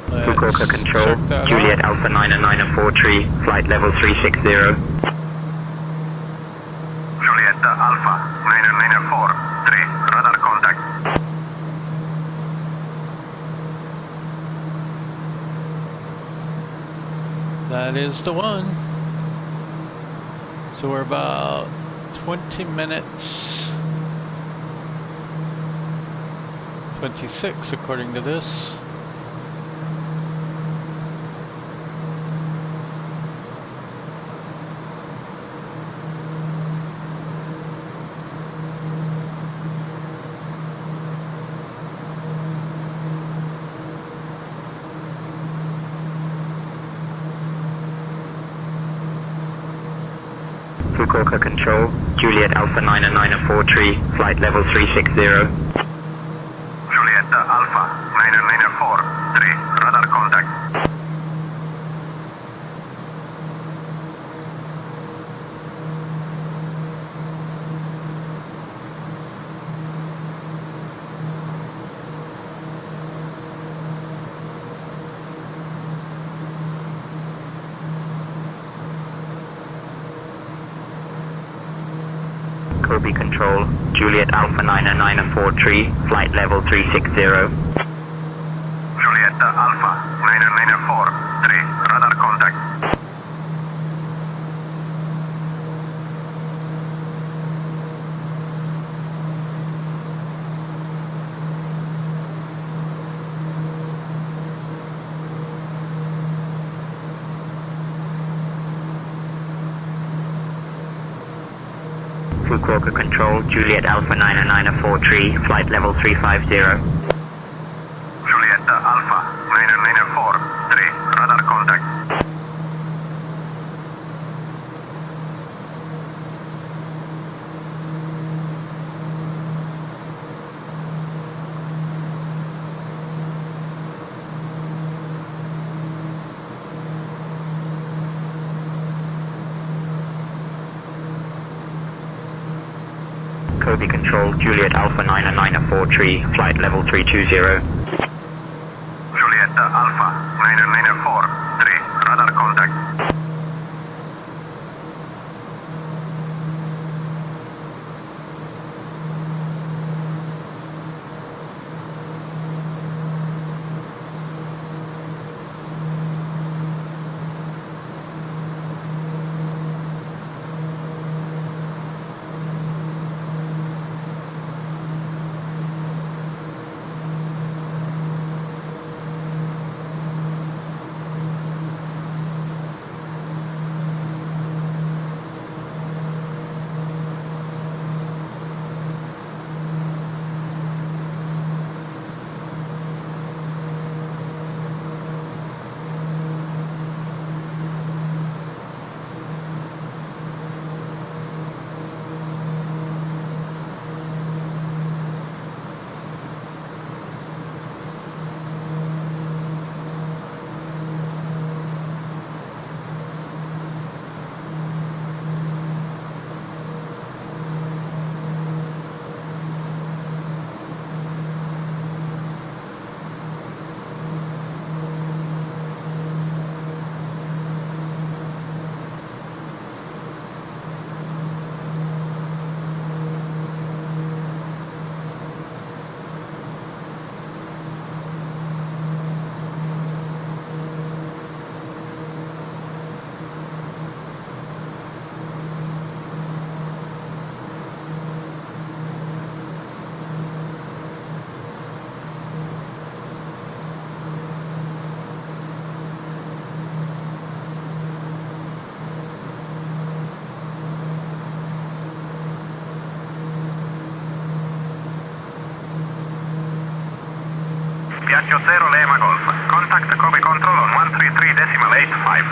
Fukuoka Control, Juliet Alpha 994 flight level 360. Juliet Alpha 994 radar contact. That is the one. So we're about 20 minutes, 26 according to this. Fukuoka Control, Juliet Alpha 994 flight level 360. Juliet Alpha 994 radar contact. Kobe Control, Juliet Alpha 994 flight level 360. Juliet Alpha 994 radar contact. Fukuoka Control, Juliet Alpha 994 flight level 350. Juliet Alpha 994 radar contact. Kobe Control, Juliet Alpha 994 flight level 320. Juliet Alpha 994 radar contact. Piaggio 0 Lima Golf. Contact Kobe Control on 133.85.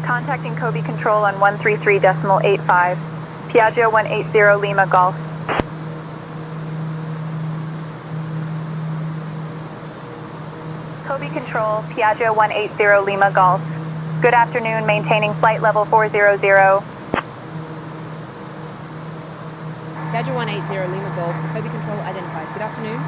Contacting Kobe Control on 133.85. Piaggio 180 Lima Golf. Kobe Control, Piaggio 180 Lima Golf. Good afternoon, maintaining flight level 400. Piaggio 180 Lima Golf, Kobe Control identified. Good afternoon.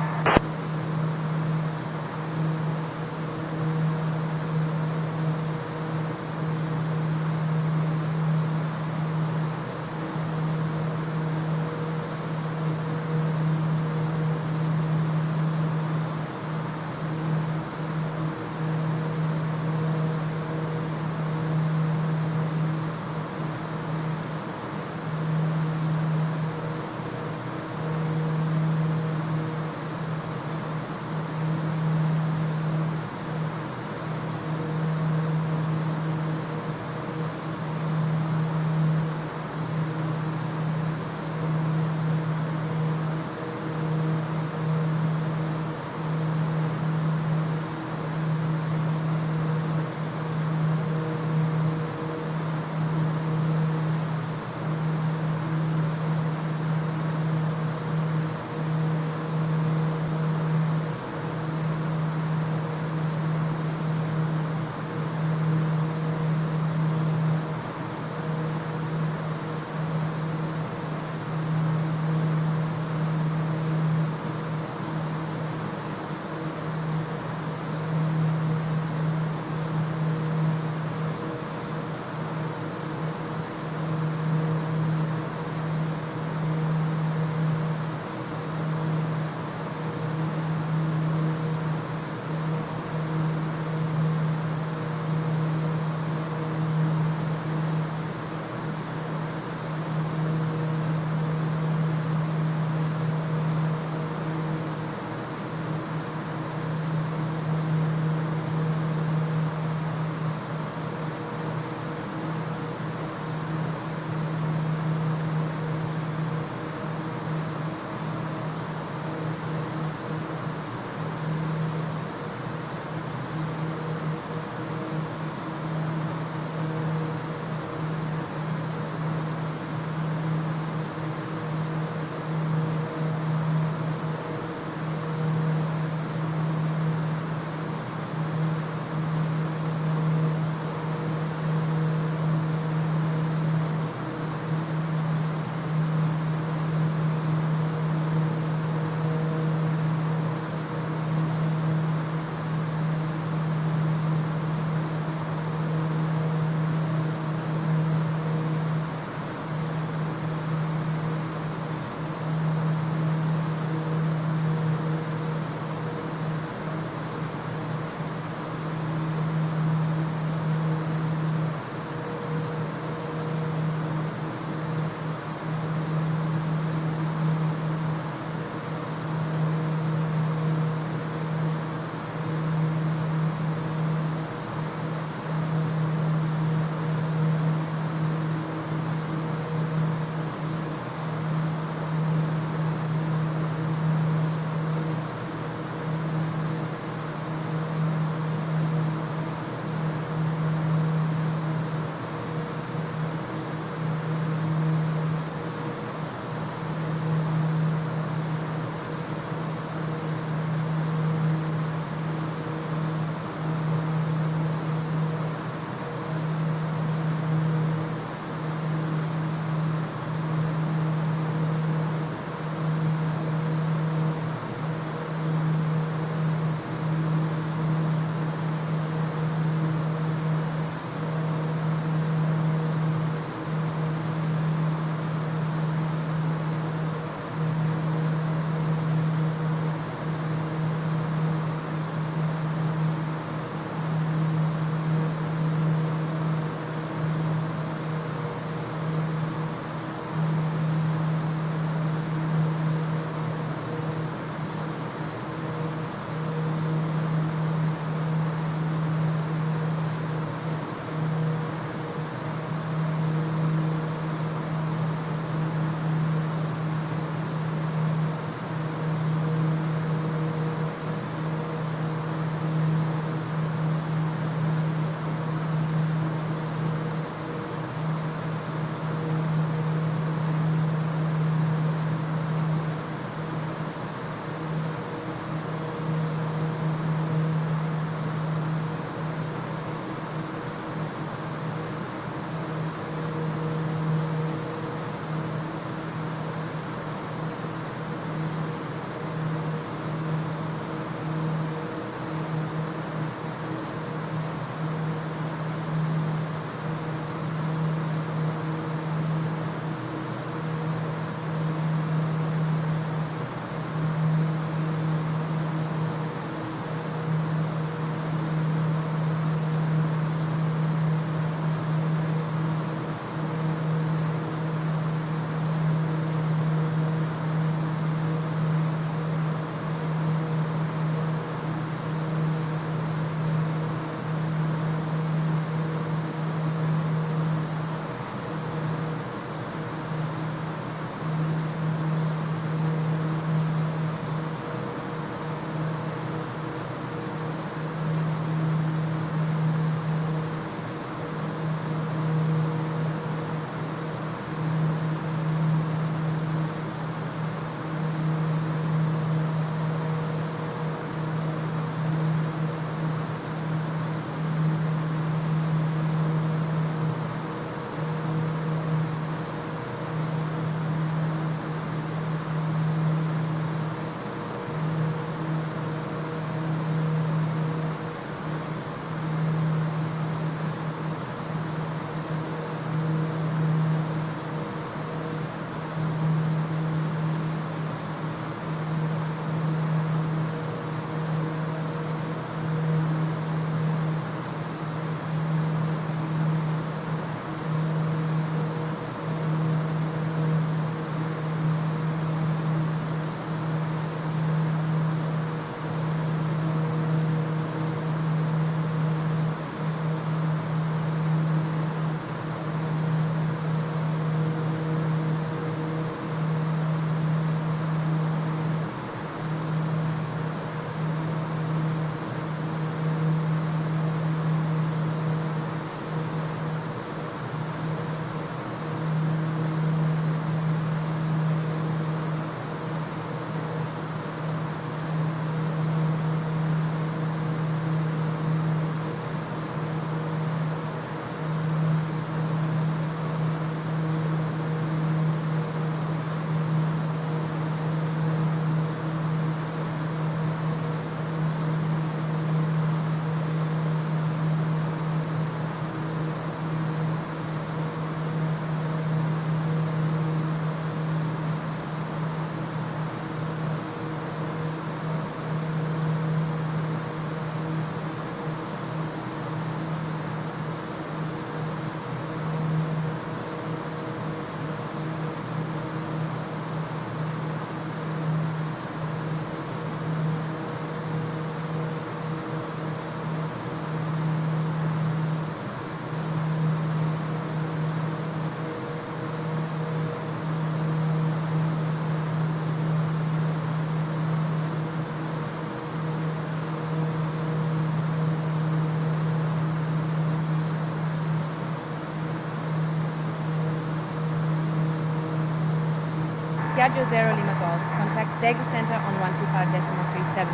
Piaggio 0 Lima Golf, contact Daegu Center on 125.375.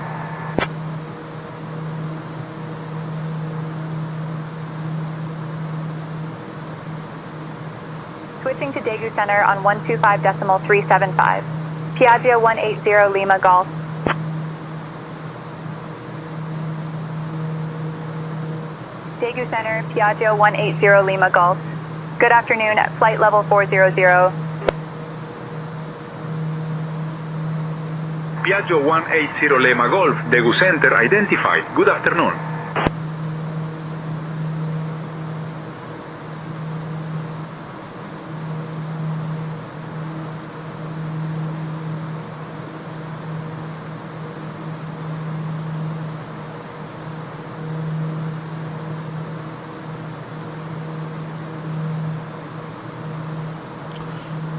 Switching to Daegu Center on 125.375. Piaggio 180 Lima Golf. Daegu Center, Piaggio 180 Lima Golf. Good afternoon at flight level 400. Piaggio 180 Lima Golf, Daegu Center identified. Good afternoon.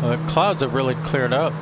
The clouds have really cleared up.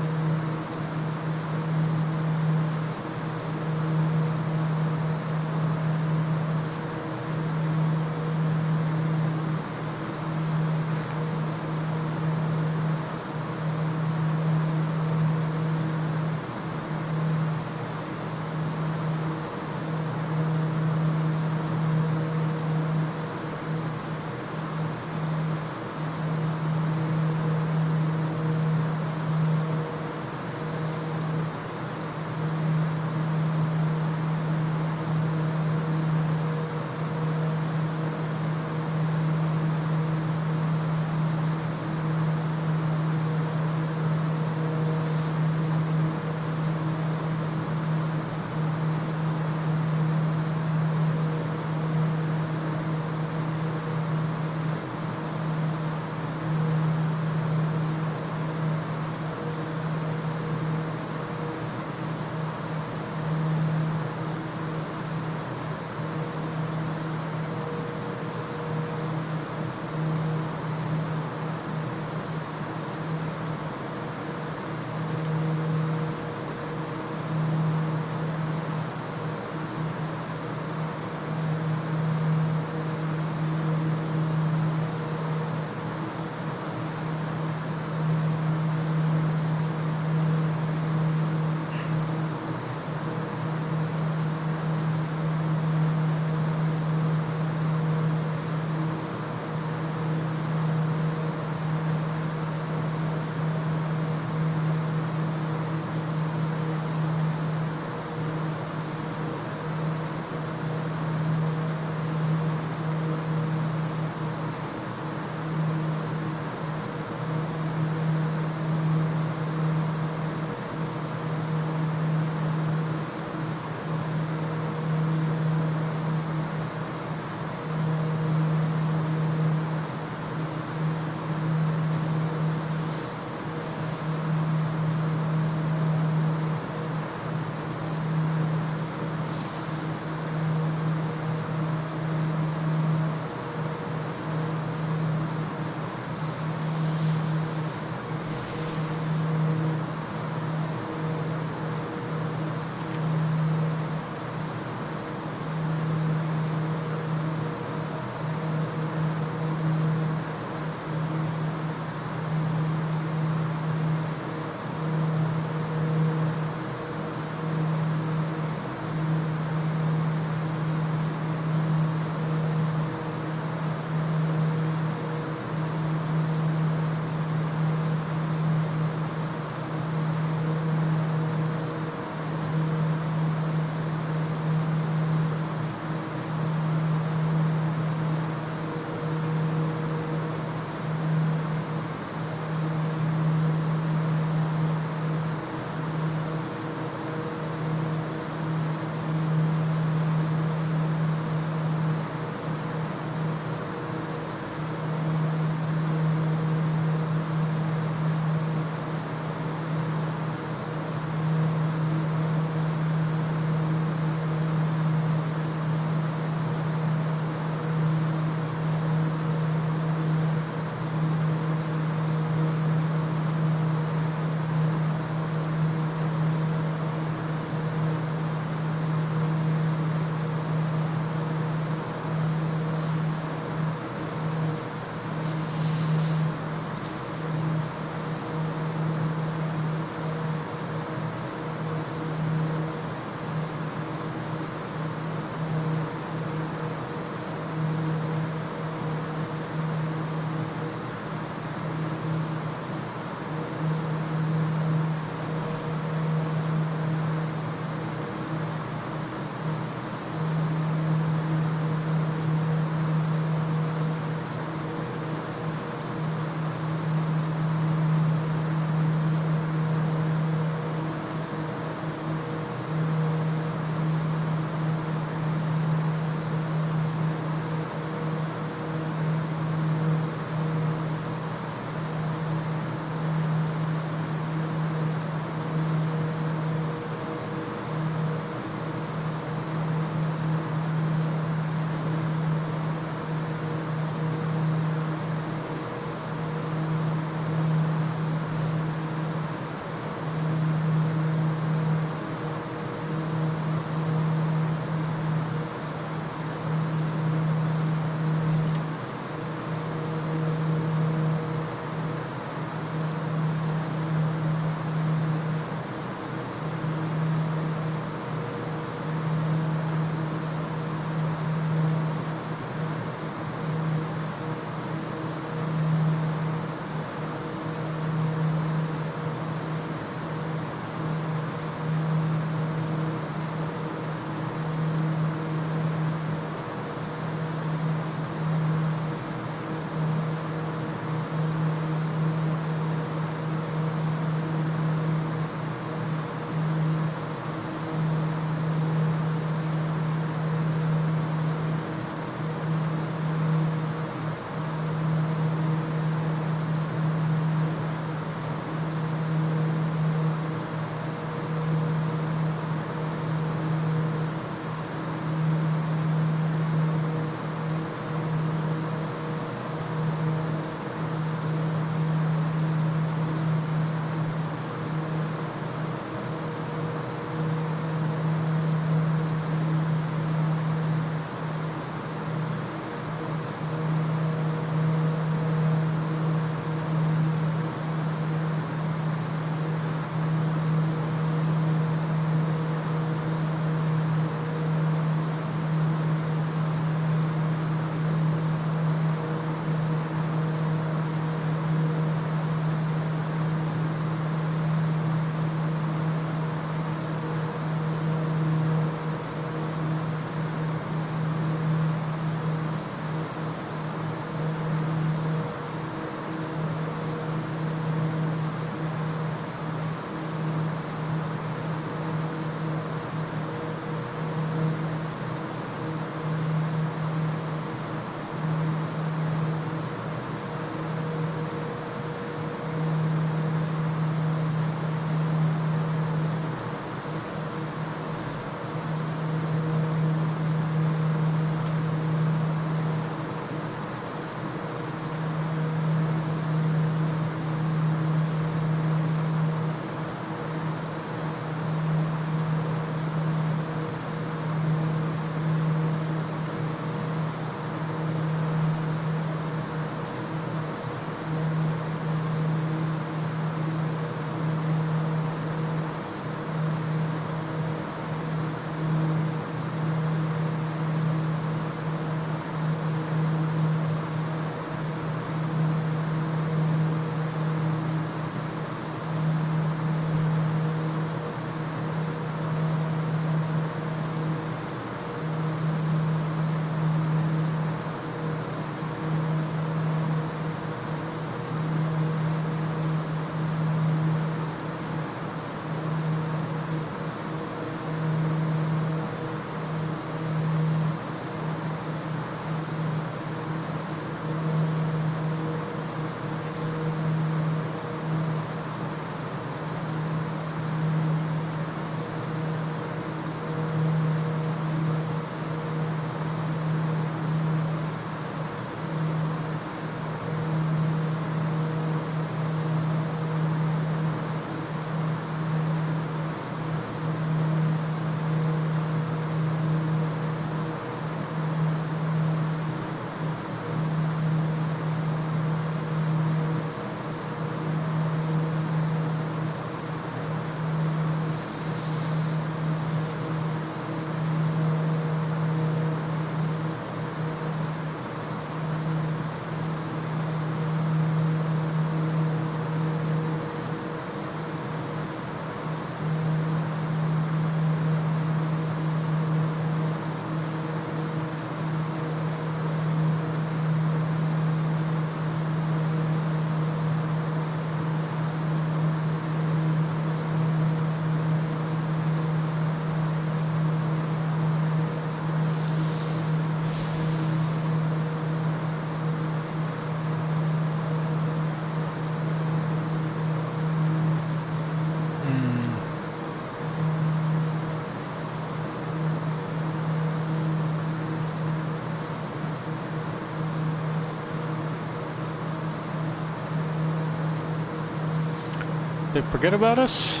They forget about us?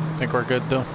I think we're good though.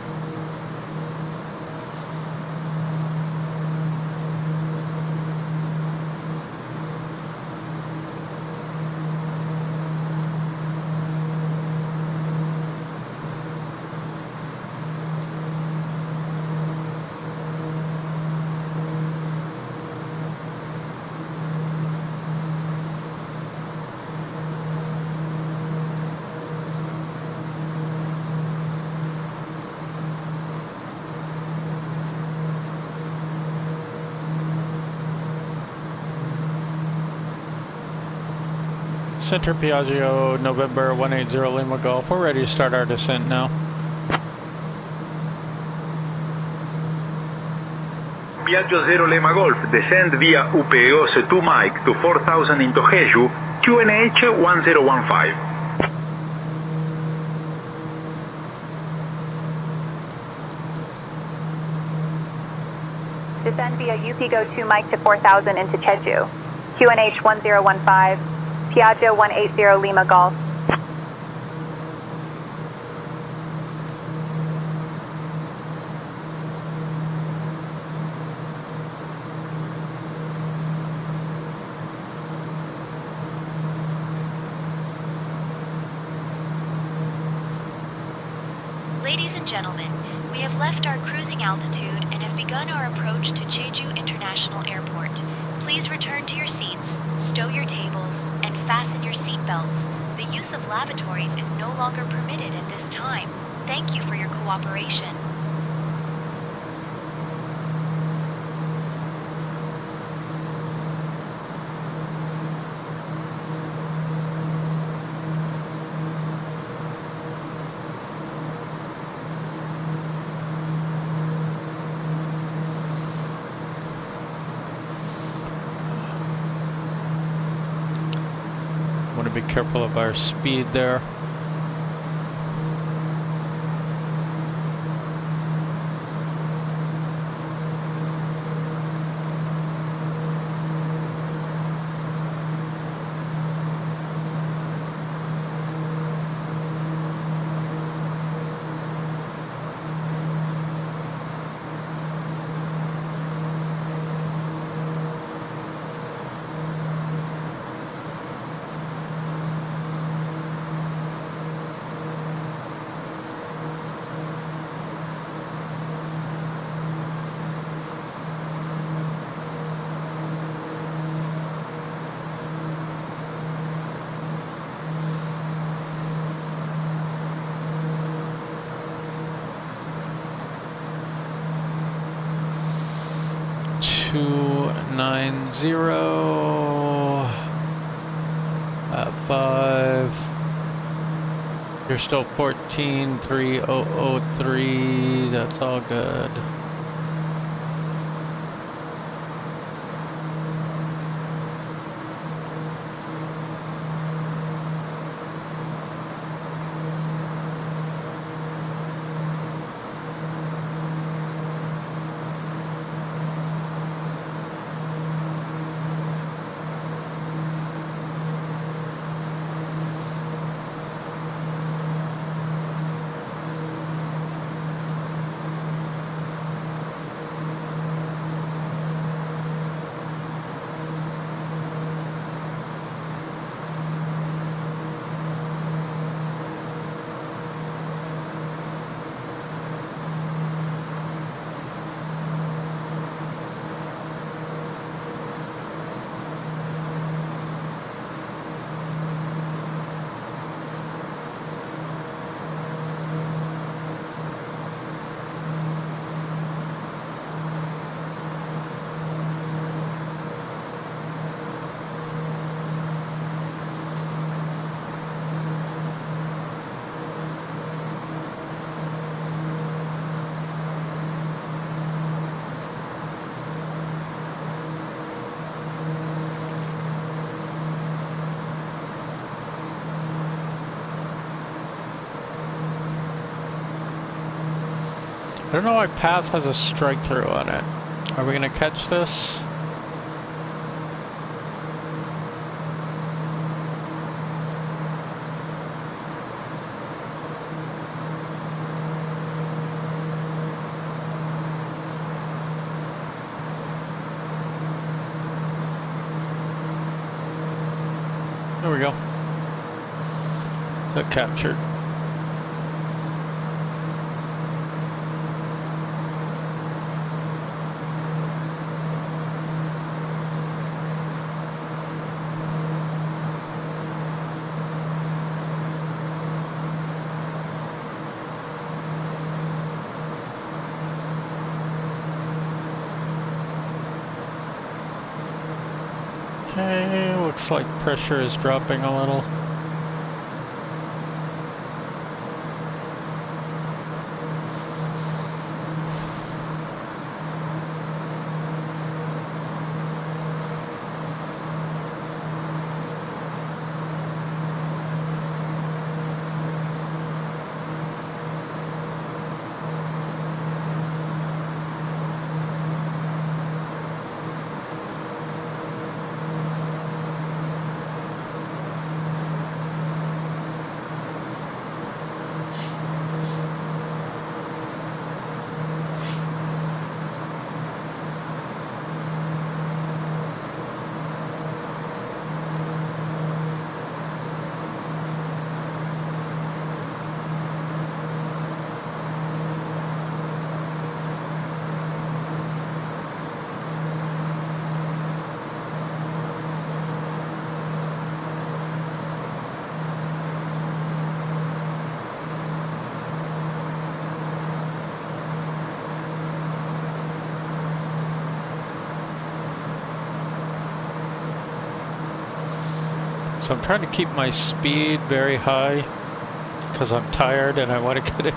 Center Piaggio, November 180 Lima Golf. We're ready to start our descent now. Piaggio 0 Lima Golf, descend via UPGOS 2 Mike to 4000 into Jeju, QNH 1015. Descend via UPGO 2 Mike to 4000 into Jeju, QNH 1015, Piaggio 180 Lima Golf. Ladies and gentlemen, we have left our cruising altitude and have begun our approach to Jeju International Airport. Please return to your seats, stow your tables, and fasten your seat belts. The use of lavatories is no longer permitted at this time. Thank you for your cooperation. Want to be careful of our speed there. At 5. You're still 14,3003. That's all good. I don't know why path has a strike through on it. Are we gonna catch this? There we go. That captured. Okay, looks like pressure is dropping a little. So I'm trying to keep my speed very high because I'm tired and I want to get it.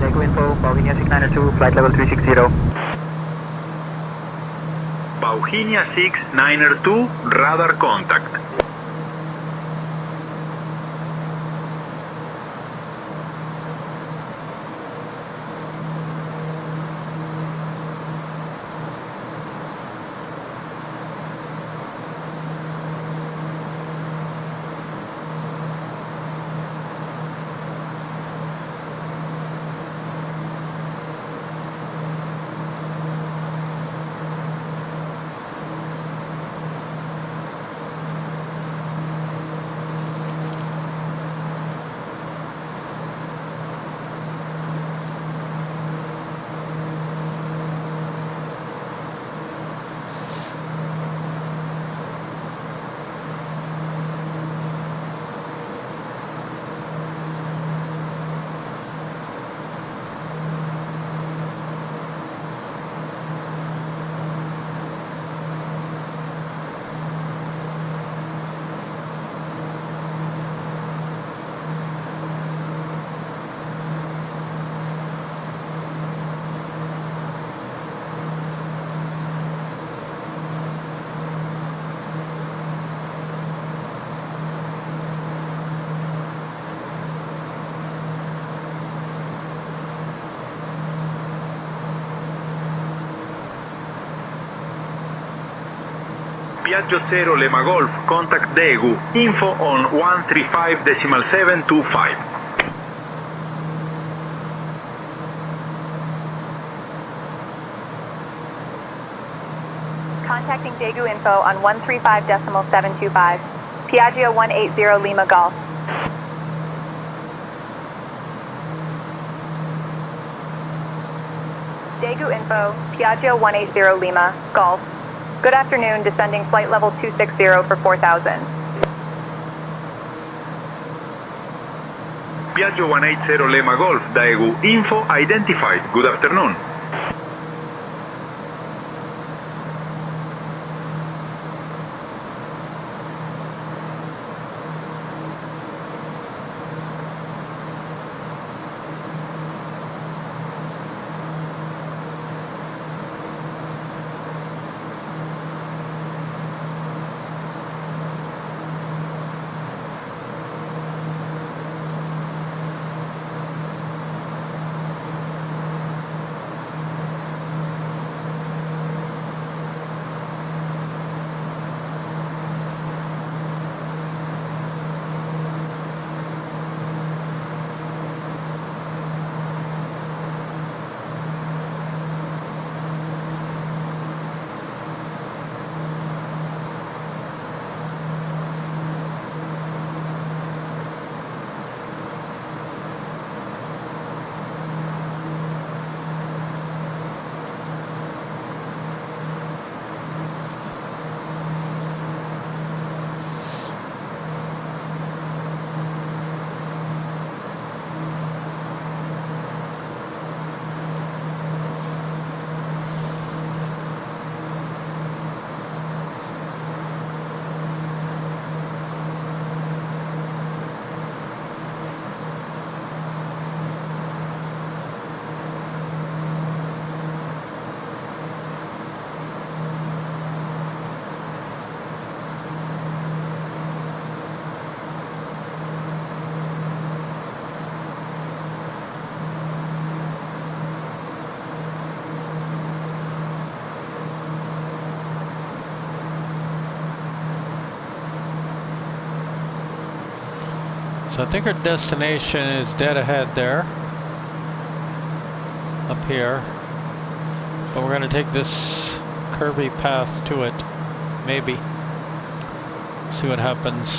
Jeju info, Bauhinia 692, flight level 360. Bauhinia 692, radar contact. Piaggio 0 Lima Golf, contact Daegu, info on 135.725. Contacting Daegu info on 135.725. Piaggio 180 Lima Golf. Jeju info, Piaggio 180 Lima, Golf. Good afternoon, descending flight level 260 for 4,000. Piaggio 180 Lima Golf, Daegu, info identified. Good afternoon. So I think our destination is dead ahead there. Up here. But we're gonna take this curvy path to it. Maybe. See what happens.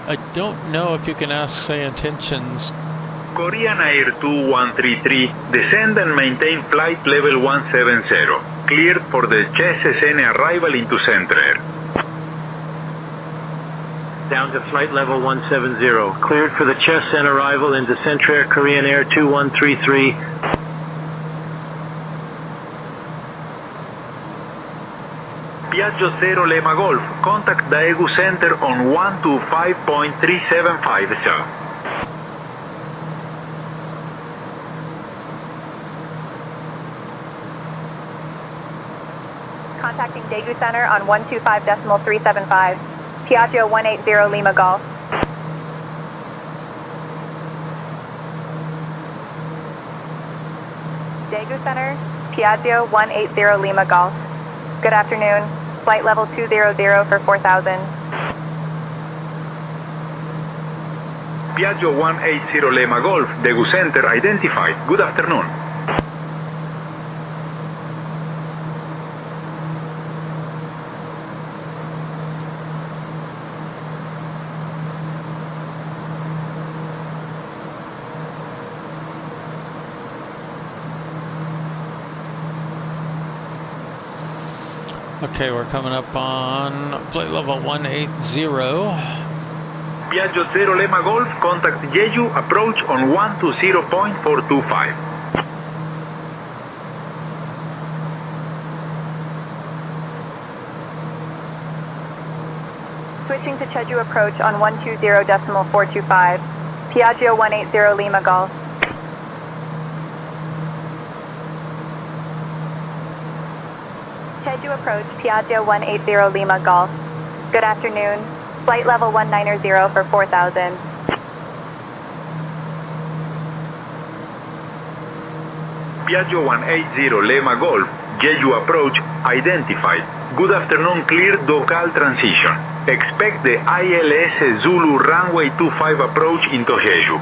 I don't know if you can ask, say, intentions. Korean Air 2133, descend and maintain flight level 170. Cleared for the Shenzhen arrival into Centrair. Down to flight level 170. Cleared for the Shenzhen arrival into Centrair Korean Air 2133. Piaggio 0 Lima Golf, contact Daegu Center on 125.375, sir. Contacting Daegu Center on 125.375. Piaggio 180 Lima Golf. Daegu Center, Piaggio 180 Lima Golf. Good afternoon. Flight level 200 for 4,000. Piaggio 180 Lima Golf, Daegu Center identified. Good afternoon. Okay, we're coming up on flight level 180. Piaggio 0 Lima Golf, contact Jeju, approach on 120.425. Switching to Jeju approach on 120.425. Piaggio 180 Lima Golf. Jeju approach, Piaggio 180 Lima Golf. Good afternoon. Flight level 190 for 4,000. Piaggio 180 Lima Golf, Jeju approach identified. Good afternoon, clear local transition. Expect the ILS Zulu runway 25 approach into Jeju.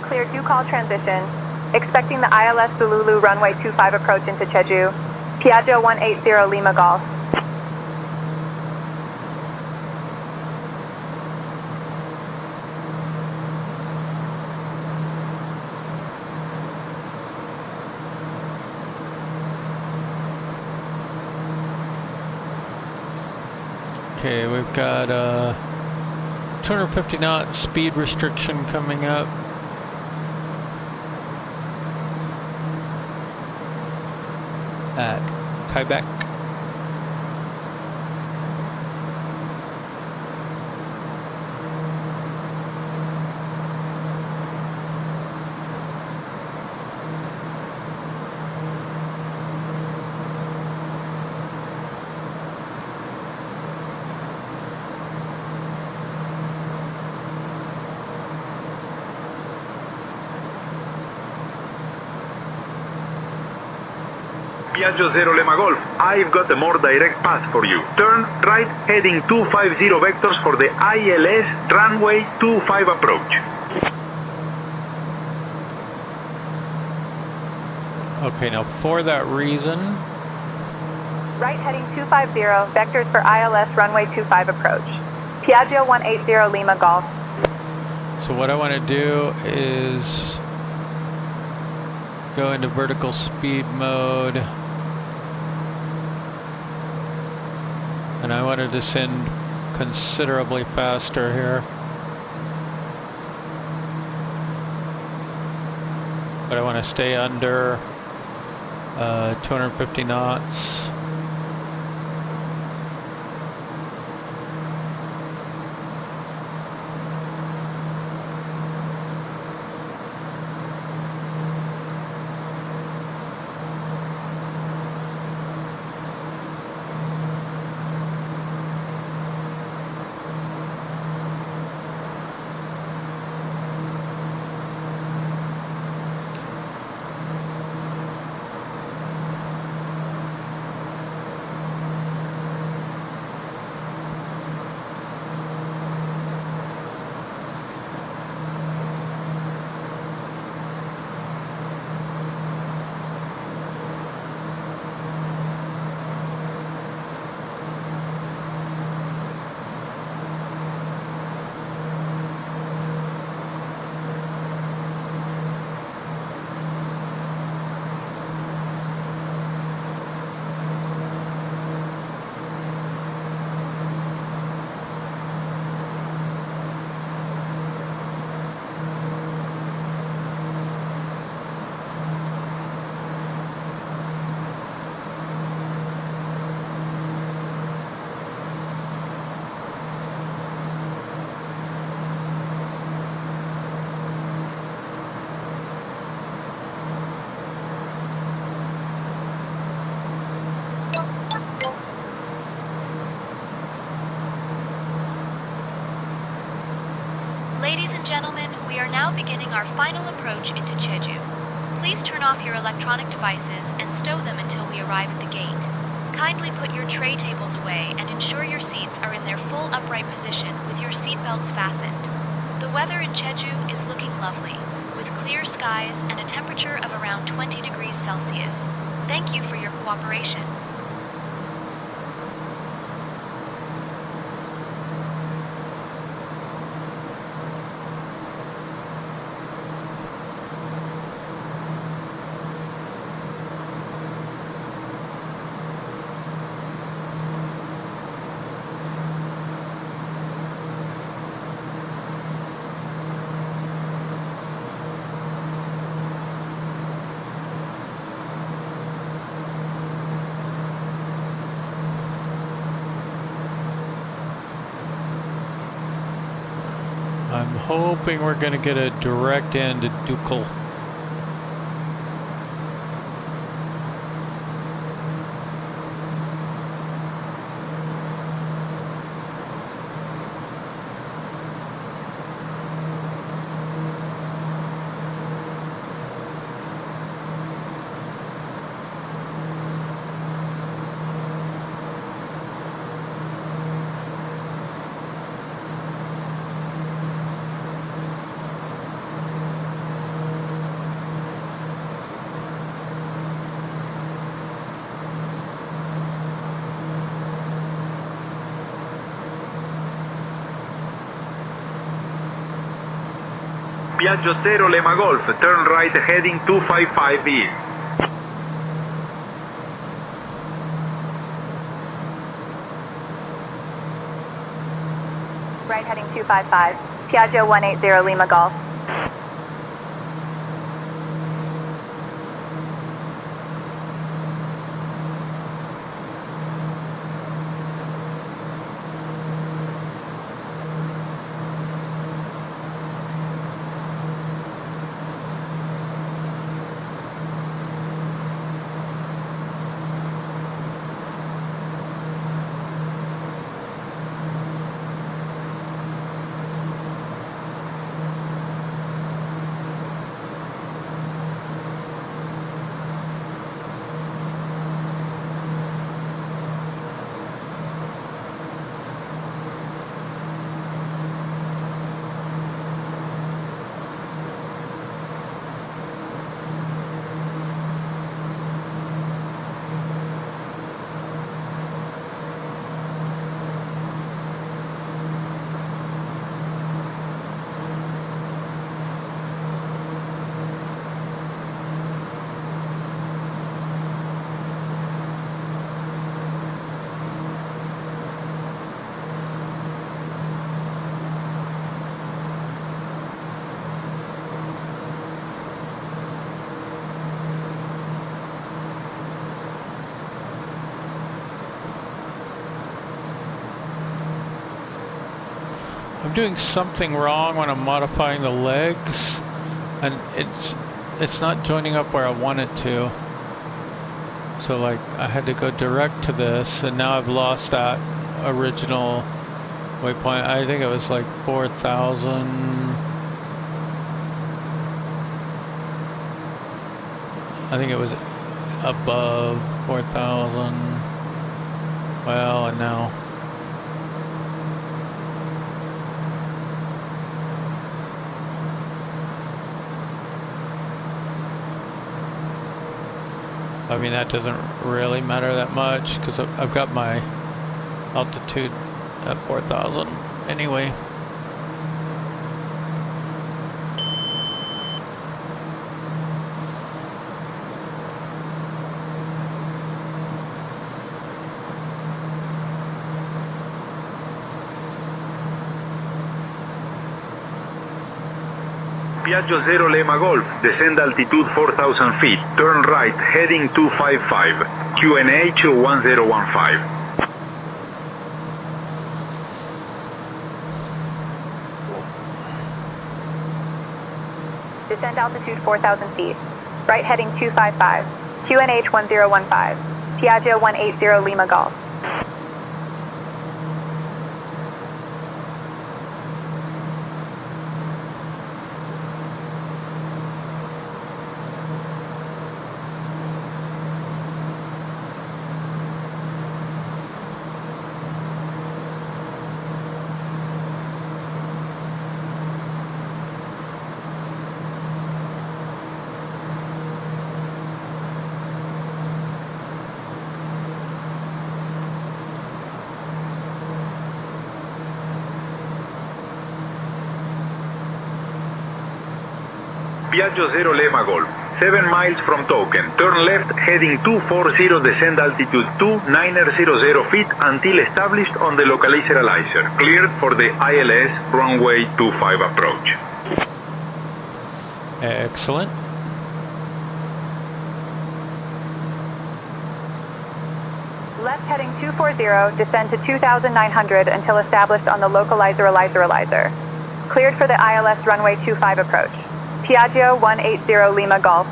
Clear due call transition. Expecting the ILS Zulu runway 25 approach into Jeju. Piaggio 180 Lima Golf. Okay, we've got 250 knot speed restriction coming up. At KAGRA. Piaggio 0 Lima Golf, I've got a more direct path for you. Turn right heading 250 vectors for the ILS runway 25 approach. Okay, now for that reason... Right heading 250, vectors for ILS runway 25 approach. Piaggio 180 Lima Golf. So what I want to do is go into vertical speed mode. And I want to descend considerably faster here. But I want to stay under 250 knots. Ladies and gentlemen, we are now beginning our final approach into Jeju. Please turn off your electronic devices and stow them until we arrive at the gate. Kindly put your tray tables away and ensure your seats are in their full upright position with your seat belts fastened. The weather in Jeju is looking lovely, with clear skies and a temperature of around 20 degrees Celsius. Thank you for your cooperation. I'm hoping we're going to get a direct end to Ducal. Piaggio 0 Lima Golf, turn right heading 255 east. Right heading 255. Piaggio 180 Lima Golf. I'm doing something wrong when I'm modifying the legs, and it's not joining up where I want it to. So like I had to go direct to this, and now I've lost that original waypoint. I think it was like 4,000. I think it was above 4,000. Well, and now. I mean, that doesn't really matter that much because I've got my altitude at 4,000 anyway. Piaggio 0 Lima Golf, descend altitude 4,000 feet, turn right, heading 255, QNH 1015. Descend altitude 4,000 feet. Right heading 255. QNH 1015. Piaggio 180 Lima Golf. Piaggio 0 Lima Golf, 7 miles from token, turn left heading 240, descend altitude 2900 feet until established on the localizer, cleared for the ILS runway 25 approach. Excellent. Left heading 240, descend to 2,900 until established on the localizer. Cleared for the ILS runway 25 approach. Piaggio 180 Lima Golf.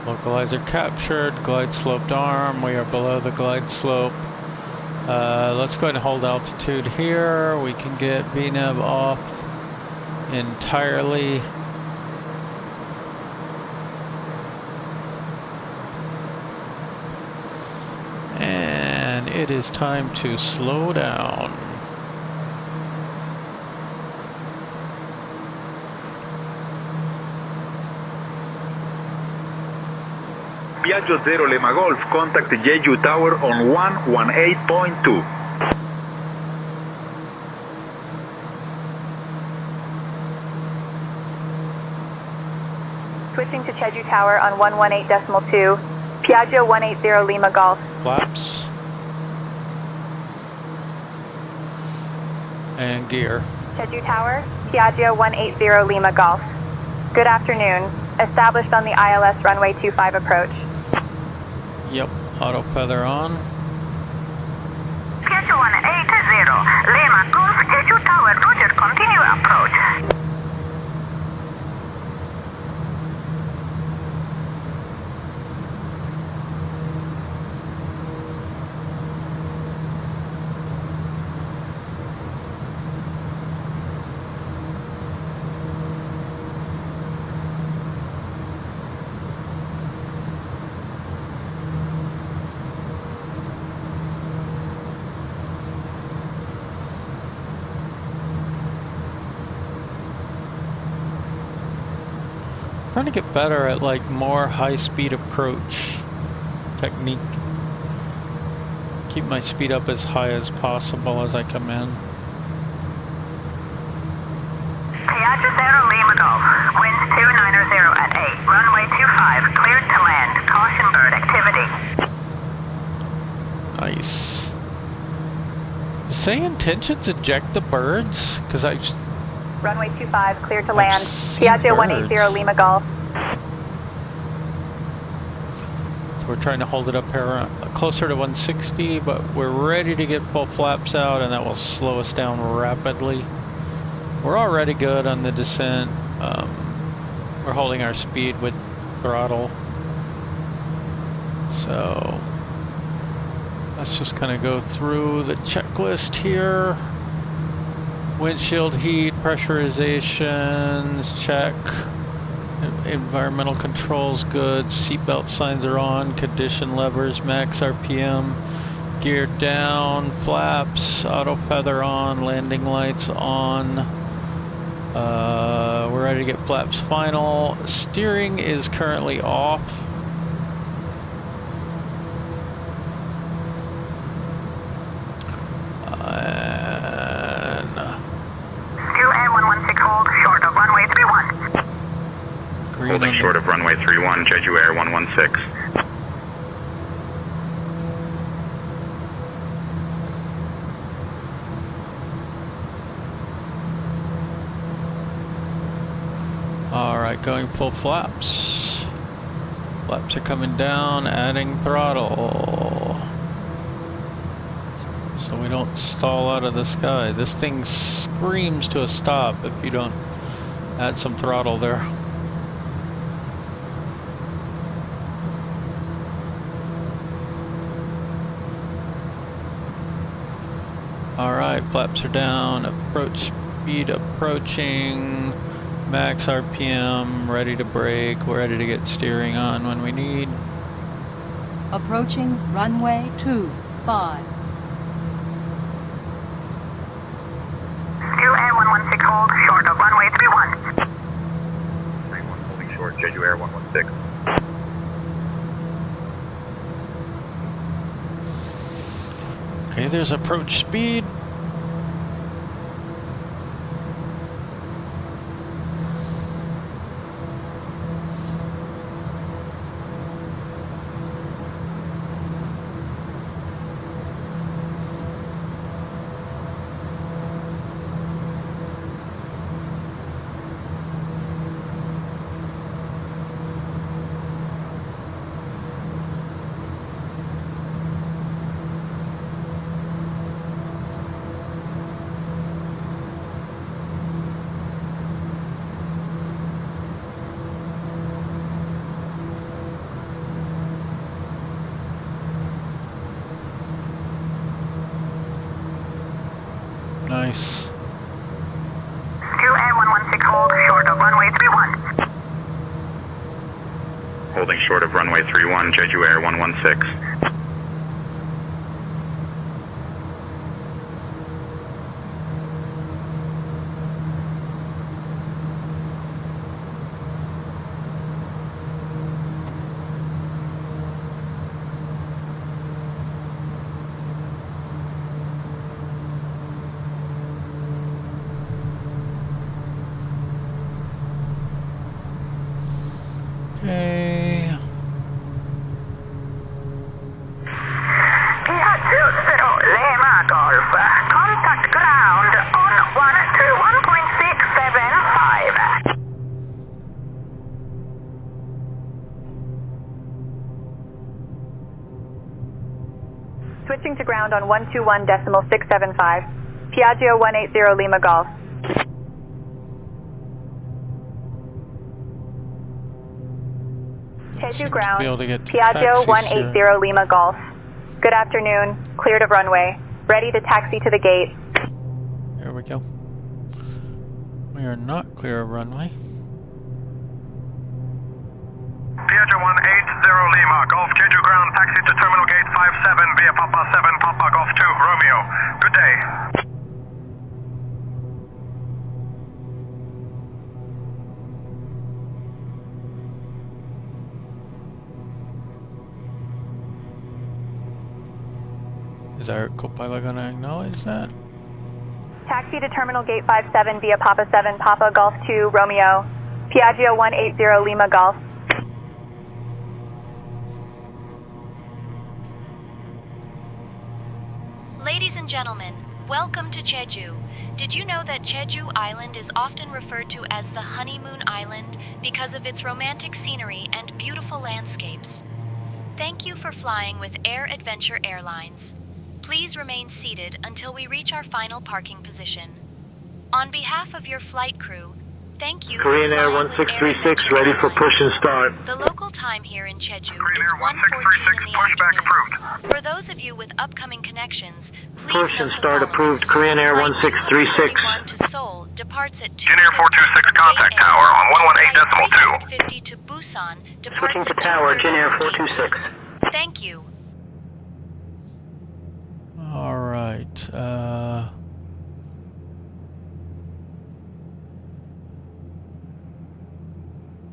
Localizer captured, glide sloped arm, we are below the glide slope. Let's go ahead and hold altitude here. We can get VNAV off entirely. And it is time to slow down. Piaggio 0 Lima Golf, contact Jeju Tower on 118.2. Switching to Jeju Tower on 118.2, Piaggio 180 Lima Golf. Flaps. And gear. Jeju Tower, Piaggio 180 Lima Golf. Good afternoon. Established on the ILS runway 25 approach. Yep, auto feather on. Piaggio 180 Lima Golf, Jeju Tower, Roger, continue approach. Trying to get better at like more high-speed approach technique. Keep my speed up as high as possible as I come in. Piaggio 0 Lima Golf, winds 290 at 8, runway 25, cleared to land, caution bird activity. Nice. Say intentions eject the birds? Because I just... Runway 25, clear to land. seen Piaggio birds. 180 Lima Golf. So we're trying to hold it up here closer to 160, but we're ready to get full flaps out, and that will slow us down rapidly. We're already good on the descent. We're holding our speed with throttle. So let's just kind of go through the checklist here. Windshield heat, pressurizations, check. Environmental controls good. Seatbelt signs are on. Condition levers, max RPM. Gear down. Flaps, auto feather on. Landing lights on. We're ready to get flaps final. Steering is currently off. Holding short of runway 31, Jeju Air 116. Alright, going full flaps. Flaps are coming down, adding throttle. So we don't stall out of the sky. This thing screams to a stop if you don't add some throttle there. Alright, flaps are down, approach speed approaching, max RPM, ready to brake, we're ready to get steering on when we need. Approaching runway 25. Still Air 116 hold, short of runway 31. 31 holding short, Jeju Air 116. Okay, there's approach speed. Nice. Still Air 116 hold, short of runway 31. Holding short of runway 31, Jeju Air 116. Approaching to ground on 121.675. Piaggio 180 Lima Golf. Jeju ground. Piaggio 180 Lima Golf. Good afternoon. Cleared of runway. Ready to taxi to the gate. There we go. We are not clear of runway. Piaggio 180 Lima, Golf Jeju ground, taxi to terminal gate 57 via Papa 7, Papa Golf 2, Romeo. Good day. Is our co-pilot going to acknowledge that? Taxi to terminal gate 57 via Papa 7, Papa Golf 2, Romeo. Piaggio 180 Lima Golf. Ladies and gentlemen, welcome to Jeju. Did you know that Jeju Island is often referred to as the Honeymoon Island because of its romantic scenery and beautiful landscapes? Thank you for flying with Air Adventure Airlines. Please remain seated until we reach our final parking position. On behalf of your flight crew, thank you Korean for Air flying 1636 ready for push and start. The local time here in Jeju is 1:14 in the afternoon. For those of you with upcoming connections, please Push note and the start following. approved. Korean Air Flight 1636. 231 to Seoul departs at 2:15. Engineer 426 contact tower on 118.2. 350 to Busan departs Switching to at tower, 2:30. Engineer 426. Thank you. All right.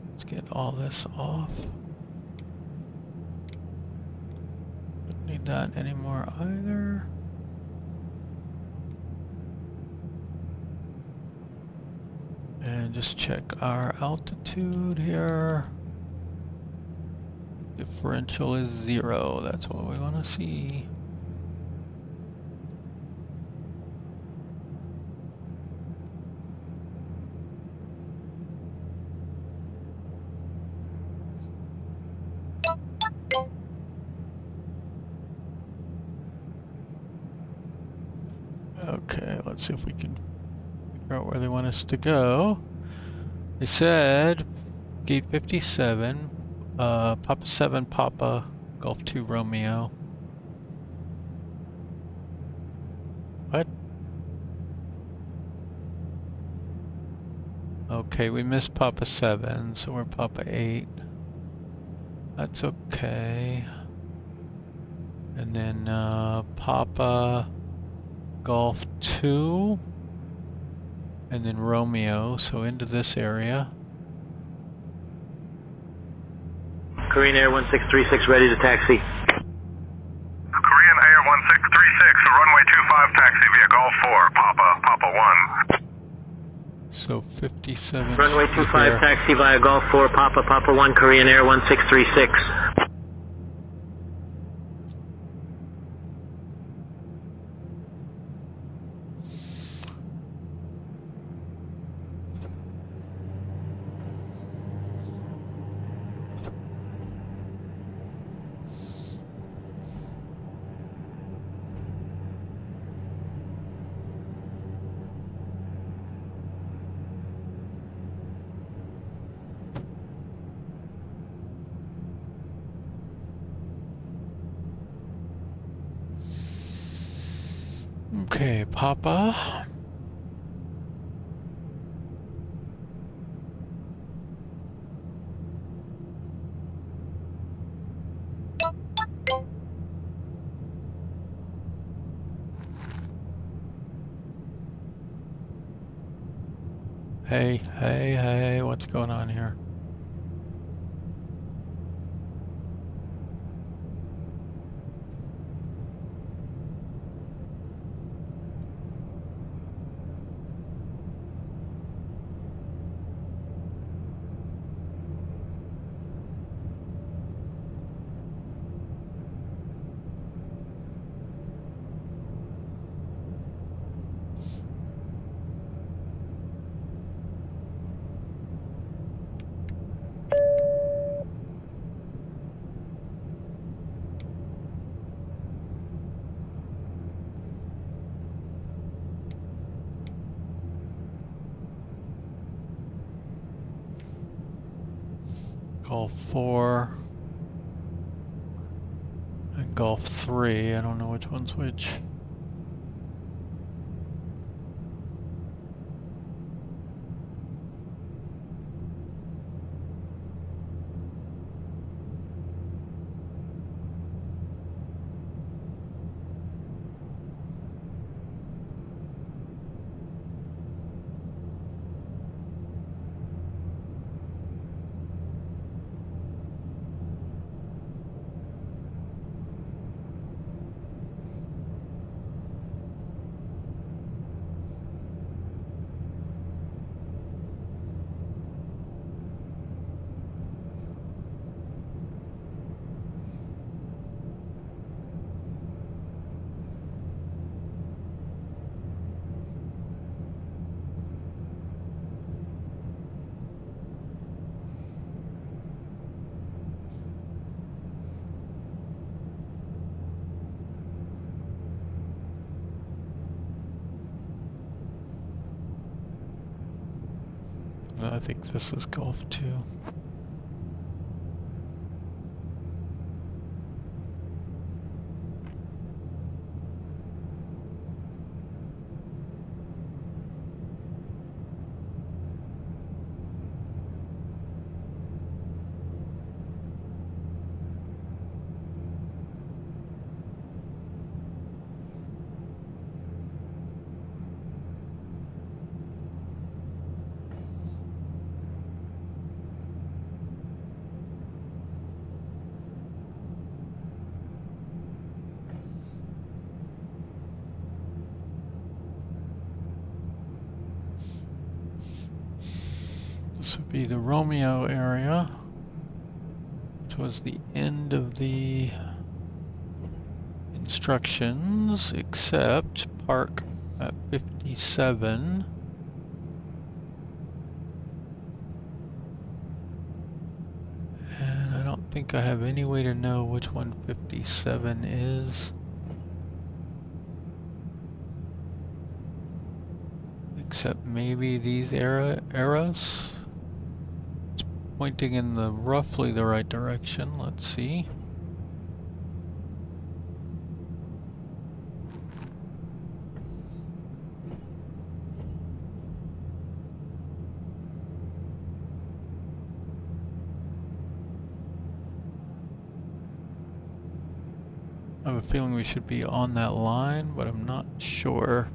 Let's get all this off. Don't need that anymore either. And just check our altitude here. Differential is 0. That's what we want to see. Okay, let's see if we can figure out where they want us to go. They said gate 57, Papa 7, Papa, Golf 2, Romeo. What? Okay, we missed Papa 7, so we're Papa 8. That's okay. And then Papa Golf 2, and then Romeo, so into this area. Korean Air 1636 ready to taxi. Korean Air 1636, runway 25 taxi via Golf 4, Papa 1. So 57. Runway 25 taxi via Golf 4, Papa 1, Korean Air 1636. Okay, Papa. Hey, what's going on here? Golf 4 and Golf 3. I don't know which one's which. I think this is Golf 2. This would be the Romeo area, which was the end of the instructions, except park at 57. And I don't think I have any way to know which one 57 is. Except maybe these arrows. It's pointing in the roughly the right direction. Let's see. I have a feeling we should be on that line, but I'm not sure.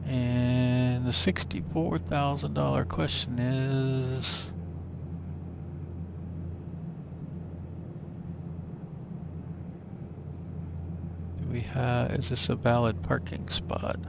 And the $64,000 question is, is this a valid parking spot?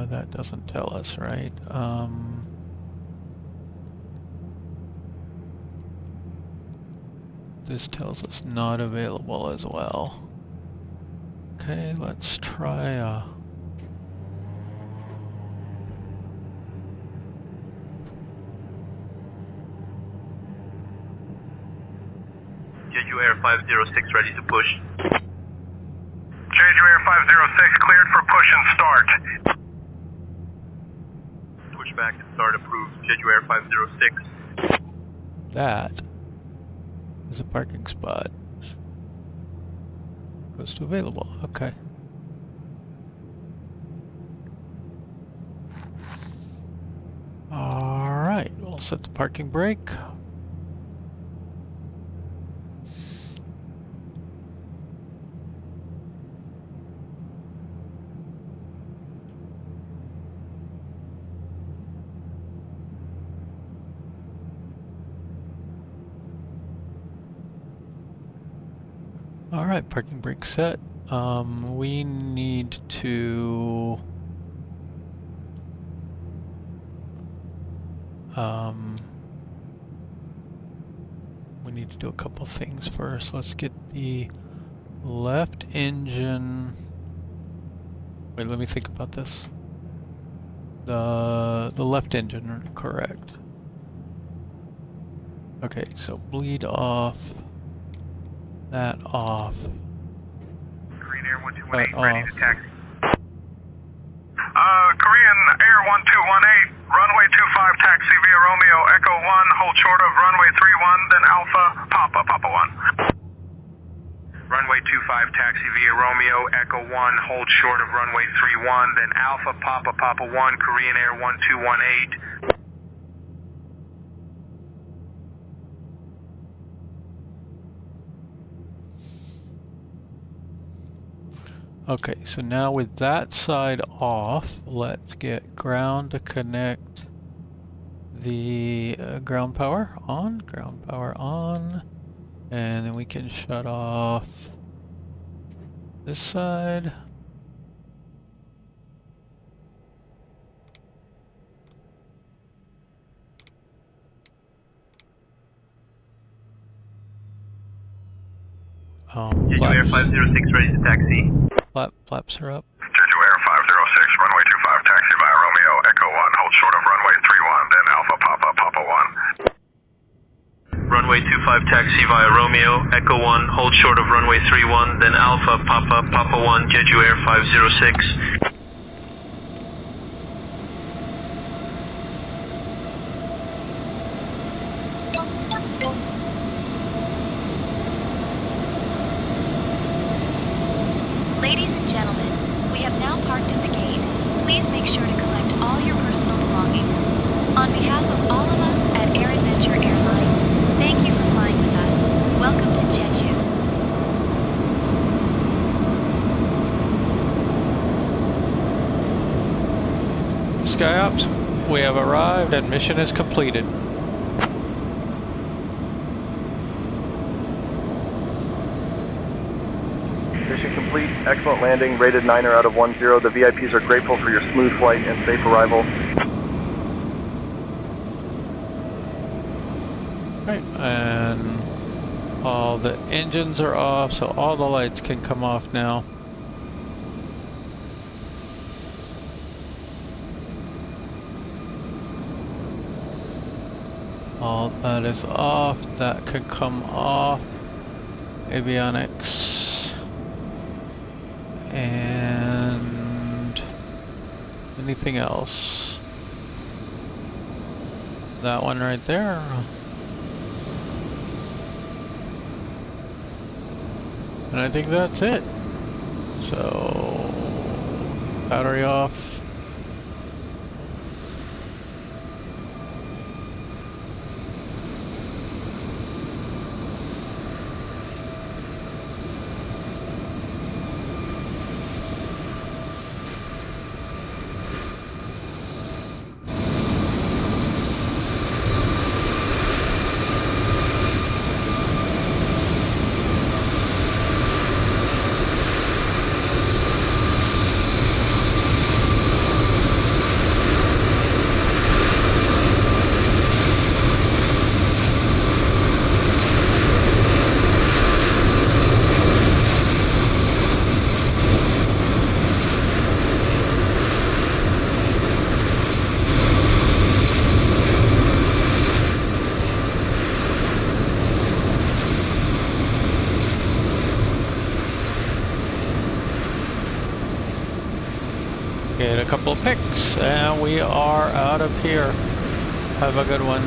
That doesn't tell us, right? This tells us not available as well. Okay, let's try Jeju Air 506 ready to push. Jeju Air 506 cleared for push and start. Pushback and start approved. Jeju Air 506. that. Is a parking spot. Goes to available. Okay. All right, we'll set the parking brake. All right, parking brake set. We need to We need to do a couple things first. Let's get the left engine. Wait, let me think about this. The left engine, correct. Okay, so bleed off. That off. Korean Air That 1218, ready off. to taxi. Korean Air 1218, runway 25, taxi via Romeo, Echo 1, hold short of runway 31, then Alpha, Papa, Papa 1. Runway 25, taxi via Romeo, Echo 1, hold short of runway 31, then Alpha, Papa, Papa 1, Korean Air 1218. Okay, so now with that side off, let's get ground to connect the ground power on, and then we can shut off this side. Jeju Air 506, ready to taxi. Flaps are up. Jeju Air 506, runway 25, taxi via Romeo, Echo 1, hold short of runway 31, then Alpha, Papa, Papa 1. Runway 25, taxi via Romeo, Echo 1, hold short of runway 31, then Alpha, Papa, Papa 1, Jeju Air 506. Ladies and gentlemen, we have now parked at the gate. Please make sure to collect all your personal belongings. On behalf of all of us at Air Adventure Airlines, thank you for flying with us. Welcome to Jeju. SkyOps, we have arrived and mission is completed. Mission complete. Excellent landing. Rated 9er out of 10. The VIPs are grateful for your smooth flight and safe arrival. Right, and all the engines are off, so all the lights can come off now. All that is off, that could come off. Avionics. And anything else? That one right there. And I think that's it. So, battery off. Get a couple of pics and we are out of here. Have a good one.